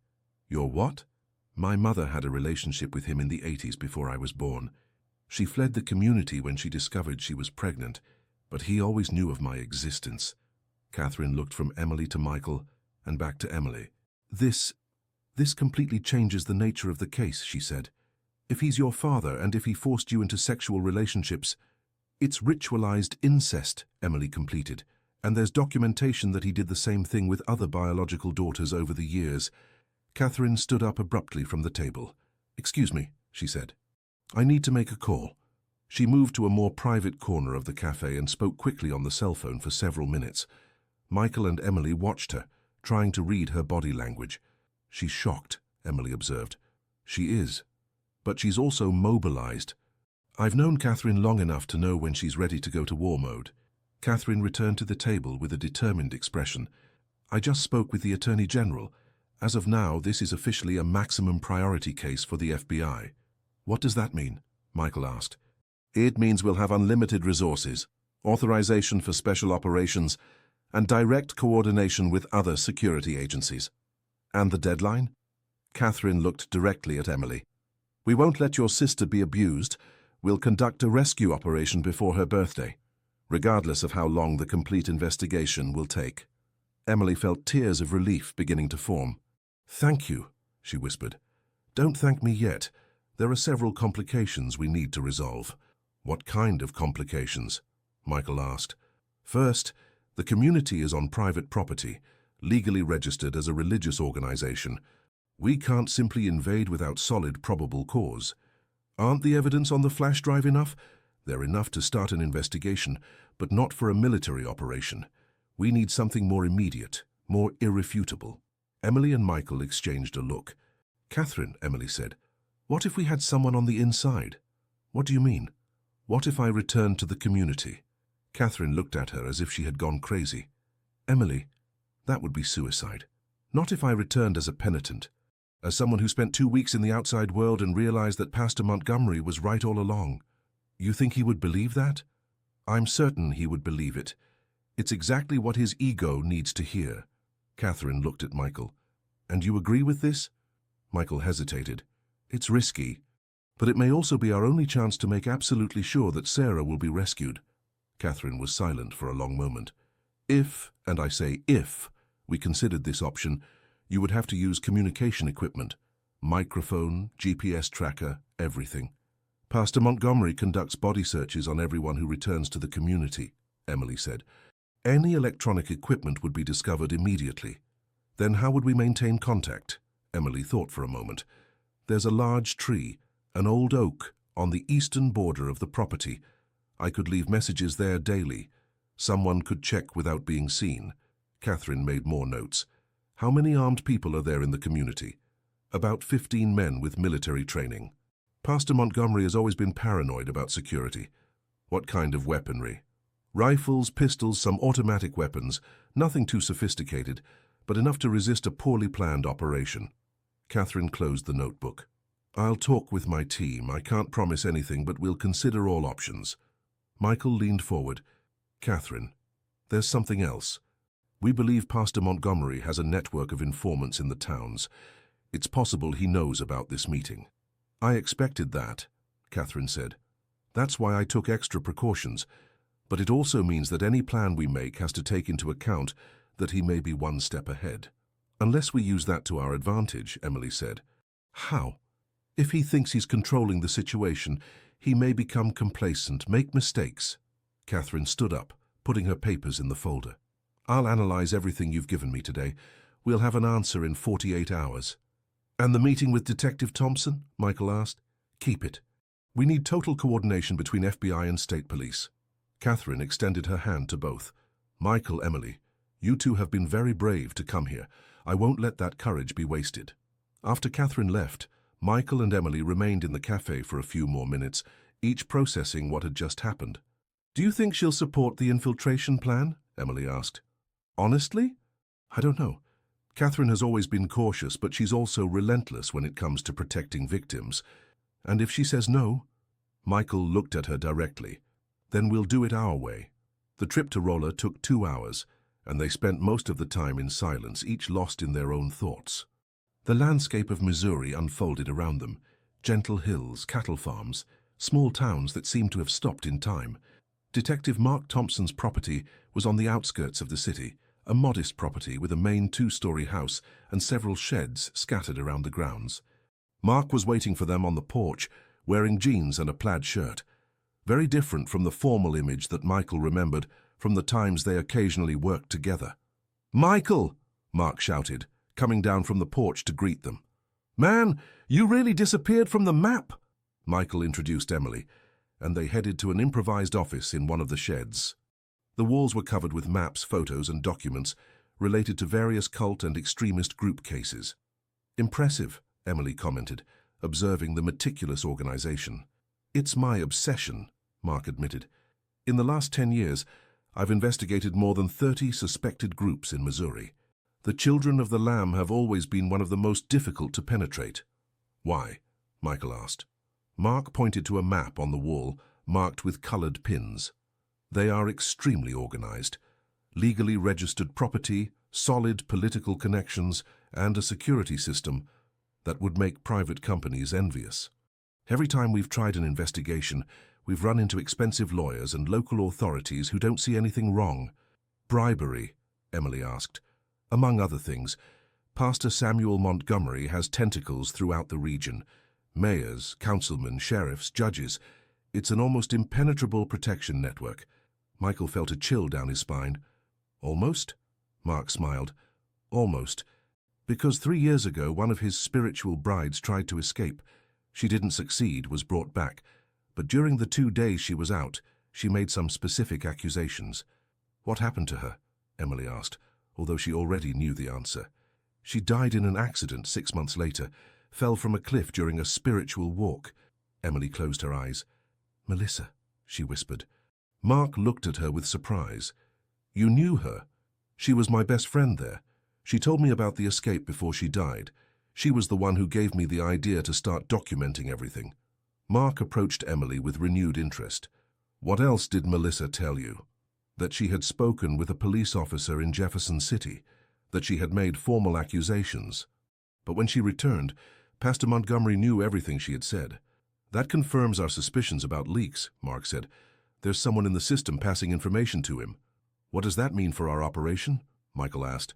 Speaker 1: "Your what?" "My mother had a relationship with him in the 80s before I was born. She fled the community when she discovered she was pregnant, but he always knew of my existence." Catherine looked from Emily to Michael and back to Emily. This completely changes the nature of the case," she said. "If he's your father and if he forced you into sexual relationships—" "It's ritualized incest," Emily completed, "and there's documentation that he did the same thing with other biological daughters over the years." Catherine stood up abruptly from the table. "Excuse me," she said. "I need to make a call." She moved to a more private corner of the cafe and spoke quickly on the cell phone for several minutes. Michael and Emily watched her, trying to read her body language. "She's shocked," Emily observed. "She is. But she's also mobilized. I've known Catherine long enough to know when she's ready to go to war mode." Catherine returned to the table with a determined expression. "I just spoke with the Attorney General. As of now, this is officially a maximum priority case for the FBI." "What does that mean?" Michael asked. "It means we'll have unlimited resources, authorization for special operations, and direct coordination with other security agencies." "And the deadline?" Catherine looked directly at Emily. "We won't let your sister be abused. We'll conduct a rescue operation before her birthday, regardless of how long the complete investigation will take." Emily felt tears of relief beginning to form. "Thank you," she whispered. "Don't thank me yet. There are several complications we need to resolve." "What kind of complications?" Michael asked. "First, The community is on private property, legally registered as a religious organization. We can't simply invade without solid probable cause. Aren't the evidence on the flash drive enough? They're enough to start an investigation, but not for a military operation. We need something more immediate, more irrefutable. Emily and Michael exchanged a look. "Catherine," Emily said, "what if we had someone on the inside?" "What do you mean?" "What if I returned to the community?" Catherine looked at her as if she had gone crazy. "Emily, that would be suicide. Not if I returned as a penitent, as someone who spent 2 weeks in the outside world and realized that Pastor Montgomery was right all along." "You think he would believe that?" "I'm certain he would believe it. It's exactly what his ego needs to hear." Catherine looked at Michael. "And you agree with this?" Michael hesitated. "It's risky, but it may also be our only chance to make absolutely sure that Sarah will be rescued." Catherine was silent for a long moment. "If, and I say if, we considered this option, you would have to use communication equipment. Microphone, GPS tracker, everything. Pastor Montgomery conducts body searches on everyone who returns to the community," Emily said. "Any electronic equipment would be discovered immediately. Then how would we maintain contact?" Emily thought for a moment. "There's a large tree, an old oak, on the eastern border of the property. I could leave messages there daily. Someone could check without being seen." Catherine made more notes. "How many armed people are there in the community?" "About 15 men with military training." "Pastor Montgomery has always been paranoid about security." "What kind of weaponry?" "Rifles, pistols, some automatic weapons. Nothing too sophisticated, but enough to resist a poorly planned operation." Catherine closed the notebook. "I'll talk with my team. I can't promise anything, but we'll consider all options." Michael leaned forward. "Catherine, there's something else. We believe Pastor Montgomery has a network of informants in the towns. It's possible he knows about this meeting." "I expected that," Catherine said. "That's why I took extra precautions. But it also means that any plan we make has to take into account that he may be one step ahead." "Unless we use that to our advantage," Emily said. "How?" "If he thinks he's controlling the situation, he may become complacent, make mistakes." Catherine stood up, putting her papers in the folder. "I'll analyze everything you've given me today. We'll have an answer in 48 hours. "And the meeting with Detective Thompson?" Michael asked. "Keep it. We need total coordination between FBI and state police." Catherine extended her hand to both. "Michael, Emily, you two have been very brave to come here. I won't let that courage be wasted." After Catherine left, Michael and Emily remained in the cafe for a few more minutes, each processing what had just happened. "Do you think she'll support the infiltration plan?" Emily asked. "Honestly? I don't know. Catherine has always been cautious, but she's also relentless when it comes to protecting victims. And if she says no?" Michael looked at her directly. "Then we'll do it our way." The trip to Rolla took 2 hours, and they spent most of the time in silence, each lost in their own thoughts. The landscape of Missouri unfolded around them. Gentle hills, cattle farms, small towns that seemed to have stopped in time. Detective Mark Thompson's property was on the outskirts of the city, a modest property with a main 2-story house and several sheds scattered around the grounds. Mark was waiting for them on the porch, wearing jeans and a plaid shirt. Very different from the formal image that Michael remembered from the times they occasionally worked together. "Michael!" Mark shouted, coming down from the porch to greet them. "Man, you really disappeared from the map!" Michael introduced Emily, and they headed to an improvised office in one of the sheds. The walls were covered with maps, photos, and documents related to various cult and extremist group cases. "Impressive," Emily commented, observing the meticulous organization. "It's my obsession," Mark admitted. "In the last 10 years, I've investigated more than 30 suspected groups in Missouri. The Children of the Lamb have always been one of the most difficult to penetrate." "Why?" Michael asked. Mark pointed to a map on the wall, marked with colored pins. "They are extremely organized. Legally registered property, solid political connections, and a security system that would make private companies envious. Every time we've tried an investigation, we've run into expensive lawyers and local authorities who don't see anything wrong." "Bribery?" Emily asked. "Among other things, Pastor Samuel Montgomery has tentacles throughout the region. Mayors, councilmen, sheriffs, judges. It's an almost impenetrable protection network." Michael felt a chill down his spine. Almost? Mark smiled. Almost. Because 3 years ago, one of his spiritual brides tried to escape. She didn't succeed, was brought back. But during the 2 days she was out, she made some specific accusations. What happened to her? Emily asked, although she already knew the answer. She died in an accident 6 months later, fell from a cliff during a spiritual walk. Emily closed her eyes. Melissa, she whispered. Mark looked at her with surprise. You knew her? She was my best friend there. She told me about the escape before she died. She was the one who gave me the idea to start documenting everything. Mark approached Emily with renewed interest. What else did Melissa tell you? That she had spoken with a police officer in Jefferson City, that she had made formal accusations. But when she returned, Pastor Montgomery knew everything she had said. That confirms our suspicions about leaks, Mark said. There's someone in the system passing information to him. What does that mean for our operation? Michael asked.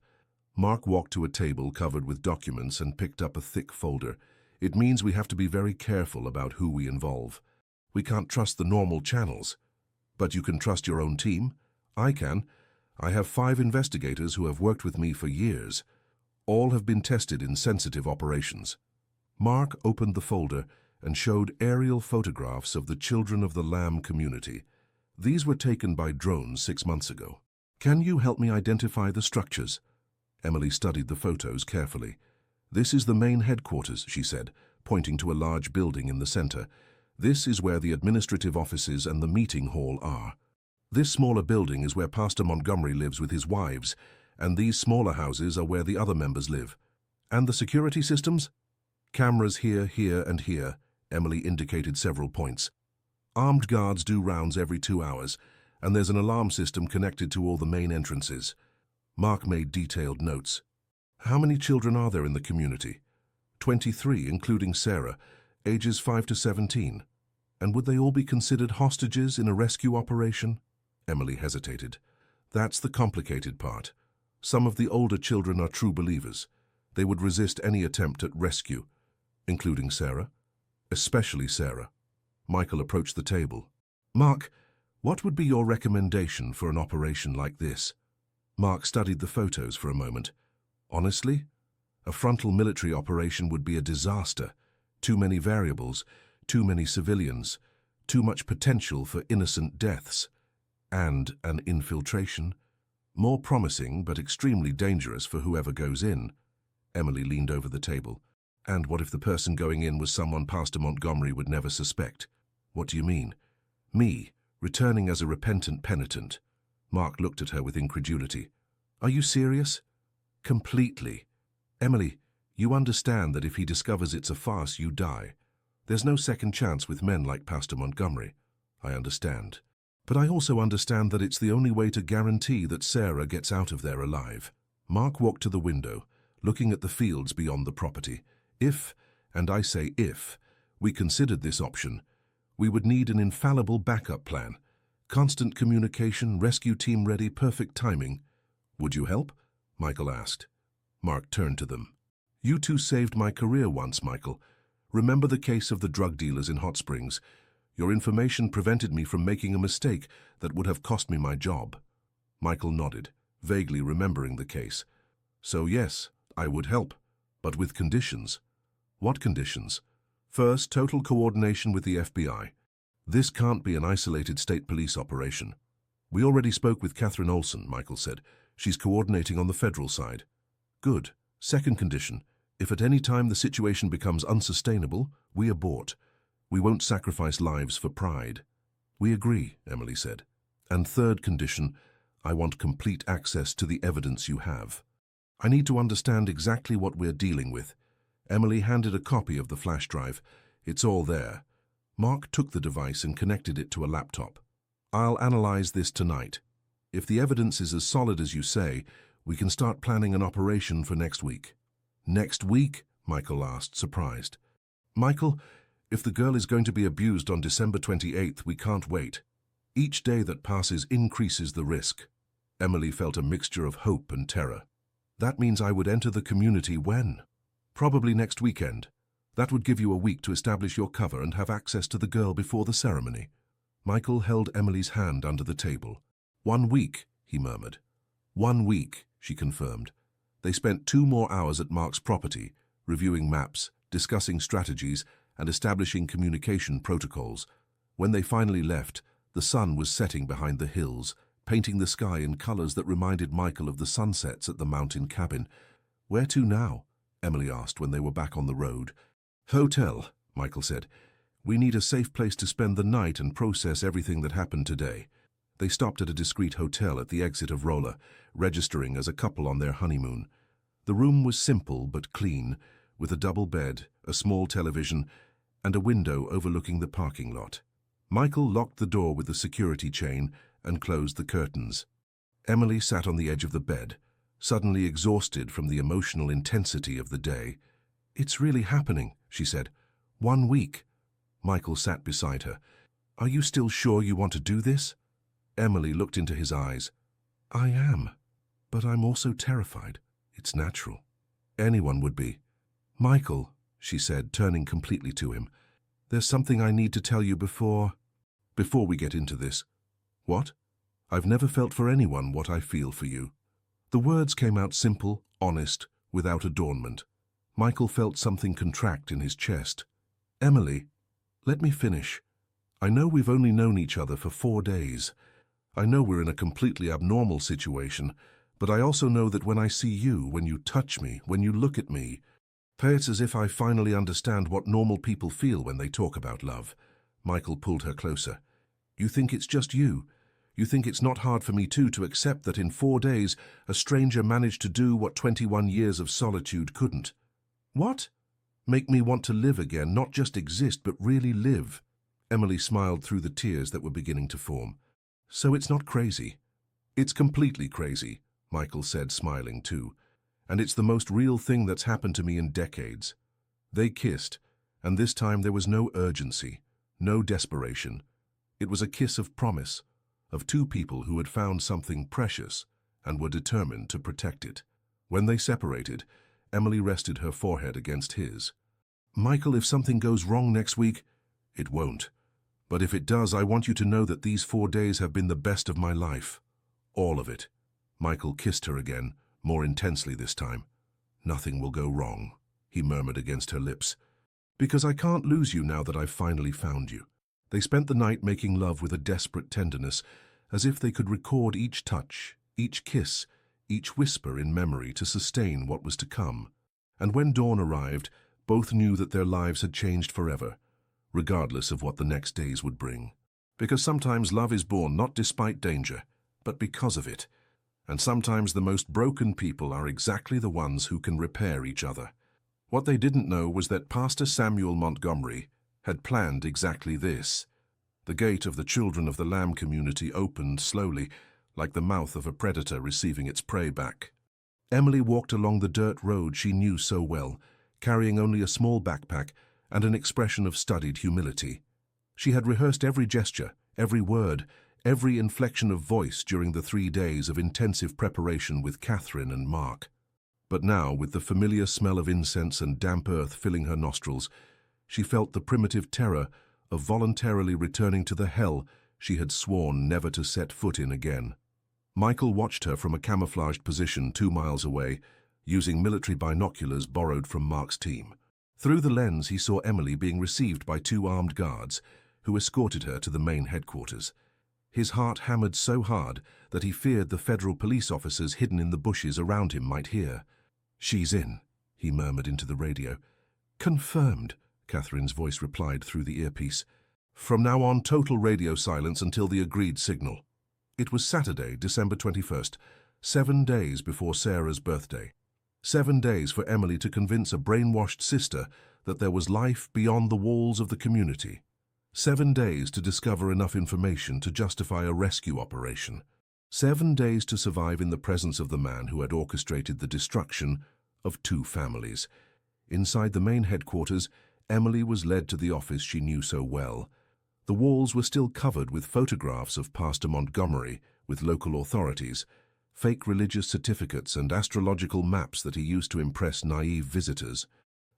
Speaker 1: Mark walked to a table covered with documents and picked up a thick folder. It means we have to be very careful about who we involve. We can't trust the normal channels. But you can trust your own team. I can. I have 5 investigators who have worked with me for years. All have been tested in sensitive operations. Mark opened the folder and showed aerial photographs of the Children of the Lamb community. These were taken by drones 6 months ago. Can you help me identify the structures? Emily studied the photos carefully. This is the main headquarters, she said, pointing to a large building in the center. This is where the administrative offices and the meeting hall are. This smaller building is where Pastor Montgomery lives with his wives, and these smaller houses are where the other members live. And the security systems? Cameras here, here, and here. Emily indicated several points. Armed guards do rounds every 2 hours, and there's an alarm system connected to all the main entrances. Mark made detailed notes. How many children are there in the community? 23, including Sarah, ages 5 to 17. And would they all be considered hostages in a rescue operation? Emily hesitated. That's the complicated part. Some of the older children are true believers. They would resist any attempt at rescue, including Sarah. Especially Sarah. Michael approached the table. Mark, what would be your recommendation for an operation like this? Mark studied the photos for a moment. Honestly, a frontal military operation would be a disaster. Too many variables, too many civilians, too much potential for innocent deaths. And an infiltration. More promising, but extremely dangerous for whoever goes in. Emily leaned over the table. And what if the person going in was someone Pastor Montgomery would never suspect? What do you mean? Me, returning as a repentant penitent. Mark looked at her with incredulity. Are you serious? Completely. Emily, you understand that if he discovers it's a farce, you die. There's no second chance with men like Pastor Montgomery. I understand. But I also understand that it's the only way to guarantee that Sarah gets out of there alive. Mark walked to the window, looking at the fields beyond the property. If, and I say if, we considered this option, we would need an infallible backup plan. Constant communication, rescue team ready, perfect timing. Would you help? Michael asked. Mark turned to them. You two saved my career once, Michael. Remember the case of the drug dealers in Hot Springs? Your information prevented me from making a mistake that would have cost me my job. Michael nodded, vaguely remembering the case. So yes, I would help, but with conditions. What conditions? First, total coordination with the FBI. This can't be an isolated state police operation. We already spoke with Catherine Olson, Michael said. She's coordinating on the federal side. Good. Second condition, if at any time the situation becomes unsustainable, we abort. We won't sacrifice lives for pride. We agree, Emily said. And third condition, I want complete access to the evidence you have. I need to understand exactly what we're dealing with. Emily handed a copy of the flash drive. It's all there. Mark took the device and connected it to a laptop. I'll analyze this tonight. If the evidence is as solid as you say, we can start planning an operation for next week. Next week? Michael asked, surprised. Michael, if the girl is going to be abused on December 28th, we can't wait. Each day that passes increases the risk. Emily felt a mixture of hope and terror. That means I would enter the community when? Probably next weekend. That would give you a week to establish your cover and have access to the girl before the ceremony. Michael held Emily's hand under the table. 1 week, he murmured. 1 week, she confirmed. They spent 2 more hours at Mark's property, reviewing maps, discussing strategies, and establishing communication protocols. When they finally left, the sun was setting behind the hills, painting the sky in colors that reminded Michael of the sunsets at the mountain cabin. "Where to now?" Emily asked when they were back on the road. "Hotel," Michael said. "We need a safe place to spend the night and process everything that happened today." They stopped at a discreet hotel at the exit of Rolla, registering as a couple on their honeymoon. The room was simple but clean, with a double bed, a small television, and a window overlooking the parking lot. Michael locked the door with the security chain and closed the curtains. Emily sat on the edge of the bed, suddenly exhausted from the emotional intensity of the day. "It's really happening," she said. 1 week. Michael sat beside her. "Are you still sure you want to do this?" Emily looked into his eyes. "I am, but I'm also terrified. It's natural. Anyone would be." "Michael," she said, turning completely to him, "there's something I need to tell you before we get into this." "What?" "I've never felt for anyone what I feel for you." The words came out simple, honest, without adornment. Michael felt something contract in his chest. "Emily, let me finish. I know we've only known each other for 4 days. I know we're in a completely abnormal situation, but I also know that when I see you, when you touch me, when you look at me, it's as if I finally understand what normal people feel when they talk about love." Michael pulled her closer. "You think it's just you? You think it's not hard for me too to accept that in 4 days a stranger managed to do what 21 years of solitude couldn't? What? Make me want to live again, not just exist, but really live." Emily smiled through the tears that were beginning to form. "So it's not crazy." "It's completely crazy," Michael said, smiling too. "And it's the most real thing that's happened to me in decades." They kissed, and this time there was no urgency, no desperation. It was a kiss of promise, of 2 people who had found something precious and were determined to protect it. When they separated, Emily rested her forehead against his. "Michael, if something goes wrong next week—" "It won't. But if it does, I want you to know that these 4 days have been the best of my life. All of it." Michael kissed her again, more intensely this time. "Nothing will go wrong," he murmured against her lips. "Because I can't lose you now that I've finally found you." They spent the night making love with a desperate tenderness, as if they could record each touch, each kiss, each whisper in memory to sustain what was to come. And when dawn arrived, both knew that their lives had changed forever, regardless of what the next days would bring. Because sometimes love is born not despite danger, but because of it. And sometimes the most broken people are exactly the ones who can repair each other. What they didn't know was that Pastor Samuel Montgomery had planned exactly this. The gate of the Children of the Lamb community opened slowly, like the mouth of a predator receiving its prey back. Emily walked along the dirt road she knew so well, carrying only a small backpack and an expression of studied humility. She had rehearsed every gesture, every word, every inflection of voice during the 3 days of intensive preparation with Catherine and Mark. But now, with the familiar smell of incense and damp earth filling her nostrils, she felt the primitive terror of voluntarily returning to the hell she had sworn never to set foot in again. Michael watched her from a camouflaged position 2 miles away, using military binoculars borrowed from Mark's team. Through the lens, he saw Emily being received by 2 armed guards, who escorted her to the main headquarters. His heart hammered so hard that he feared the federal police officers hidden in the bushes around him might hear. "She's in," he murmured into the radio. "Confirmed," Catherine's voice replied through the earpiece. "From now on, total radio silence until the agreed signal." It was Saturday, December 21st, 7 days before Sarah's birthday. 7 days for Emily to convince a brainwashed sister that there was life beyond the walls of the community. 7 days to discover enough information to justify a rescue operation. 7 days to survive in the presence of the man who had orchestrated the destruction of 2 families. Inside the main headquarters, Emily was led to the office she knew so well. The walls were still covered with photographs of Pastor Montgomery with local authorities, fake religious certificates and astrological maps that he used to impress naive visitors.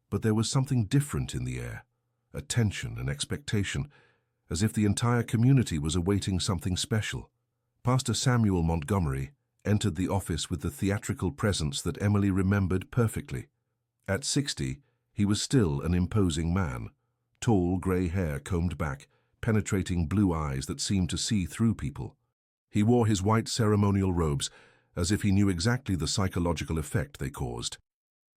Speaker 1: But there was something different in the air, a tension, an expectation, as if the entire community was awaiting something special. Pastor Samuel Montgomery, entered the office with the theatrical presence that Emily remembered perfectly. At 60, he was still an imposing man. Tall, grey hair combed back, penetrating blue eyes that seemed to see through people. He wore his white ceremonial robes as if he knew exactly the psychological effect they caused.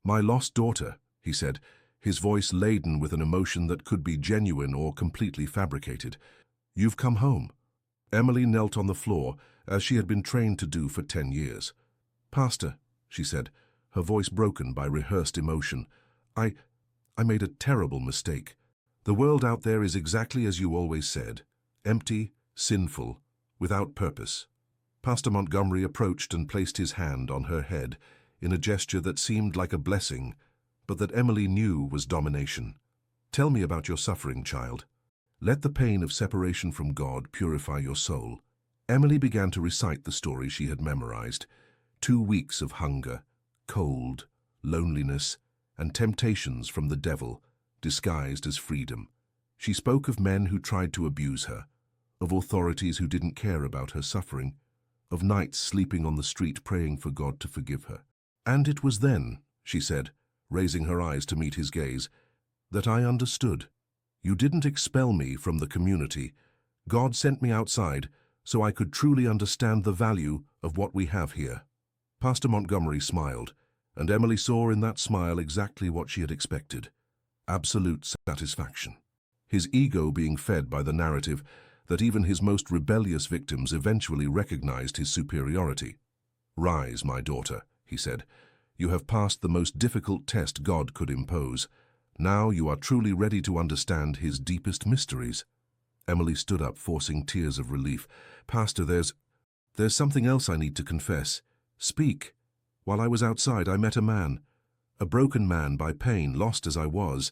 Speaker 1: "My lost daughter," he said, his voice laden with an emotion that could be genuine or completely fabricated. "You've come home." Emily knelt on the floor, as she had been trained to do for 10 years. "Pastor," she said, her voice broken by rehearsed emotion, I made a terrible mistake. The world out there is exactly as you always said, empty, sinful, without purpose." Pastor Montgomery approached and placed his hand on her head in a gesture that seemed like a blessing, but that Emily knew was domination. "Tell me about your suffering, child. Let the pain of separation from God purify your soul." Emily began to recite the story she had memorized. 2 weeks of hunger, cold, loneliness, and temptations from the devil, disguised as freedom. She spoke of men who tried to abuse her, of authorities who didn't care about her suffering, of nights sleeping on the street praying for God to forgive her. "And it was then," she said, raising her eyes to meet his gaze, "that I understood. You didn't expel me from the community. God sent me outside so I could truly understand the value of what we have here." Pastor Montgomery smiled, and Emily saw in that smile exactly what she had expected: absolute satisfaction. His ego being fed by the narrative that even his most rebellious victims eventually recognized his superiority. "Rise, my daughter," he said. "You have passed the most difficult test God could impose. Now you are truly ready to understand his deepest mysteries." Emily stood up, forcing tears of relief. "Pastor, there's something else I need to confess." "Speak." "While I was outside, I met a man, a broken man by pain, lost as I was.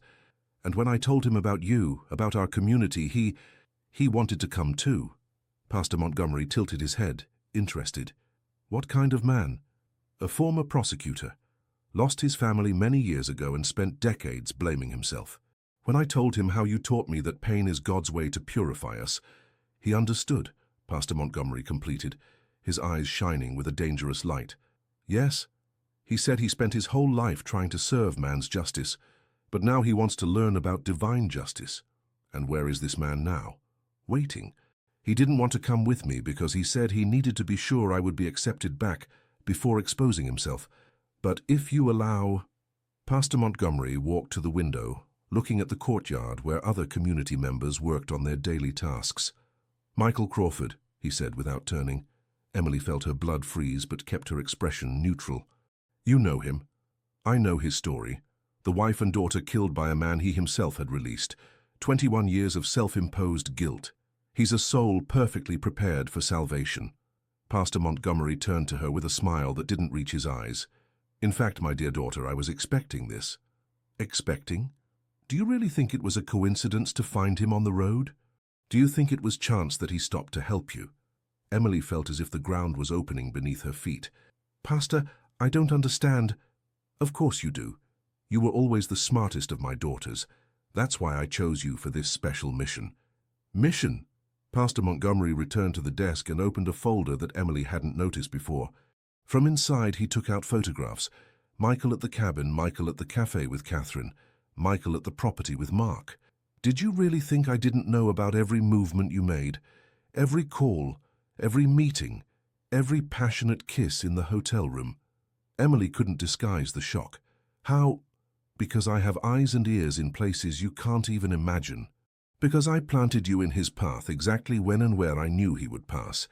Speaker 1: And when I told him about you, about our community, he wanted to come too." Pastor Montgomery tilted his head, interested. "What kind of man?" "A former prosecutor. Lost his family many years ago and spent decades blaming himself. When I told him how you taught me that pain is God's way to purify us, he understood," Pastor Montgomery completed, his eyes shining with a dangerous light. "Yes, he said he spent his whole life trying to serve man's justice, but now he wants to learn about divine justice. And where is this man now? Waiting. He didn't want to come with me because he said he needed to be sure I would be accepted back before exposing himself. But if you allow—" Pastor Montgomery walked to the window, looking at the courtyard where other community members worked on their daily tasks. "Michael Crawford," he said without turning. Emily felt her blood freeze but kept her expression neutral. "You know him. I know his story. The wife and daughter killed by a man he himself had released. 21 years of self-imposed guilt. He's a soul perfectly prepared for salvation." Pastor Montgomery turned to her with a smile that didn't reach his eyes. "In fact, my dear daughter, I was expecting this." "Expecting? Do you really think it was a coincidence to find him on the road? Do you think it was chance that he stopped to help you?" Emily felt as if the ground was opening beneath her feet. "Pastor, I don't understand." "Of course you do. You were always the smartest of my daughters. That's why I chose you for this special mission." "Mission?" Pastor Montgomery returned to the desk and opened a folder that Emily hadn't noticed before. From inside he took out photographs. Michael at the cabin, Michael at the cafe with Catherine, Michael at the property with Mark. "Did you really think I didn't know about every movement you made? Every call, every meeting, every passionate kiss in the hotel room?" Emily couldn't disguise the shock. "How?" "Because I have eyes and ears in places you can't even imagine. Because I planted you in his path exactly when and where I knew he would pass.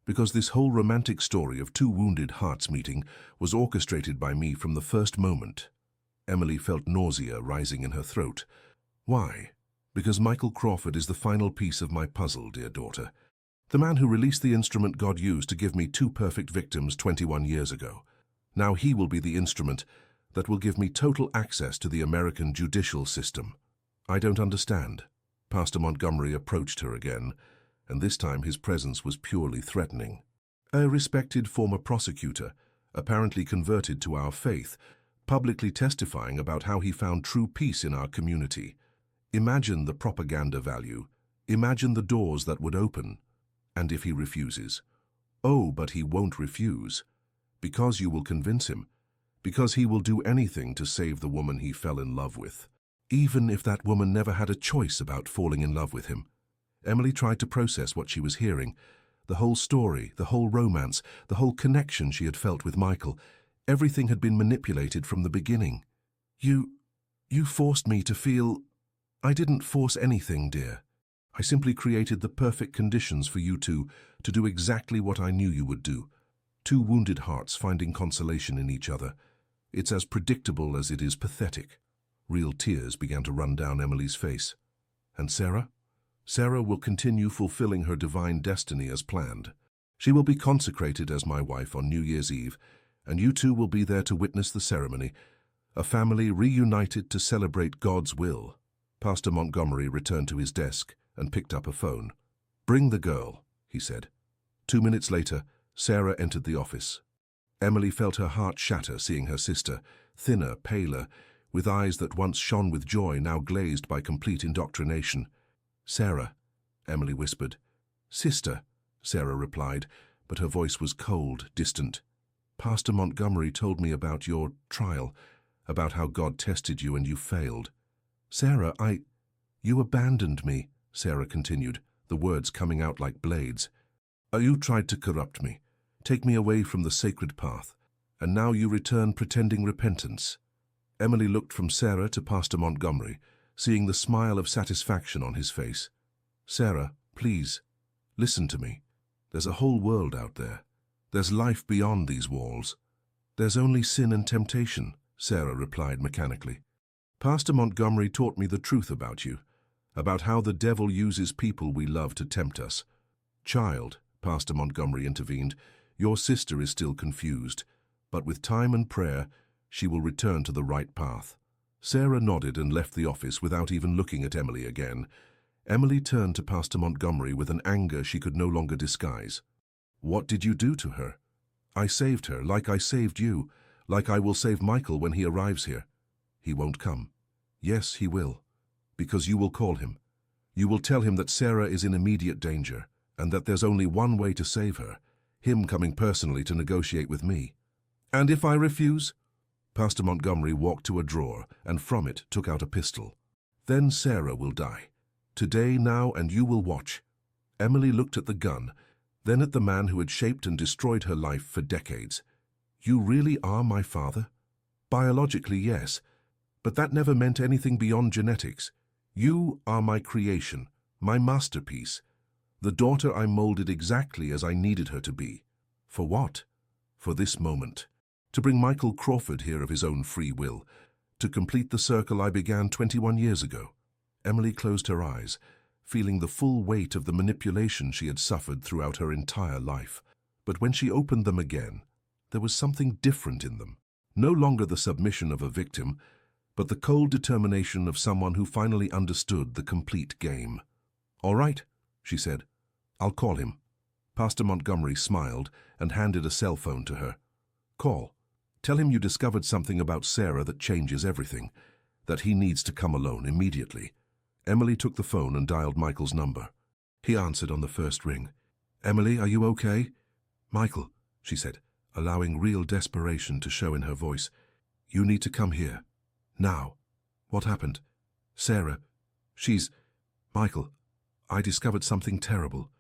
Speaker 1: Because this whole romantic story of 2 wounded hearts meeting was orchestrated by me from the first moment." Emily felt nausea rising in her throat. "Why?" "Because Michael Crawford is the final piece of my puzzle, dear daughter. The man who released the instrument God used to give me 2 perfect victims 21 years ago. Now he will be the instrument that will give me total access to the American judicial system." "I don't understand." Pastor Montgomery approached her again, and this time his presence was purely threatening. "A respected former prosecutor, apparently converted to our faith, publicly testifying about how he found true peace in our community. Imagine the propaganda value. Imagine the doors that would open. And if he refuses? Oh, but he won't refuse. Because you will convince him. Because he will do anything to save the woman he fell in love with. Even if that woman never had a choice about falling in love with him. Emily tried to process what she was hearing. The whole story, the whole romance, the whole connection she had felt with Michael. Everything had been manipulated from the beginning. You forced me to feel... I didn't force anything, dear. I simply created the perfect conditions for you two to do exactly what I knew you would do. Two wounded hearts finding consolation in each other. It's as predictable as it is pathetic. Real tears began to run down Emily's face. And Sarah? Sarah will continue fulfilling her divine destiny as planned. She will be consecrated as my wife on New Year's Eve, and you two will be there to witness the ceremony, a family reunited to celebrate God's will. Pastor Montgomery returned to his desk and picked up a phone. "Bring the girl," he said. 2 minutes later, Sarah entered the office. Emily felt her heart shatter seeing her sister, thinner, paler, with eyes that once shone with joy now glazed by complete indoctrination. "Sarah," Emily whispered. "Sister," Sarah replied, but her voice was cold, distant. "Pastor Montgomery told me about your trial, about how God tested you and you failed." "Sarah, You abandoned me," Sarah continued, the words coming out like blades. "You tried to corrupt me, take me away from the sacred path, and now you return pretending repentance." Emily looked from Sarah to Pastor Montgomery, seeing the smile of satisfaction on his face. "Sarah, please, listen to me. There's a whole world out there. There's life beyond these walls." "There's only sin and temptation," Sarah replied mechanically. "Pastor Montgomery taught me the truth about you, about how the devil uses people we love to tempt us." "Child," Pastor Montgomery intervened, "your sister is still confused, but with time and prayer, she will return to the right path." Sarah nodded and left the office without even looking at Emily again. Emily turned to Pastor Montgomery with an anger she could no longer disguise. "What did you do to her?" "I saved her, like I saved you, like I will save Michael when he arrives here." "He won't come." "Yes, he will. Because you will call him. You will tell him that Sarah is in immediate danger, and that there's only one way to save her, him coming personally to negotiate with me." "And if I refuse?" Pastor Montgomery walked to a drawer, and from it took out a pistol. "Then Sarah will die. Today, now, and you will watch." Emily looked at the gun, then at the man who had shaped and destroyed her life for decades. "You really are my father?" "Biologically, yes. But that never meant anything beyond genetics. You are my creation, my masterpiece, the daughter I molded exactly as I needed her to be. For what? For this moment. To bring Michael Crawford here of his own free will, to complete the circle I began 21 years ago." Emily closed her eyes, feeling the full weight of the manipulation she had suffered throughout her entire life. But when she opened them again, there was something different in them. No longer the submission of a victim, but the cold determination of someone who finally understood the complete game. "All right," she said. "I'll call him." Pastor Montgomery smiled and handed a cell phone to her. "Call. Tell him you discovered something about Sarah that changes everything, that he needs to come alone immediately." Emily took the phone and dialed Michael's number. He answered on the first ring. "Emily, are you okay?" "Michael," she said, allowing real desperation to show in her voice. "You need to come here. Now." "What happened?" "Sarah. Michael, I discovered something terrible.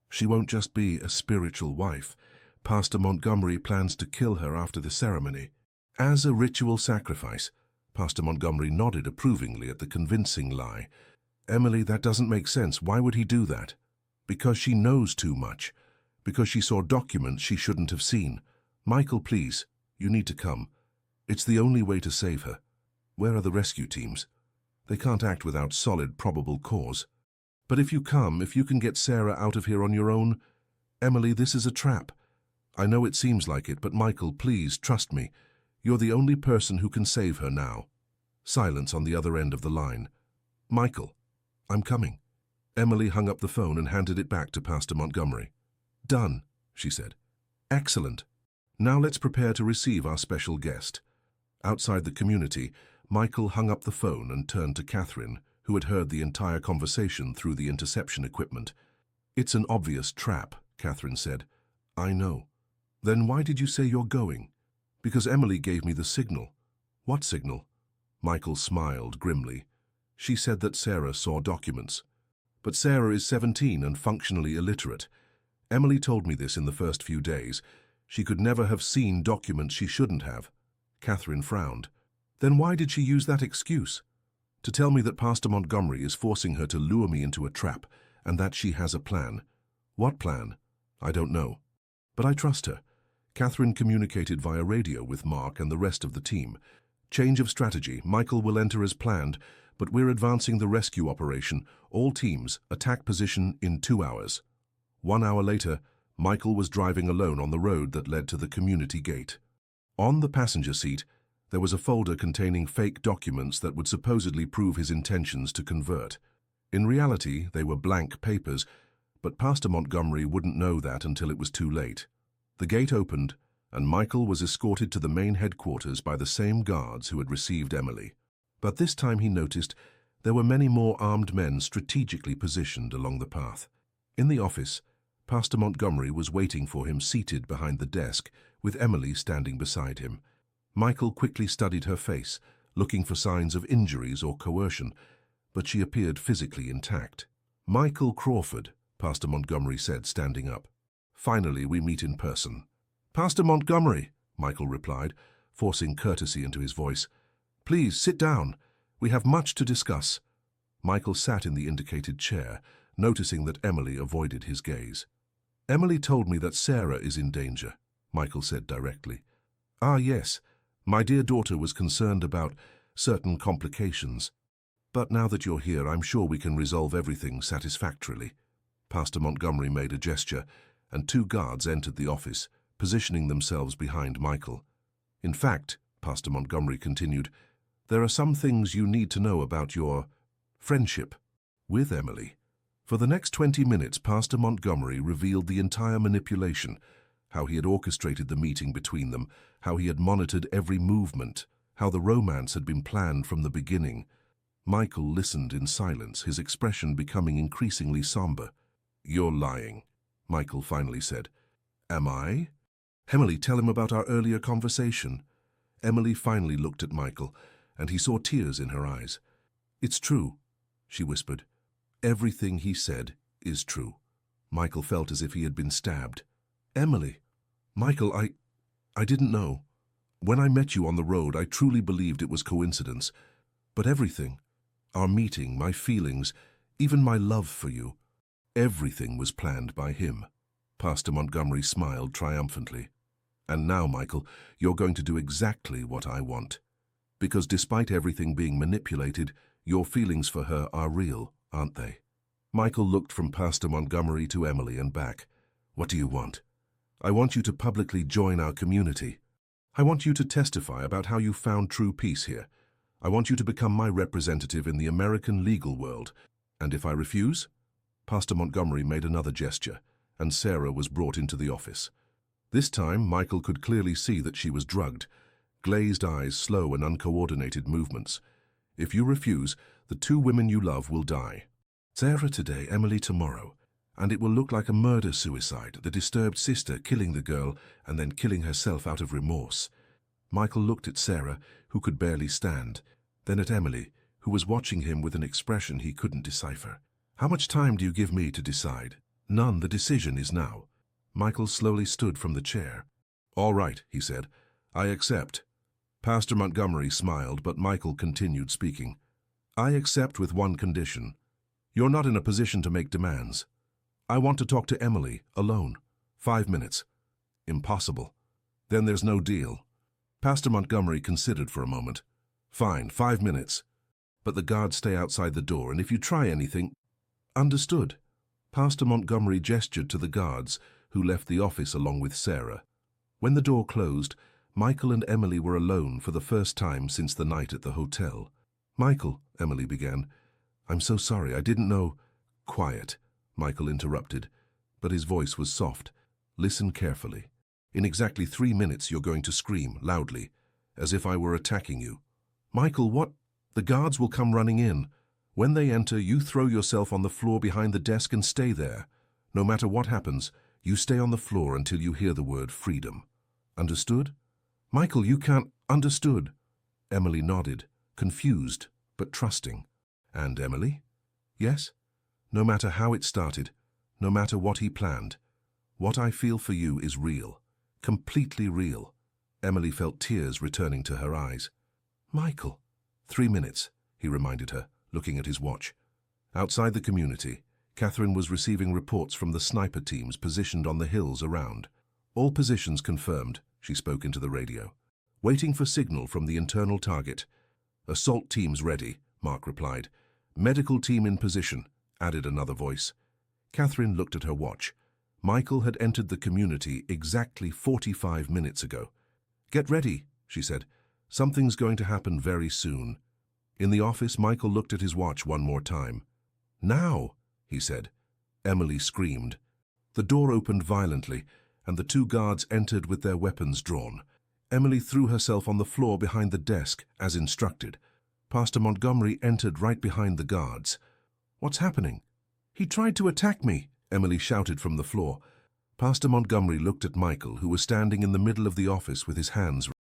Speaker 1: She won't just be a spiritual wife. Pastor Montgomery plans to kill her after the ceremony." "As a ritual sacrifice?" Pastor Montgomery nodded approvingly at the convincing lie. "Emily, that doesn't make sense. Why would he do that?" "Because she knows too much. Because she saw documents she shouldn't have seen. Michael, please, you need to come. It's the only way to save her. Where are the rescue teams? They can't act without solid, probable cause. But if you come, if you can get Sarah out of here on your own..." "Emily, this is a trap. I know it seems like it, but Michael, please, trust me. You're the only person who can save her now." Silence on the other end of the line. "Michael, I'm coming." Emily hung up the phone and handed it back to Pastor Montgomery. "Done," she said. "Excellent. Now let's prepare to receive our special guest." Outside the community, Michael hung up the phone and turned to Catherine, who had heard the entire conversation through the interception equipment. "It's an obvious trap," Catherine said. I know. Then why did you say you're going? Because Emily gave me the signal. What signal? Michael smiled grimly. She said that Sarah saw documents. But Sarah is 17 and functionally illiterate. Emily told me this in the first few days. She could never have seen documents she shouldn't have. Catherine frowned. Then why did she use that excuse? To tell me that Pastor Montgomery is forcing her to lure me into a trap, and that she has a plan. What plan? I don't know. But I trust her. Catherine communicated via radio with Mark and the rest of the team. Change of strategy. Michael will enter as planned, but we're advancing the rescue operation. All teams, attack position in 2 hours. 1 hour later, Michael was driving alone on the road that led to the community gate. On the passenger seat, there was a folder containing fake documents that would supposedly prove his intentions to convert. In reality, they were blank papers, but Pastor Montgomery wouldn't know that until it was too late. The gate opened, and Michael was escorted to the main headquarters by the same guards who had received Emily. But this time he noticed there were many more armed men strategically positioned along the path. In the office, Pastor Montgomery was waiting for him seated behind the desk, with Emily standing beside him. Michael quickly studied her face, looking for signs of injuries or coercion, but she appeared physically intact. "Michael Crawford," Pastor Montgomery said, standing up. "Finally, we meet in person." "Pastor Montgomery," Michael replied, forcing courtesy into his voice. "Please, sit down. We have much to discuss." Michael sat in the indicated chair, noticing that Emily avoided his gaze. "Emily told me that Sarah is in danger," Michael said directly. "Ah, yes. My dear daughter was concerned about certain complications. But now that you're here, I'm sure we can resolve everything satisfactorily." Pastor Montgomery made a gesture, and 2 guards entered the office, positioning themselves behind Michael. "In fact," Pastor Montgomery continued, "there are some things you need to know about your friendship with Emily." For the next 20 minutes, Pastor Montgomery revealed the entire manipulation, how he had orchestrated the meeting between them, how he had monitored every movement, how the romance had been planned from the beginning. Michael listened in silence, his expression becoming increasingly somber. "You're lying," Michael finally said. "Am I?" "Emily, tell him about our earlier conversation." Emily finally looked at Michael, and he saw tears in her eyes. "It's true," she whispered. "Everything he said is true." Michael felt as if he had been stabbed. "Emily." "Michael, I didn't know. When I met you on the road, I truly believed it was coincidence. But everything, our meeting, my feelings, even my love for you, everything was planned by him." Pastor Montgomery smiled triumphantly. "And now, Michael, you're going to do exactly what I want. Because despite everything being manipulated, your feelings for her are real, aren't they?" Michael looked from Pastor Montgomery to Emily and back. "What do you want?" "I want you to publicly join our community. I want you to testify about how you found true peace here. I want you to become my representative in the American legal world. And if I refuse?" Pastor Montgomery made another gesture, and Sarah was brought into the office. This time, Michael could clearly see that she was drugged, glazed eyes, slow and uncoordinated movements. "If you refuse, the 2 women you love will die. Sarah today, Emily tomorrow. And it will look like a murder-suicide, the disturbed sister killing the girl and then killing herself out of remorse." Michael looked at Sarah, who could barely stand, then at Emily, who was watching him with an expression he couldn't decipher. "How much time do you give me to decide?" "None. The decision is now." Michael slowly stood from the chair. "All right," he said. "I accept." Pastor Montgomery smiled, but Michael continued speaking. "I accept with one condition. You're not in a position to make demands. I want to talk to Emily, alone. 5 minutes." "Impossible." "Then there's no deal." Pastor Montgomery considered for a moment. "Fine, 5 minutes. But the guards stay outside the door, and if you try anything—" "Understood." Pastor Montgomery gestured to the guards, who left the office along with Sarah. When the door closed, Michael and Emily were alone for the first time since the night at the hotel. "Michael," Emily began, "I'm so sorry, I didn't know—" "Quiet," Michael interrupted, but his voice was soft. "Listen carefully. In exactly 3 minutes you're going to scream, loudly, as if I were attacking you." "Michael, what—" "The guards will come running in. When they enter, you throw yourself on the floor behind the desk and stay there. No matter what happens, You stay on the floor until you hear the word freedom. Understood? Michael, you can't. Understood. Emily nodded, confused but trusting. And Emily? Yes? No matter how it started, no matter what he planned, what I feel for you is real. Completely real. Emily felt tears returning to her eyes. Michael. 3 minutes, he reminded her, looking at his watch. Outside the community, Catherine was receiving reports from the sniper teams positioned on the hills around. All positions confirmed, she spoke into the radio. Waiting for signal from the internal target. Assault teams ready, Mark replied. Medical team in position, added another voice. Catherine looked at her watch. Michael had entered the community exactly 45 minutes ago. Get ready, she said. Something's going to happen very soon. In the office, Michael looked at his watch one more time. Now, he said. Emily screamed. The door opened violently, and the 2 guards entered with their weapons drawn. Emily threw herself on the floor behind the desk, as instructed. Pastor Montgomery entered right behind the guards. What's happening? He tried to attack me, Emily shouted from the floor. Pastor Montgomery looked at Michael, who was standing in the middle of the office with his hands